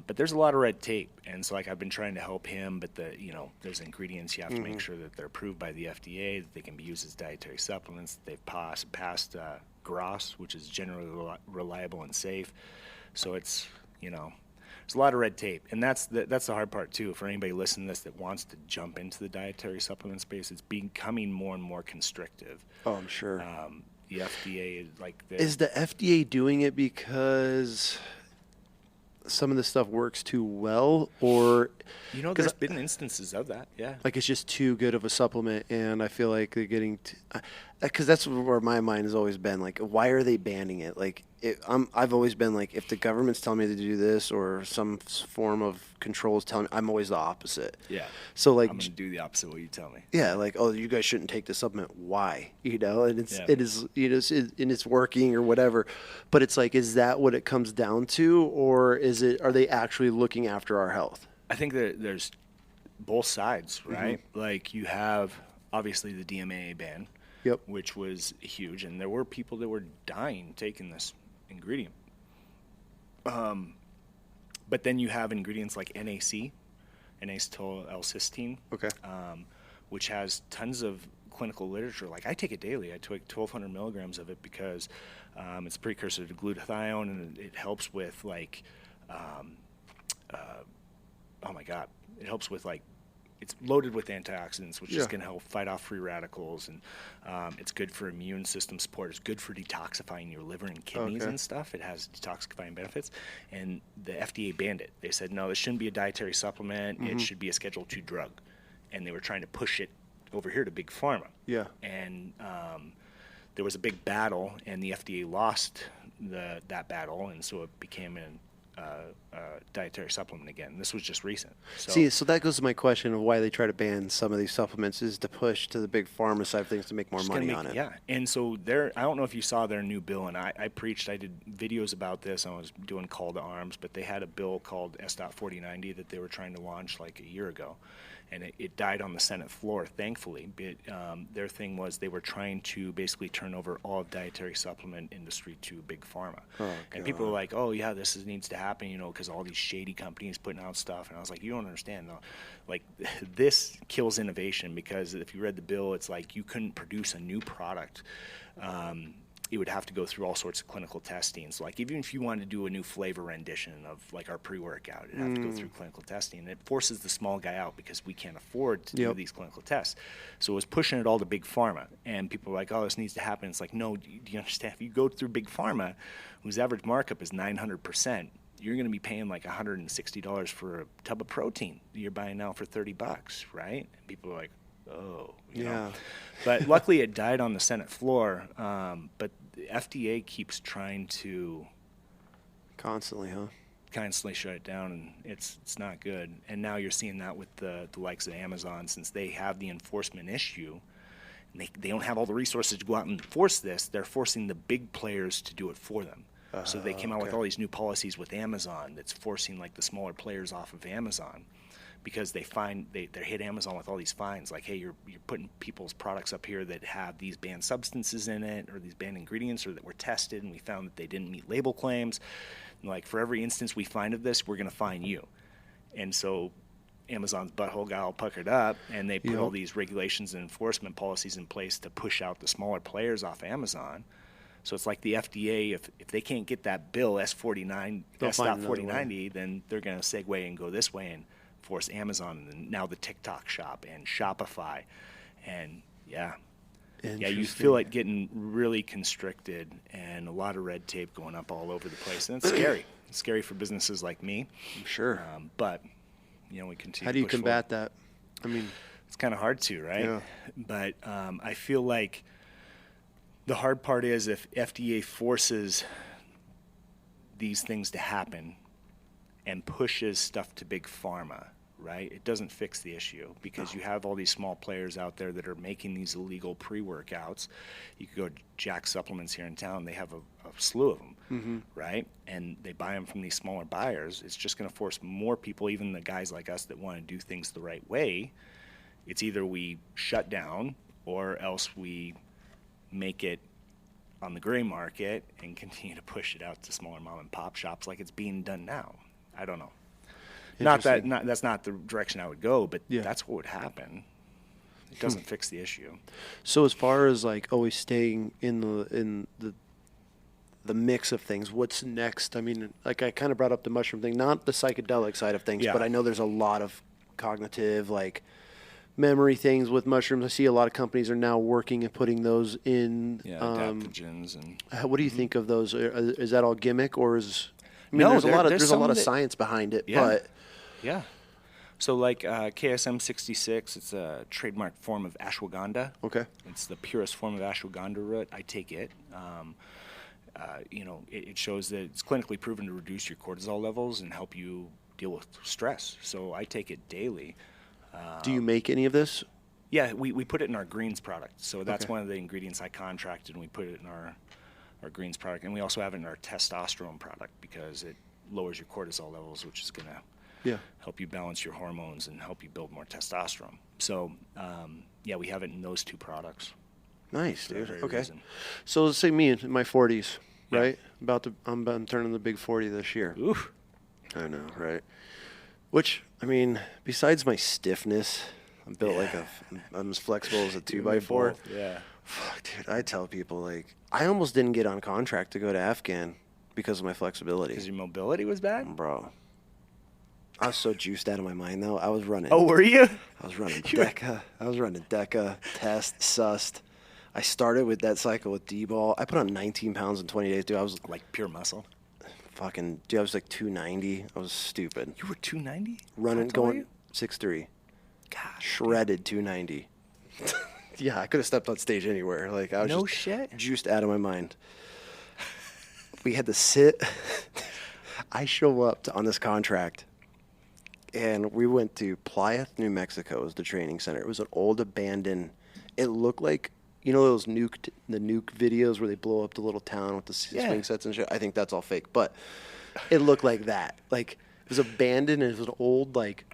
B: But there's a lot of red tape, and so like I've been trying to help him, but there's ingredients you have to make sure that they're approved by the FDA, that they can be used as dietary supplements, that they've passed GRAS, which is generally reliable and safe. So it's there's a lot of red tape, and that's the hard part too. For anybody listening to this that wants to jump into the dietary supplement space, it's becoming more and more constrictive.
C: Oh, I'm sure.
B: The FDA is like
C: is the FDA doing it because some of the stuff works too well, or
B: there's been instances of that,
C: like it's just too good of a supplement, and I feel like they're getting because that's where my mind has always been, like, why are they banning it? Like, I've always been like, if the government's telling me to do this or some form of control is telling me, I'm always the opposite.
B: Yeah.
C: So like,
B: I'm gonna do the opposite of what you tell me.
C: Yeah, like, oh, you guys shouldn't take the supplement. Why? And it is and it's working or whatever. But it's like, is that what it comes down to, or are they actually looking after our health?
B: I think that there's both sides, right? Like, you have obviously the DMAA ban.
C: Yep.
B: Which was huge, and there were people that were dying taking this ingredient. But then you have ingredients like NAC, N-acetyl L-cysteine, which has tons of clinical literature. Like, I take it daily. I take 1,200 milligrams of it because it's a precursor to glutathione, and it helps with like, it helps with like. It's loaded with antioxidants, which is going to help fight off free radicals, and it's good for immune system support. It's good for detoxifying your liver and kidneys and stuff. It has detoxifying benefits, and the FDA banned it. They said, no, this shouldn't be a dietary supplement. It should be a Schedule II drug, and they were trying to push it over here to Big Pharma.
C: Yeah.
B: And there was a big battle, and the FDA lost that battle, and so it became an dietary supplement again. This was just recent.
C: So that goes to my question of why they try to ban some of these supplements, is to push to the big pharma side of things to make more money on it.
B: Yeah, and so I don't know if you saw their new bill, and I did videos about this. I was doing call to arms, but they had a bill called S.4090 that they were trying to launch like a year ago, and it died on the Senate floor, thankfully. But their thing was they were trying to basically turn over all of dietary supplement industry to Big Pharma. And people were like, oh, yeah, this needs to happen, because all these shady companies putting out stuff. And I was like, you don't understand, though. Like, this kills innovation, because if you read the bill, it's like you couldn't produce a new product. It would have to go through all sorts of clinical testing. So, like, even if you wanted to do a new flavor rendition of, like, our pre-workout, it'd have to go through clinical testing. And it forces the small guy out because we can't afford to do these clinical tests. So it was pushing it all to Big Pharma. And people were like, oh, this needs to happen. It's like, no, do you understand? If you go through Big Pharma, whose average markup is 900%, you're going to be paying like $160 for a tub of protein that you're buying now for $30, right? And people are like, oh, you know. But luckily it died on the Senate floor. But the FDA keeps trying to
C: constantly
B: shut it down, and it's not good. And now you're seeing that with the likes of Amazon, since they have the enforcement issue. And they don't have all the resources to go out and enforce this. They're forcing the big players to do it for them. So they came out with all these new policies with Amazon that's forcing like the smaller players off of Amazon, because they hit Amazon with all these fines, like, hey, you're putting people's products up here that have these banned substances in it, or these banned ingredients, or that were tested and we found that they didn't meet label claims. And like, for every instance we find of this, we're going to fine you. And so Amazon's butthole got all puckered up, and they put all these regulations and enforcement policies in place to push out the smaller players off Amazon. So it's like the FDA, if they can't get that bill S.4090, then they're going to segue and go this way and force Amazon, and now the TikTok shop and Shopify. And you feel it getting really constricted, and a lot of red tape going up all over the place. And it's scary. It's scary for businesses like me.
C: I'm sure.
B: But, we continue.
C: How do you combat that? I mean,
B: it's kind of hard to, right? Yeah. But I feel like the hard part is if FDA forces these things to happen and pushes stuff to big pharma, right? It doesn't fix the issue, because you have all these small players out there that are making these illegal pre-workouts. You could go to Jack Supplements here in town. They have a slew of them, right? And they buy them from these smaller buyers. It's just going to force more people, even the guys like us that want to do things the right way. It's either we shut down, or else we make it on the gray market and continue to push it out to smaller mom and pop shops like it's being done now. I don't know. That's not the direction I would go, but that's what would happen. It doesn't fix the issue.
C: So as far as like always staying in the mix of things, what's next? I mean, like I kind of brought up the mushroom thing, not the psychedelic side of things, but I know there's a lot of cognitive, like memory things with mushrooms. I see a lot of companies are now working and putting those in.
B: Adaptogens. And
C: what do you think of those? Is that all gimmick, or is? I mean, there's a lot of science behind it, but.
B: Yeah. So like KSM 66, it's a trademarked form of ashwagandha.
C: Okay.
B: It's the purest form of ashwagandha root. I take it. It shows that it's clinically proven to reduce your cortisol levels and help you deal with stress. So I take it daily.
C: Do you make any of this?
B: Yeah, we put it in our greens product. So that's one of the ingredients I contracted, and we put it in our greens product. And we also have it in our testosterone product, because it lowers your cortisol levels, which is going to help you balance your hormones and help you build more testosterone. So, we have it in those two products.
C: Nice, dude. Okay. Reason. So let's say me in my 40s, right? I'm turning the big 40 this year.
B: Oof.
C: I know, right? Which, I mean, besides my stiffness, I'm built I'm as flexible as a 2x4.
B: Yeah.
C: Fuck, dude, I tell people, like, I almost didn't get on contract to go to Afghan because of my flexibility.
B: Because your mobility was bad?
C: Bro. I was so juiced out of my mind, though. I was running.
B: Oh, were you?
C: I was running DECA, test, sust. I started with that cycle with D-ball. I put on 19 pounds in 20 days, dude. I was
B: like pure muscle.
C: Fucking, dude, I was like 290. I was stupid.
B: You were 290?
C: Running, going 6'3".
B: Gosh.
C: Shredded 290. Yeah, I could have stepped on stage anywhere. Like, I was juiced out of my mind. We had to sit. I show up on this contract. And we went to Playa, New Mexico, as the training center. It was an old abandoned. It looked like, those the nuke videos where they blow up the little town with the swing sets and shit. I think that's all fake, but it looked like that. Like, it was abandoned, and it was an old, like,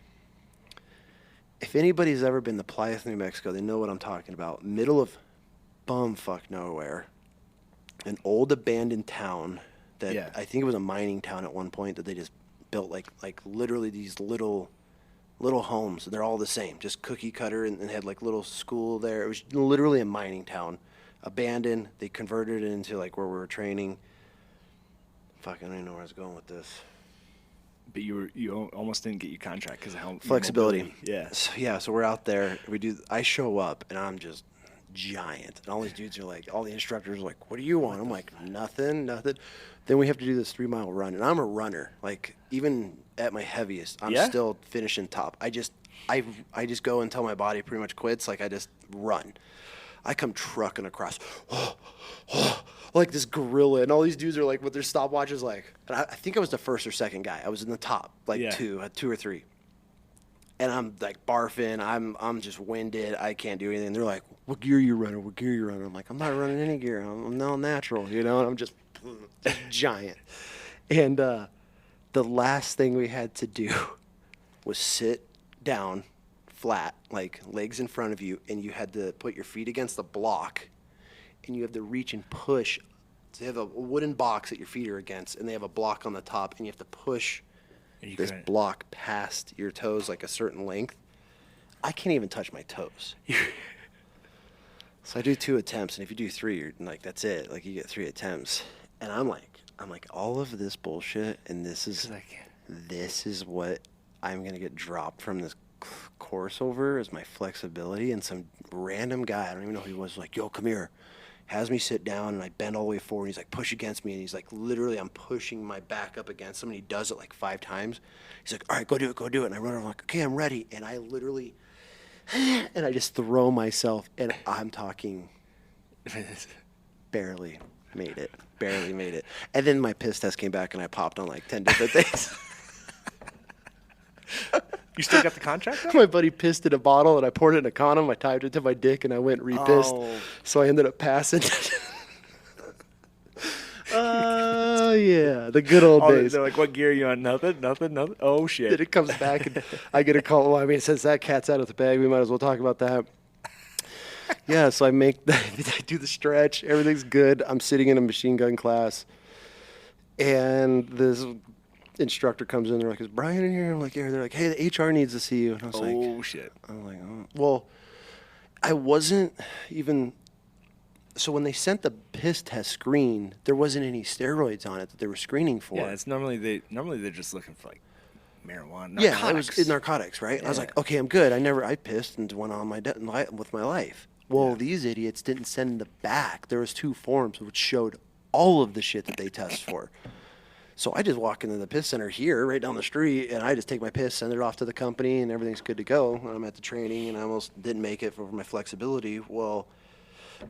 C: if anybody's ever been to Playa, New Mexico, they know what I'm talking about. Middle of bumfuck nowhere, an old abandoned town that I think it was a mining town at one point that they just built like literally these little homes. They're all the same, just cookie cutter, and had like little school there. It was literally a mining town, abandoned. They converted it into like where we were training. Fuck, I don't even know where I was going with this.
B: But you almost didn't get your contract because of how
C: flexibility.
B: Yeah.
C: So we're out there. I show up and I'm just giant. And all these dudes are like, all the instructors are like, what do you want? I'm like, nothing. Then we have to do this 3-mile run. And I'm a runner. Like, even at my heaviest, I'm still finishing top. I just go until my body pretty much quits. Like, I just run. I come trucking across, like this gorilla, and all these dudes are like with their stopwatches, like. And I think I was the first or second guy. I was in the top, like two or three. And I'm like barfing. I'm just winded. I can't do anything. They're like, "What gear you running? What gear you running?" I'm like, "I'm not running any gear. I'm all natural, you know." And I'm just giant. And the last thing we had to do was sit down flat, like legs in front of you, and you had to put your feet against the block, and you have to reach and push. So they have a wooden box that your feet are against, and they have a block on the top, and you have to push this block past your toes like a certain length. I can't even touch my toes. So I do 2 attempts, and if you do 3, you're like, that's it. Like, you get 3 attempts. And I'm like, all of this bullshit, and this is what I'm gonna get dropped from this course over is my flexibility. And some random guy, I don't even know who he was, like, yo, come here. Has me sit down, and I bend all the way forward. And he's like, push against me. And he's like, literally, I'm pushing my back up against him. And he does it like 5 times. He's like, all right, go do it. And I run over, I'm like, okay, I'm ready. And I literally, and I just throw myself. And I'm talking, barely made it. And then my piss test came back, and I popped on like 10 different things.
B: You still got the contract though?
C: My buddy pissed in a bottle, and I poured it in a condom. I tied it to my dick, and I went re-pissed. Oh. So I ended up passing. Yeah, the good old days.
B: They're like, what gear are you on? Nothing. Oh, shit.
C: Then it comes back, and I get a call. Well, I mean, since that cat's out of the bag, we might as well talk about that. Yeah, so I do the stretch. Everything's good. I'm sitting in a machine gun class, and this instructor comes in. They're like, is Brian in here? I'm like, yeah. They're like, hey, the HR needs to see you. And I was like,
B: oh, shit.
C: I'm like, oh. Well, I wasn't even. So when they sent the piss test screen, there wasn't any steroids on it that they were screening for.
B: Yeah, it's normally they're just looking for like marijuana. Narcotics.
C: Yeah, it was narcotics, right? Yeah. I was like, okay, I'm good. I pissed and went on with my life. Well, these idiots didn't send the back. There was 2 forms which showed all of the shit that they test for. So I just walk into the piss center here, right down the street, and I just take my piss, send it off to the company, and everything's good to go. And I'm at the training, and I almost didn't make it for my flexibility. Well,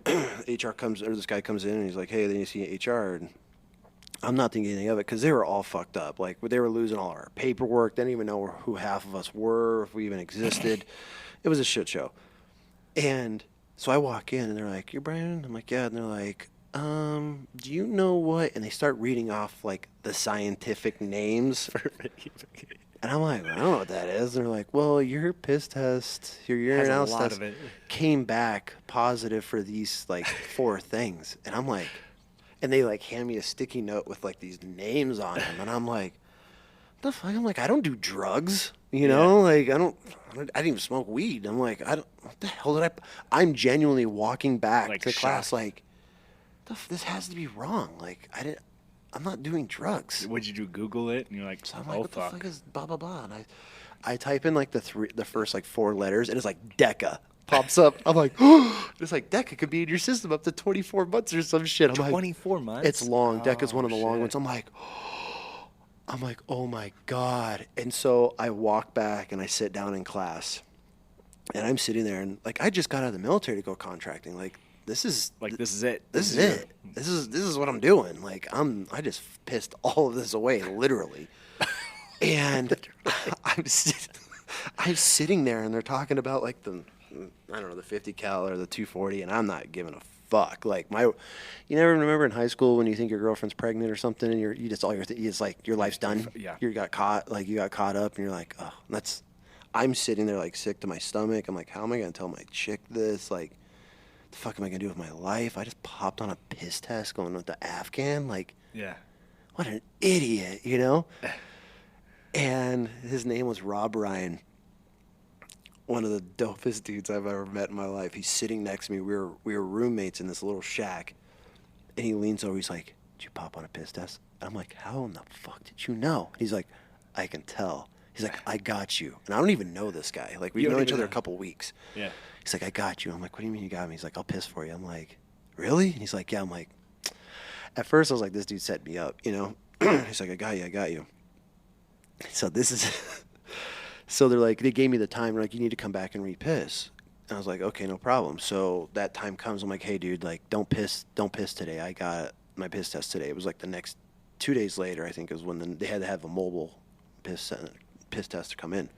C: this guy comes in, and he's like, hey, then you see HR. And I'm not thinking anything of it because they were all fucked up. Like, they were losing all our paperwork. They didn't even know who half of us were, if we even existed. It was a shit show. And so I walk in, and they're like, you're Brian? I'm like, yeah. And they're like, do you know what? And they start reading off like the scientific names. And I'm like, I don't know what that is. And they're like, well, your piss test, your urinalysis test came back positive for these like 4 things. And I'm like, and they like hand me a sticky note with like these names on them. And I'm like, what the fuck? I'm like, I don't do drugs, you know? Like, I didn't even smoke weed. I'm like, what the hell did I'm genuinely walking back to class like, this has to be wrong. Like, I'm not doing drugs.
B: What'd you do? Google it, and you're like,
C: so I'm like, what the fuck is blah blah blah? And I type in like the first like 4 letters, and it's like DECA pops up. I'm like, it's like DECA could be in your system up to 24 months or some shit. I'm
B: 24 months.
C: It's long. DECA's one of the long ones. I'm like, oh my god. And so I walk back and I sit down in class, and I'm sitting there, and like I just got out of the military to go contracting. Like, this is it. This is what I'm doing. Like, I just pissed all of this away, literally. And I'm sitting there, and they're talking about like the 50 cal or the 240, and I'm not giving a fuck. Like, you never remember in high school when you think your girlfriend's pregnant or something, and it's like your life's done.
B: Yeah.
C: You got caught up, and you're like, oh, I'm sitting there like sick to my stomach. I'm like, how am I gonna tell my chick this? Like, the fuck am I gonna do with my life? I just popped on a piss test going with the Afghan. Like,
B: yeah,
C: what an idiot, you know? And his name was Rob Ryan, one of the dopest dudes I've ever met in my life. He's sitting next to me. We were roommates in this little shack, and he leans over. He's like, "Did you pop on a piss test?" I'm like, "How in the fuck did you know?" He's like, "I can tell." He's like, I got you. And I don't even know this guy. Like, we've known each other a couple weeks.
B: Yeah.
C: He's like, I got you. I'm like, what do you mean you got me? He's like, I'll piss for you. I'm like, really? And he's like, yeah. I'm like, at first I was like, this dude set me up, you know? He's like, I got you. So this is, so they're like, they gave me the time. They're like, you need to come back and re-piss. And I was like, okay, no problem. So that time comes. I'm like, hey, dude, like, don't piss today. I got my piss test today. It was like the next 2 days later, I think, is when they had to have a mobile piss test to come in.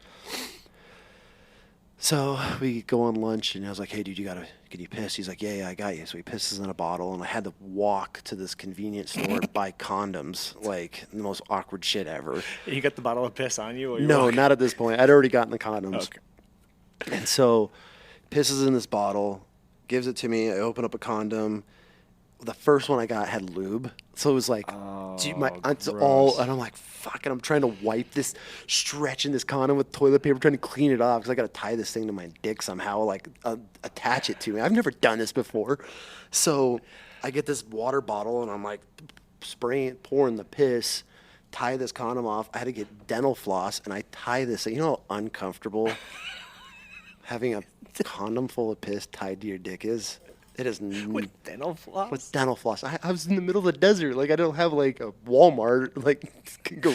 C: So we go on lunch, and I was like, hey, dude, can you piss? He's like, yeah, I got you. So he pisses in a bottle, and I had to walk to this convenience store to buy condoms, like the most awkward shit ever.
B: You got the bottle of piss on you?
C: No, not at this point. I'd already gotten the condoms. Okay. And so pisses in this bottle, gives it to me. I open up a condom. The first one I got had lube. So it was like, it's all, and I'm like, fuck, and I'm trying to wipe this, stretching this condom with toilet paper, trying to clean it off because I got to tie this thing to my dick somehow, like attach it to me. I've never done this before. So I get this water bottle, and I'm like pouring the piss, tie this condom off. I had to get dental floss, and I tie this. You know how uncomfortable having a condom full of piss tied to your dick is? It is
B: with dental floss.
C: With dental floss, I was in the middle of the desert. Like, I don't have like a Walmart. Like, go.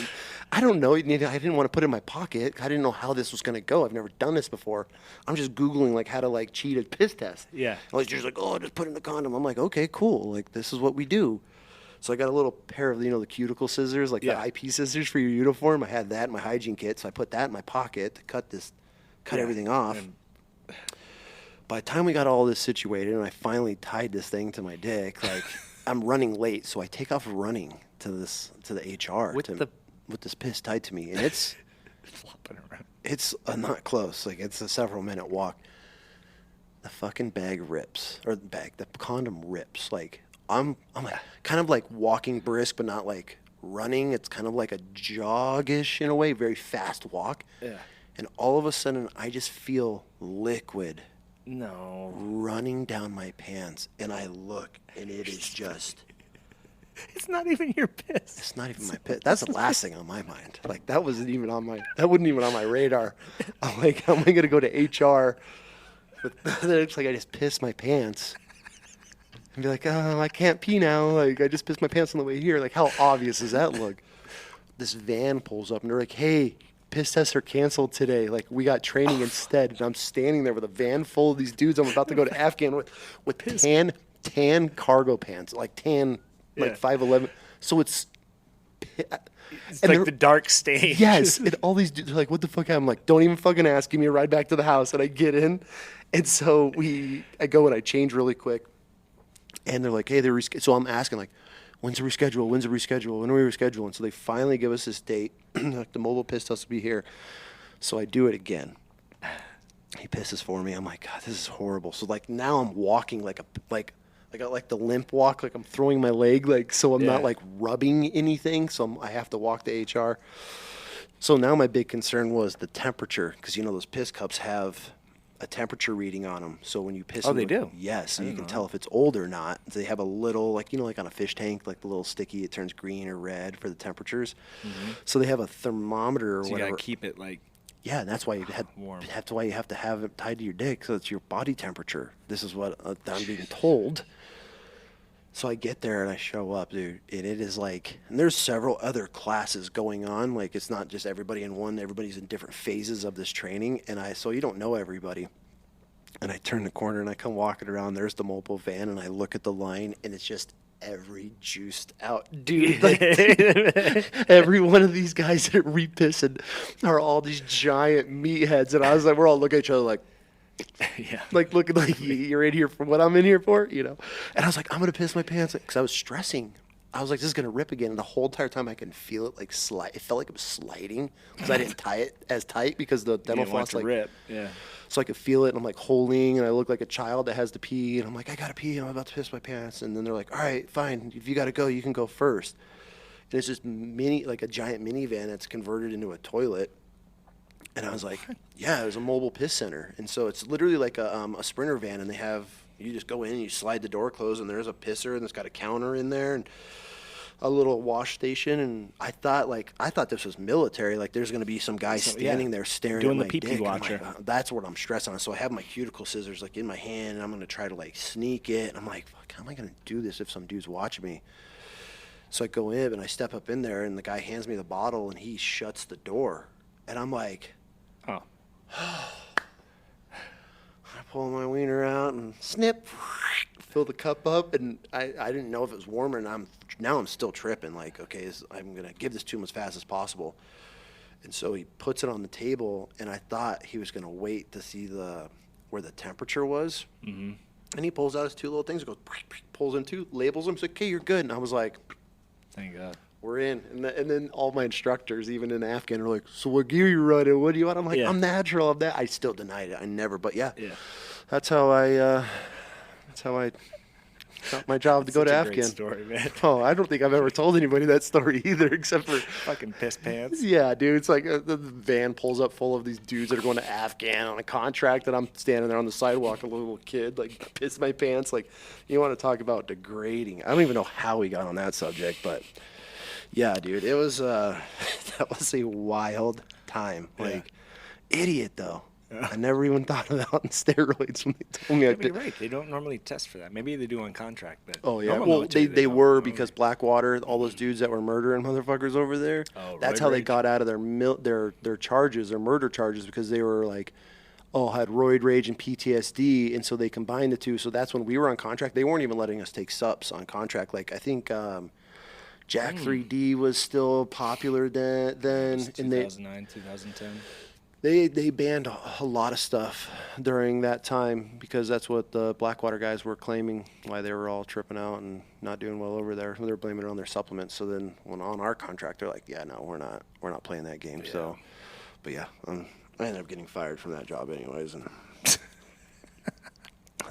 C: I don't know. I didn't want to put it in my pocket. I didn't know how this was gonna go. I've never done this before. I'm just Googling like how to like cheat a piss test.
B: Yeah.
C: I was just like, oh, just put it in the condom. I'm like, okay, cool. Like, this is what we do. So I got a little pair of the cuticle scissors, like the IP scissors for your uniform. I had that in my hygiene kit, so I put that in my pocket to cut everything off. By the time we got all this situated and I finally tied this thing to my dick, like, I'm running late, so I take off running to the HR with this piss tied to me, and it's flopping around. It's not close, like it's a several minute walk. The fucking bag rips, or the condom rips. Like I'm like, kind of like walking brisk, but not like running. It's kind of like a joggish in a way, very fast walk.
B: Yeah.
C: And all of a sudden, I just feel liquid.
B: No.
C: Running down my pants, and I look, and it is just.
B: It's not even your piss.
C: It's not even my piss. That's the last thing on my mind. Like, that wasn't even on my. That wasn't even on my radar. I'm like, how am I gonna go to HR? But it looks like I just pissed my pants. And be like, oh, I can't pee now. Like, I just pissed my pants on the way here. Like, how obvious does that look? This van pulls up, and they're like, hey. Piss tests are canceled today. Like, we got training instead. And I'm standing there with a van full of these dudes. I'm about to go to Afghan with tan cargo pants, like tan, like 5'11". So it's
B: like the dark stage.
C: Yes. And all these dudes are like, what the fuck? I'm like, don't even fucking ask. Give me a ride back to the house. And I get in. And so I go and I change really quick. And they're like, hey, so I'm asking, like, when's the reschedule? When are we rescheduling? So they finally give us this date. Like, the mobile piss test will be here. So I do it again. He pisses for me. I'm like, God, this is horrible. So like now I'm walking like I got like the limp walk, like I'm throwing my leg, like so I'm not like rubbing anything. So I have to walk to HR. So now my big concern was the temperature, because those piss cups have a temperature reading on them. So when you piss,
B: they do.
C: Yes, and you can tell if it's old or not. They have a little, like like on a fish tank, like the little sticky, it turns green or red for the temperatures. Mm-hmm. So they have a thermometer or whatever.
B: You gotta keep it like.
C: Yeah, and that's why
B: warm.
C: That's why you have to have it tied to your dick, so it's your body temperature. This is what I'm being told. So I get there and I show up, dude, and it is like, and there's several other classes going on. Like, it's not just everybody in one. Everybody's in different phases of this training, so you don't know everybody. And I turn the corner and I come walking around. There's the mobile van, and I look at the line, and it's just every juiced out dude. Like, every one of these guys that repissing are all these giant meatheads, and I was like, we're all looking at each other like.
B: Yeah.
C: Like, looking like you're in here for what I'm in here for, And I was like, I'm going to piss my pants because I was stressing. I was like, this is going to rip again. And the whole entire time I can feel it like slide. It felt like it was sliding because I didn't tie it as tight because the dental floss like
B: rip. Yeah.
C: So I could feel it, and I'm like holding, and I look like a child that has to pee, and I'm like, I got to pee, and I'm about to piss my pants. And then they're like, all right, fine. If you got to go, you can go first. And it's just like a giant minivan that's converted into a toilet. And I was like, yeah, it was a mobile piss center. And so it's literally like a Sprinter van, and you just go in and you slide the door closed, and there's a pisser, and it's got a counter in there. And a little wash station, and I thought this was military. Like there's gonna be some guy standing there staring
B: doing
C: at my
B: the pee-pee
C: dick.
B: watcher.
C: Like, that's what I'm stressed on. So I have my cuticle scissors like in my hand, and I'm gonna try to like sneak it. And I'm like, fuck, how am I gonna do this if some dude's watching me? So I go in and I step up in there, and the guy hands me the bottle, and he shuts the door, and I'm like,
B: oh.
C: I pull my wiener out and snip, fill the cup up, and I didn't know if it was warmer, and now I'm still tripping. Like, okay, I'm gonna give this to him as fast as possible. And so he puts it on the table, and I thought he was gonna wait to see where the temperature was. Mm-hmm. And he pulls out his two little things, goes, pulls in two, labels them, says, okay, you're good. And I was like,
B: thank God.
C: We're in. And then all my instructors, even in Afghan, are like, so what gear you running? What do you want? I'm like, I'm natural. I'm that. I still denied it. I never, but yeah. That's how I got my job to go to Afghan.
B: Great story, man.
C: Oh, I don't think I've ever told anybody that story either, except for
B: fucking piss pants.
C: Yeah, dude. It's like the van pulls up full of these dudes that are going to Afghan on a contract, and I'm standing there on the sidewalk, a little kid, like piss my pants. Like, you want to talk about degrading? I don't even know how we got on that subject, but yeah, dude, it was that was a wild time. Like, idiot though. I never even thought about steroids when they told me I did.
B: You're right. They don't normally test for that. Maybe they do on contract, but
C: well, they were because Blackwater, all those dudes that were murdering motherfuckers over there. Oh, that's how they got out of their charges, their murder charges, because they were like, had roid rage and PTSD, and so they combined the two. So that's when we were on contract. They weren't even letting us take sups on contract. Like I think Jack 3D was still popular then.
B: 2009, 2010.
C: They banned a lot of stuff during that time because that's what the Blackwater guys were claiming, why they were all tripping out and not doing well over there. They were blaming it on their supplements. So then when on our contract, they're like, yeah, no, we're not playing that game. Yeah. So, but yeah, I ended up getting fired from that job anyways. And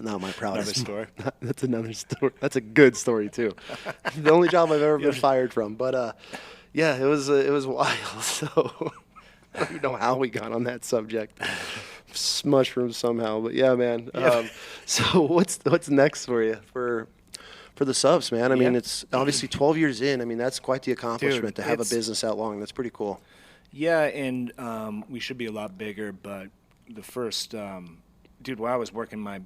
C: not my proudest
B: story.
C: That's another story. That's a good story too. The only job I've ever been fired from. But yeah, it was wild. So. I don't even know how we got on that subject. Mushrooms somehow, but yeah, man. So what's next for you for the subs, man? I mean, it's obviously 12 years in. I mean, that's quite the accomplishment to have a business that long. That's pretty cool.
B: Yeah, and we should be a lot bigger, but the first, while I was working my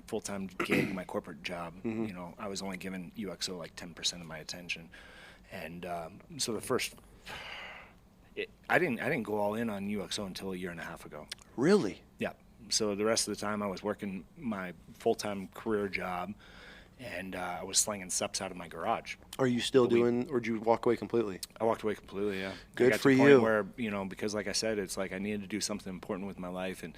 B: full-time gig, my corporate job, I was only giving UXO like 10% of my attention, and so the first. I didn't go all in on UXO until a year and a half ago.
C: Really?
B: Yeah. So the rest of the time I was working my full-time career job, and I was slinging sups out of my garage.
C: Are you still doing, or did you walk away completely?
B: I walked away completely, yeah.
C: Good for you.
B: I got to the point where, because like I said, it's like I needed to do something important with my life, and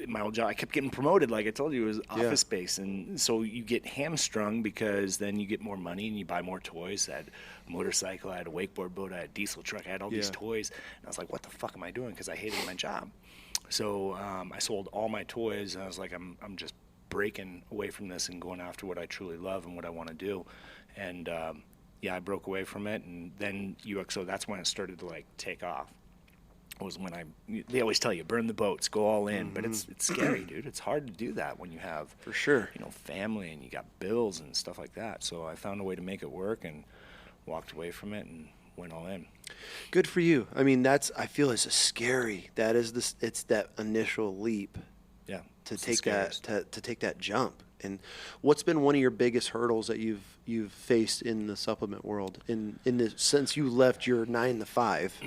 B: my old job, I kept getting promoted. Like I told you, it was office space, and so you get hamstrung because then you get more money and you buy more toys. I had a motorcycle, I had a wakeboard boat, I had a diesel truck, I had all these toys, and I was like, "What the fuck am I doing?" Because I hated my job. So I sold all my toys, and I was like, "I'm just breaking away from this and going after what I truly love and what I want to do." And I broke away from it, and then UXO. That's when it started to like take off. Was when they always tell you burn the boats, go all in, but it's scary, dude. It's hard to do that when you have
C: for sure
B: family and you got bills and stuff like that. So I found a way to make it work and walked away from it and went all in.
C: Good for you. I mean, I feel it's scary. That is it's that initial leap.
B: Yeah.
C: To take that jump. And what's been one of your biggest hurdles that you've faced in the supplement world since you left your 9 to 5?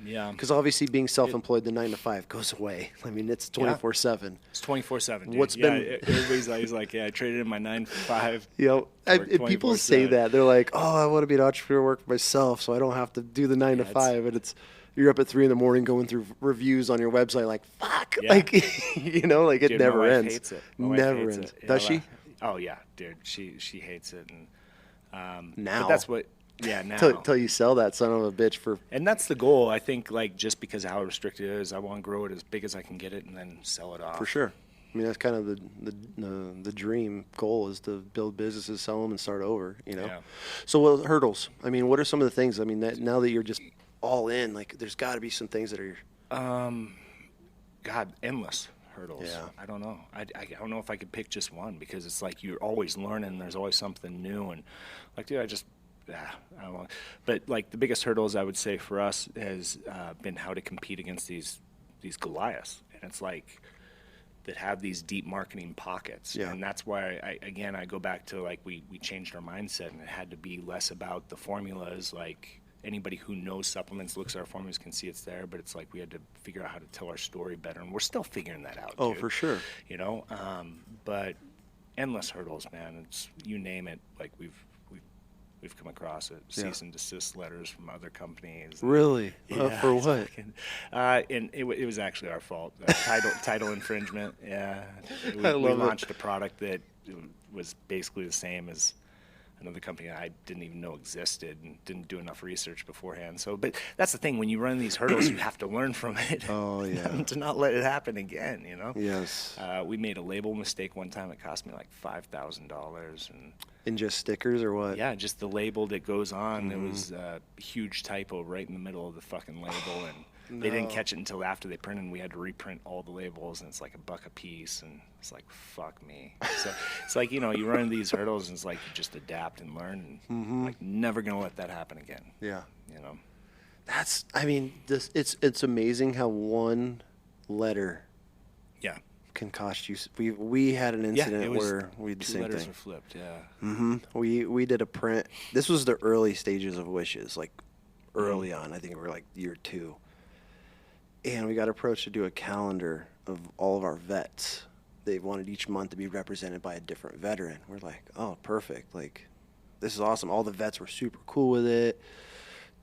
B: Yeah.
C: Because obviously being self-employed, the 9 to 5 goes away. I mean, it's 24/7.
B: It's 24/7.
C: What's been?
B: Everybody's always like, I traded in my 9 to 5.
C: People say that they're like, I want to be an entrepreneur, work for myself, so I don't have to do the 9 to 5. And you're up at 3 a.m. going through reviews on your website, like fuck,
B: dude,
C: it never
B: my wife
C: ends.
B: Hates it.
C: Never ends. Does she?
B: Oh yeah, dude. She hates it, and
C: now
B: but that's what. Yeah, now.
C: Till you sell that son of a bitch for.
B: And that's the goal. I think, just because of how restricted it is, I want to grow it as big as I can get it and then sell it off.
C: For sure. I mean, that's kind of the dream goal is to build businesses, sell them, and start over, Yeah. So what hurdles? I mean, what are some of the things? I mean, now that you're just all in, like, there's got to be some things that are.
B: Endless hurdles.
C: Yeah.
B: I don't know. I don't know if I could pick just one because it's like you're always learning. There's always something new. And, dude, I don't know. But like the biggest hurdles I would say for us has been how to compete against these Goliaths, and it's like that have these deep marketing pockets. Yeah. And that's why I go back to like we changed our mindset, and it had to be less about the formulas. Like anybody who knows supplements looks at our formulas can see it's there, but it's like we had to figure out how to tell our story better, and we're still figuring that out.
C: Oh,
B: dude.
C: For sure.
B: You know, but endless hurdles, man. It's you name it. Like we've come across it. Cease and desist letters from other companies.
C: Really?
B: Yeah,
C: for what?
B: And it was actually our fault. Title infringement. Yeah. We launched a product that was basically the same as another company I didn't even know existed and didn't do enough research beforehand. So, but that's the thing. When you run these hurdles, you have to learn from it.
C: Oh, yeah.
B: To not let it happen again, you know?
C: Yes.
B: We made a label mistake one time. It cost me like $5,000.
C: In just stickers or what?
B: Yeah, just the label that goes on. There was a huge typo right in the middle of the fucking label, and they didn't catch it until after they printed, and we had to reprint all the labels, and it's like $1 a piece, and it's like, fuck me. So it's like, you know, you run these hurdles, and it's like you just adapt and learn, and like never going to let that happen again.
C: Yeah.
B: You know?
C: It's amazing how one letter can cost you. We had an incident where we did the same thing. 2 letters
B: were flipped, yeah.
C: We did a print. This was the early stages of Wishes, like early on. I think we were like year 2. And we got approached to do a calendar of all of our vets. They wanted each month to be represented by a different veteran. We're like, oh, perfect. Like, this is awesome. All the vets were super cool with it.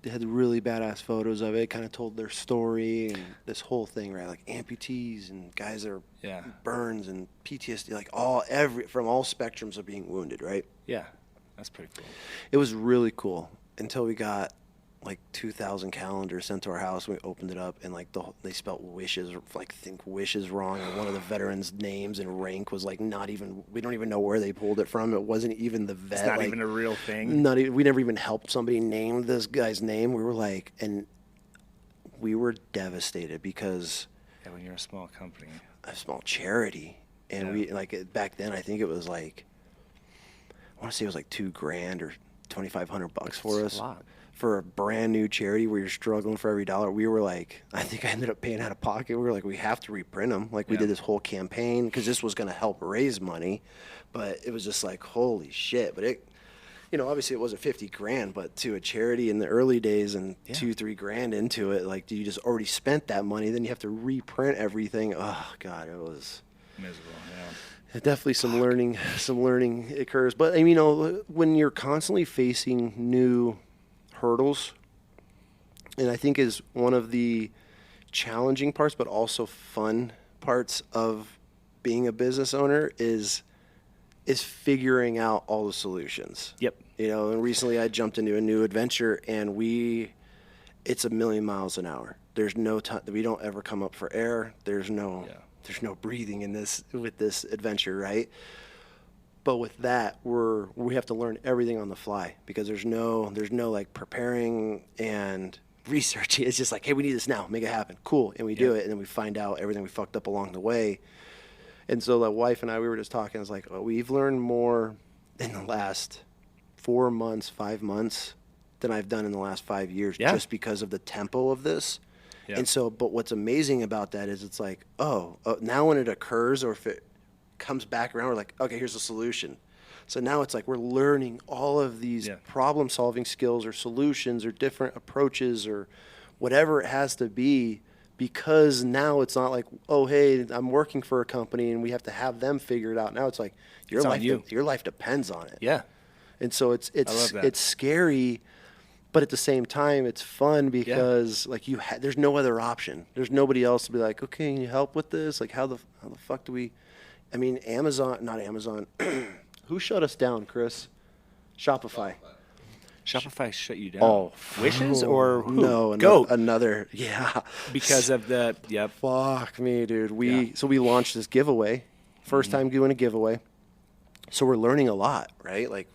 C: They had really badass photos of it, kind of told their story and this whole thing, right? Like amputees and guys that are burns and PTSD, like from all spectrums of being wounded, right?
B: Yeah, that's pretty cool.
C: It was really cool until we got like 2,000 calendars sent to our house. We opened it up, and like they spelled wishes, like think wishes wrong, and one of the veterans' names and rank was like not even. We don't even know where they pulled it from. It wasn't even the vet.
B: It's not
C: like,
B: even a real thing.
C: We never even helped somebody name this guy's name. We were like, and we were devastated because
B: when you're a small company,
C: a small charity, and we like back then I think it was like I want to say it was like $2,000 or $2,500 for us. A lot. For a brand new charity where you're struggling for every dollar. We were like, I think I ended up paying out of pocket. We were like, we have to reprint them. Like we did this whole campaign because this was going to help raise money, but it was just like, holy shit. But it, you know, obviously it wasn't $50,000, but to a charity in the early days and $2,000-3,000 into it, like you just already spent that money. Then you have to reprint everything. Oh God, it was
B: miserable. Yeah.
C: Definitely some learning occurs. But I mean, you know, when you're constantly facing new hurdles, and I think is one of the challenging parts but also fun parts of being a business owner is figuring out all the solutions.
B: Yep.
C: You know, and recently I jumped into a new adventure, and it's 1,000,000 miles an hour. There's no time. We don't ever come up for air. There's no breathing in with this adventure, right? But with that, we have to learn everything on the fly because there's no like preparing and researching. It's just like, hey, we need this now, make it happen, cool, and we do it, and then we find out everything we fucked up along the way. And so, the wife and I, we were just talking. I was like, we've learned more in the last 4 months, 5 months than I've done in the last 5 years, just because of the tempo of this. Yeah. And so, but what's amazing about that is it's like, now when it occurs or if it comes back around, we're like, okay, here's the solution. So now it's like we're learning all of these problem solving skills or solutions or different approaches or whatever it has to be, because now it's not like, oh, hey, I'm working for a company and we have to have them figure it out. Now it's like your life depends on it.
B: Yeah.
C: And so it's scary, but at the same time it's fun because like there's no other option. There's nobody else to be like, okay, can you help with this? Like how the fuck do we? I mean, not Amazon. Who shut us down, Chris? Shopify.
B: Shopify shut you down. Oh, Wishes or who?
C: No, another. Yeah.
B: Because of the
C: Fuck me, dude. We launched this giveaway. First time doing a giveaway. So we're learning a lot, right? Like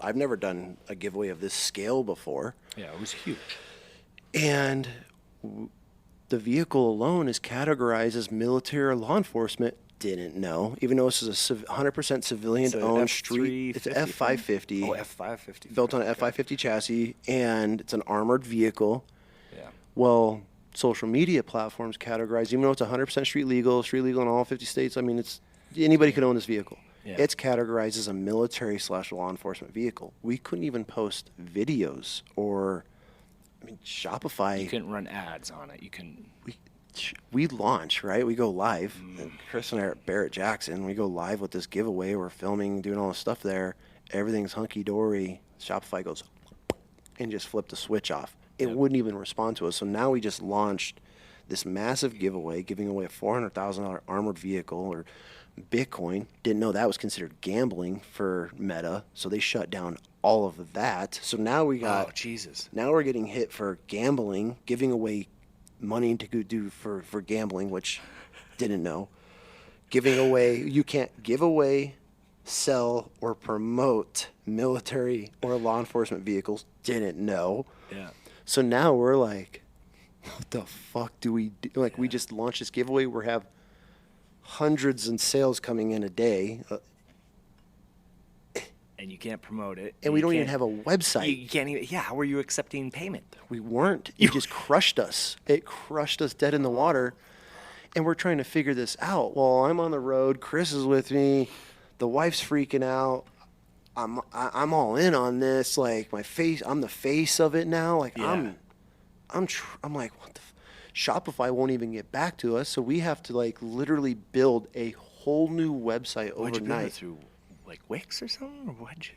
C: I've never done a giveaway of this scale before.
B: Yeah, it was huge.
C: And the vehicle alone is categorized as military or law enforcement didn't know, even though this is a 100% civilian-owned street. It's an F550.
B: Oh, F550.
C: Built on an F550 chassis, and it's an armored vehicle.
B: Yeah.
C: Well, social media platforms categorize, even though it's 100% street legal in all 50 states. I mean, anybody can own this vehicle. Yeah. It's categorized as a military/law enforcement vehicle. We couldn't even post videos or, Shopify.
B: You couldn't run ads on it.
C: We launch, right? We go live. And Chris and I are at Barrett Jackson. We go live with this giveaway. We're filming, doing all this stuff there. Everything's hunky-dory. Shopify goes and just flipped the switch off. It wouldn't even respond to us. So now we just launched this massive giveaway, giving away a $400,000 armored vehicle or Bitcoin. Didn't know that was considered gambling for Meta, so they shut down all of that. So now we got...
B: Oh, Jesus.
C: Now we're getting hit for gambling, giving away money to go do for gambling, which didn't know. Giving away... You can't give away, sell, or promote military or law enforcement vehicles. Didn't know.
B: Yeah.
C: So now we're like, what the fuck do we do? Like, we just launched this giveaway. We have hundreds in sales coming in a day.
B: And you can't promote it.
C: And we don't even have a website.
B: You can't even, how were you accepting payment?
C: We weren't. It just crushed us. It crushed us dead in the water. And we're trying to figure this out. Well, I'm on the road. Chris is with me. The wife's freaking out. I'm all in on this. Like, I'm the face of it now. Like, I'm like, what the Shopify won't even get back to us. So we have to, like, literally build a whole new website overnight.
B: What'd you build it through, like, Wix or something? Or what'd you?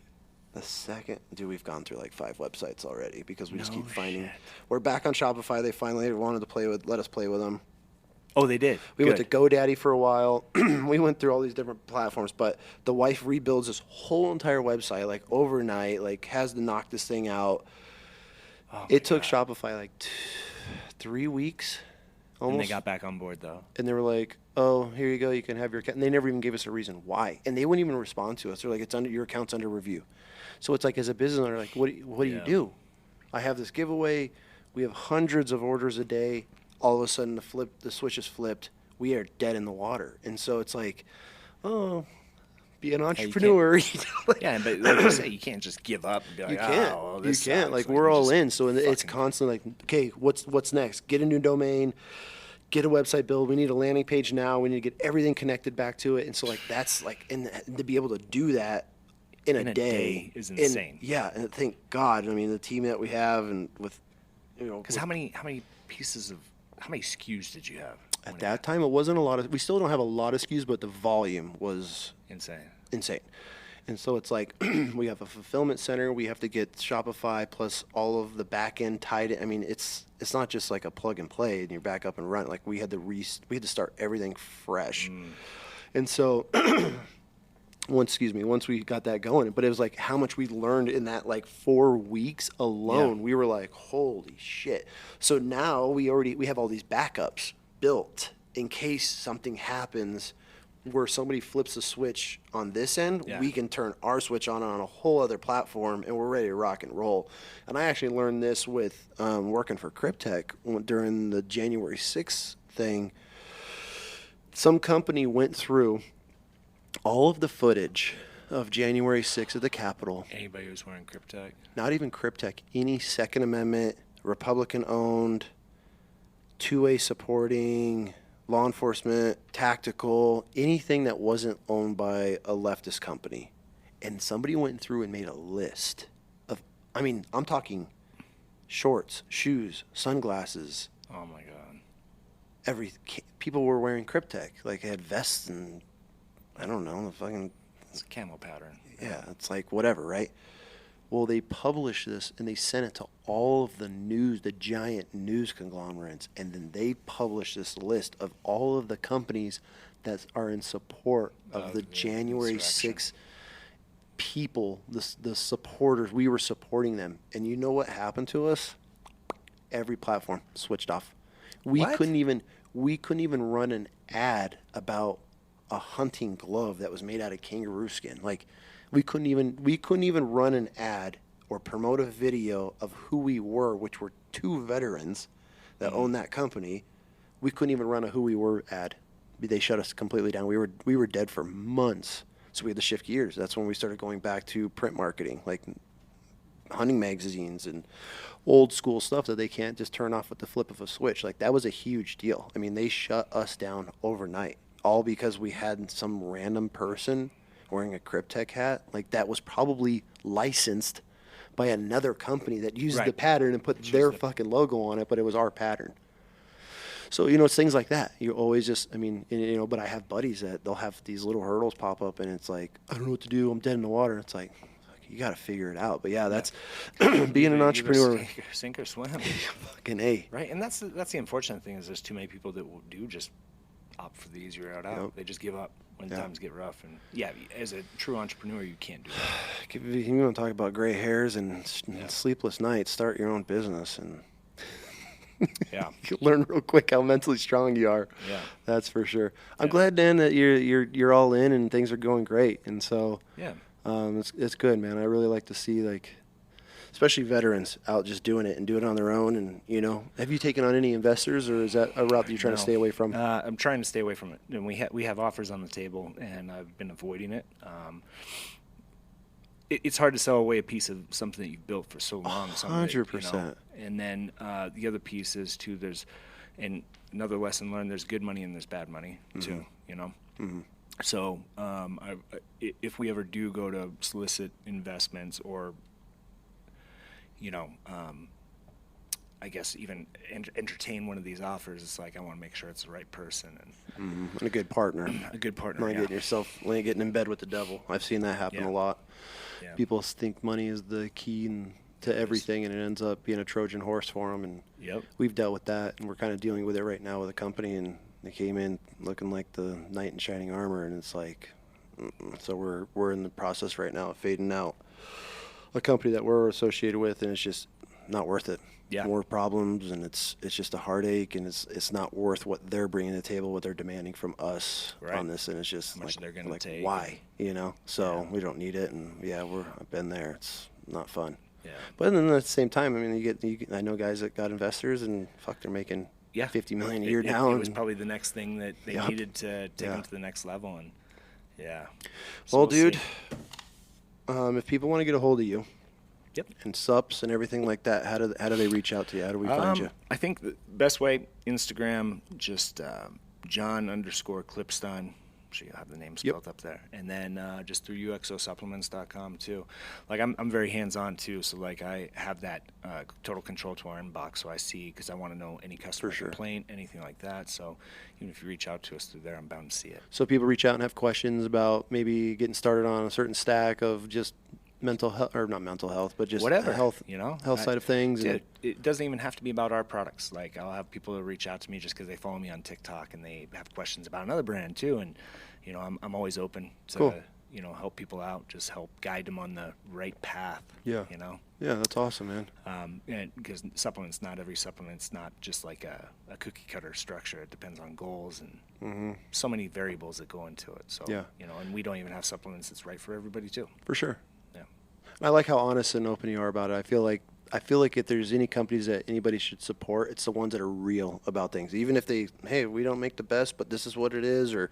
C: We've gone through like 5 websites already because we just keep finding. Shit. We're back on Shopify. They finally wanted to let us play with them.
B: Oh, they did?
C: We went to GoDaddy for a while. We went through all these different platforms, but the wife rebuilds this whole entire website, like, overnight, like, has to knock this thing out. Oh, it took Shopify, like, 3 weeks, almost.
B: And they got back on board, though.
C: And they were like, oh, here you go, you can have your account. And they never even gave us a reason why. And they wouldn't even respond to us. They're like, your account's under review. So it's like, as a business owner, like, what do you do? I have this giveaway. We have hundreds of orders a day. All of a sudden, the switch is flipped. We are dead in the water. And so it's like, oh, be an entrepreneur.
B: Yeah, but like you say, you can't just give up and be like,
C: you can't. Like, we're all in. So it's constantly like, okay, what's next? Get a new domain. Get a website build. We need a landing page now. We need to get everything connected back to it. And so, like, that's like, and to be able to do that in a day
B: is insane.
C: And thank God. I mean, the team that we have, and with,
B: because how many SKUs did you have?
C: At that time, it wasn't a lot of. We still don't have a lot of SKUs, but the volume was insane. And so it's like, we have a fulfillment center. We have to get Shopify plus all of the back end tied in. I mean, it's not just like a plug and play and you're back up and running. Like, we had to start everything fresh. And so once we got that going, but it was like how much we learned in that, like, 4 weeks alone. We were like, holy shit. So now we have all these backups built in case something happens where somebody flips the switch on this end. We can turn our switch on a whole other platform, and we're ready to rock and roll. And I actually learned this with working for Cryptech during the January 6th thing. Some company went through all of the footage of January 6th at the Capitol.
B: Anybody who's wearing Cryptech?
C: Not even Cryptech. Any Second Amendment, Republican-owned, two-way supporting, law enforcement, tactical, anything that wasn't owned by a leftist company. And somebody went through and made a list of, I'm talking shorts, shoes, sunglasses.
B: Oh, my God.
C: People were wearing Cryptech. Like, they had vests and, I don't know, the fucking...
B: It's a camo pattern.
C: Yeah, it's like whatever, right? Well, they published this, and they sent it to all of the giant news conglomerates, and then they published this list of all of the companies that are in support of the January 6th people, the supporters. We were supporting them. And you know what happened to us? Every platform switched off. We couldn't even run an ad about a hunting glove that was made out of kangaroo skin. Like, we couldn't even run an ad or promote a video of who we were, which were 2 veterans that owned that company. We couldn't even run a who we were ad they shut us completely down. We were dead for months. So we had to shift gears. That's when we started going back to print marketing, like hunting magazines and old school stuff that they can't just turn off with the flip of a switch. Like, that was a huge deal. I mean, they shut us down overnight, all because we had some random person wearing a Cryptech hat. Like, that was probably licensed by another company that used the pattern and put their fucking logo on it, but it was our pattern. So, it's things like that. You always just, but I have buddies that they'll have these little hurdles pop up, and it's like, I don't know what to do. I'm dead in the water. It's like, you got to figure it out. But yeah, that's being an entrepreneur.
B: Sink or swim.
C: Fucking A.
B: Right. And that's the unfortunate thing is there's too many people that will just opt for the easier route out. Yep. They just give up when times get rough. And as a true entrepreneur, you can't do that.
C: If you want to talk about gray hairs and sleepless nights, start your own business and you learn real quick how mentally strong you are. Yeah, that's for sure. I'm glad, Dan, that you're all in and things are going great. And so it's good, man. I really like to see, like, especially veterans out just doing it and doing it on their own. And have you taken on any investors, or is that a route that you're trying to stay away from?
B: I'm trying to stay away from it. And we have offers on the table, and I've been avoiding it. It's hard to sell away a piece of something that you've built for so long.
C: 100%.
B: And then the other piece is too. And another lesson learned. There's good money and there's bad money too. Mm-hmm. So if we ever do go to solicit investments, or I guess even entertain one of these offers, it's like I want to make sure it's the right person and
C: a good partner.
B: A good partner.
C: Not getting in bed with the devil. I've seen that happen a lot. Yeah. People think money is the key to everything, and it ends up being a Trojan horse for them. And we've dealt with that, and we're kind of dealing with it right now with a company. And they came in looking like the knight in shining armor, and it's like, so we're in the process right now of fading out a company that we're associated with, and it's just not worth it. Yeah. More problems, and it's just a heartache, and it's not worth what they're bringing to the table, what they're demanding from us on this, and it's just
B: like, they're gonna take,
C: why, So we don't need it, and I've been there. It's not fun. Yeah. But then at the same time, I mean, I know guys that got investors, and they're making $50 million a year now.
B: It was probably the next thing that they needed to take them to the next level, and
C: So well, dude, if people want to get a hold of you.
B: Yep.
C: And SUPs and everything like that, how do they reach out to you? How do we find you?
B: I think the best way, Instagram, just Jon_Klipsten. I'm sure you'll have the name spelled up there. And then just through uxosupplements.com too. Like I'm very hands-on too, so like I have that total control to our inbox, so I see, because I want to know any customer complaint, anything like that. So even if you reach out to us through there, I'm bound to see it.
C: So people reach out and have questions about maybe getting started on a certain stack of just mental health, or not mental health, but just
B: whatever
C: health, side of things.
B: It doesn't even have to be about our products. Like I'll have people reach out to me just because they follow me on TikTok and they have questions about another brand too. And I'm always open to help people out, just help guide them on the right path.
C: Yeah, that's awesome, man.
B: And because not every supplement's not just like a cookie cutter structure. It depends on goals and so many variables that go into it. So and we don't even have supplements that's right for everybody too.
C: For sure. I like how honest and open you are about it. I feel like if there's any companies that anybody should support, it's the ones that are real about things. Even if we don't make the best, but this is what it is, or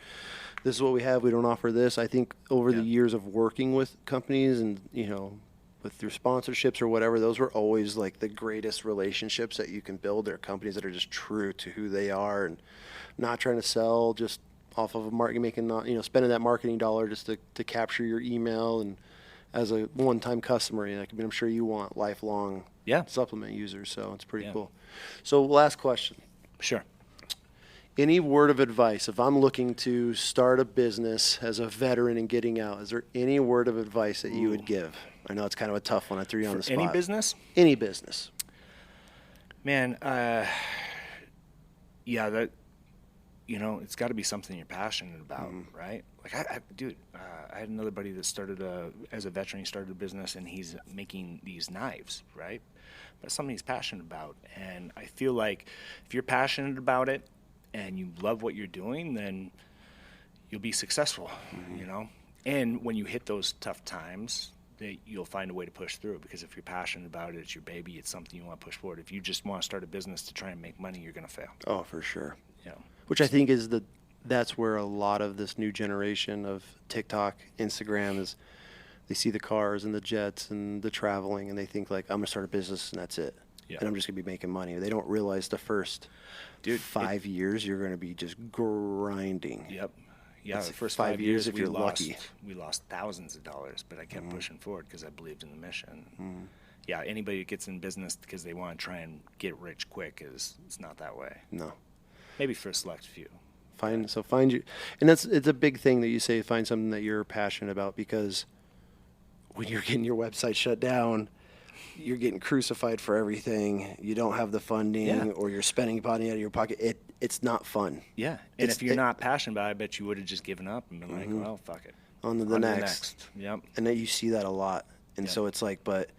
C: this is what we have, we don't offer this. I think over the years of working with companies and, through sponsorships or whatever, those were always like the greatest relationships that you can build. They're companies that are just true to who they are and not trying to sell just off of a marketing, spending that marketing dollar just to capture your email and as a one-time customer. I'm sure you want lifelong supplement users, so it's pretty cool. So last question.
B: Sure.
C: Any word of advice, if I'm looking to start a business as a veteran and getting out, is there any word of advice that you would give? I know it's kind of a tough one. I threw you on the spot.
B: Any business?
C: Any business.
B: Man, it's got to be something you're passionate about, right? Like, I had another buddy that started as a veteran, he started a business, and he's making these knives, right? But something he's passionate about. And I feel like if you're passionate about it and you love what you're doing, then you'll be successful, And when you hit those tough times, you'll find a way to push through, because if you're passionate about it, it's your baby, it's something you want to push forward. If you just want to start a business to try and make money, you're going to fail.
C: Oh, for sure. Which I think is
A: that's where a lot of this new generation of TikTok, Instagram is. They see the cars and the jets and the traveling, and they think like, I'm gonna start a business and that's it, and I'm just gonna be making money. They don't realize the first 5 years you're gonna be just grinding.
B: Yep. Yeah, the first
A: 5 years if you're lucky.
B: We lost thousands of dollars, but I kept pushing forward because I believed in the mission. Yeah, anybody who gets in business because they want to try and get rich quick it's not that way.
A: No.
B: Maybe for a select few.
A: Find you, and it's a big thing that you say, find something that you're passionate about, because when you're getting your website shut down, you're getting crucified for everything. You don't have the funding, or you're spending money out of your pocket. It's not fun.
B: Yeah, and if you're not passionate about it, I bet you would have just given up and been like, well, fuck it.
A: On to the next.
B: Yep.
A: And then you see that a lot. And so it's like, but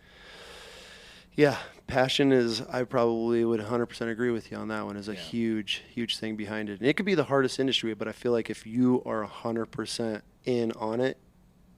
A: yeah, passion is, I probably would 100% agree with you on that one, is a huge, huge thing behind it. And it could be the hardest industry, but I feel like if you are 100% in on it,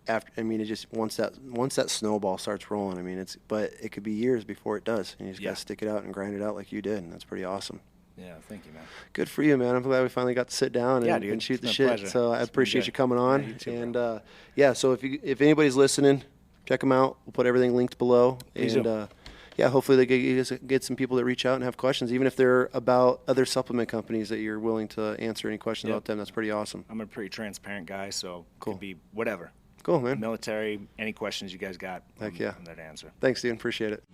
A: it just once that snowball starts rolling, but it could be years before it does, and you just gotta stick it out and grind it out like you did, and that's pretty awesome.
B: Yeah, thank you, man.
A: Good for you, man. I'm glad we finally got to sit down and shoot the shit. Pleasure. So I appreciate you coming on. So if anybody's listening, check them out. We'll put everything linked below.
B: Please do.
A: Hopefully they get some people that reach out and have questions, even if they're about other supplement companies that you're willing to answer any questions about them. That's pretty awesome.
B: I'm a pretty transparent guy, so
A: cool.
B: It could be whatever.
A: Cool, man.
B: Military, any questions you guys got,
A: Heck yeah.
B: I'm there to answer.
A: Thanks, Ian. Appreciate it.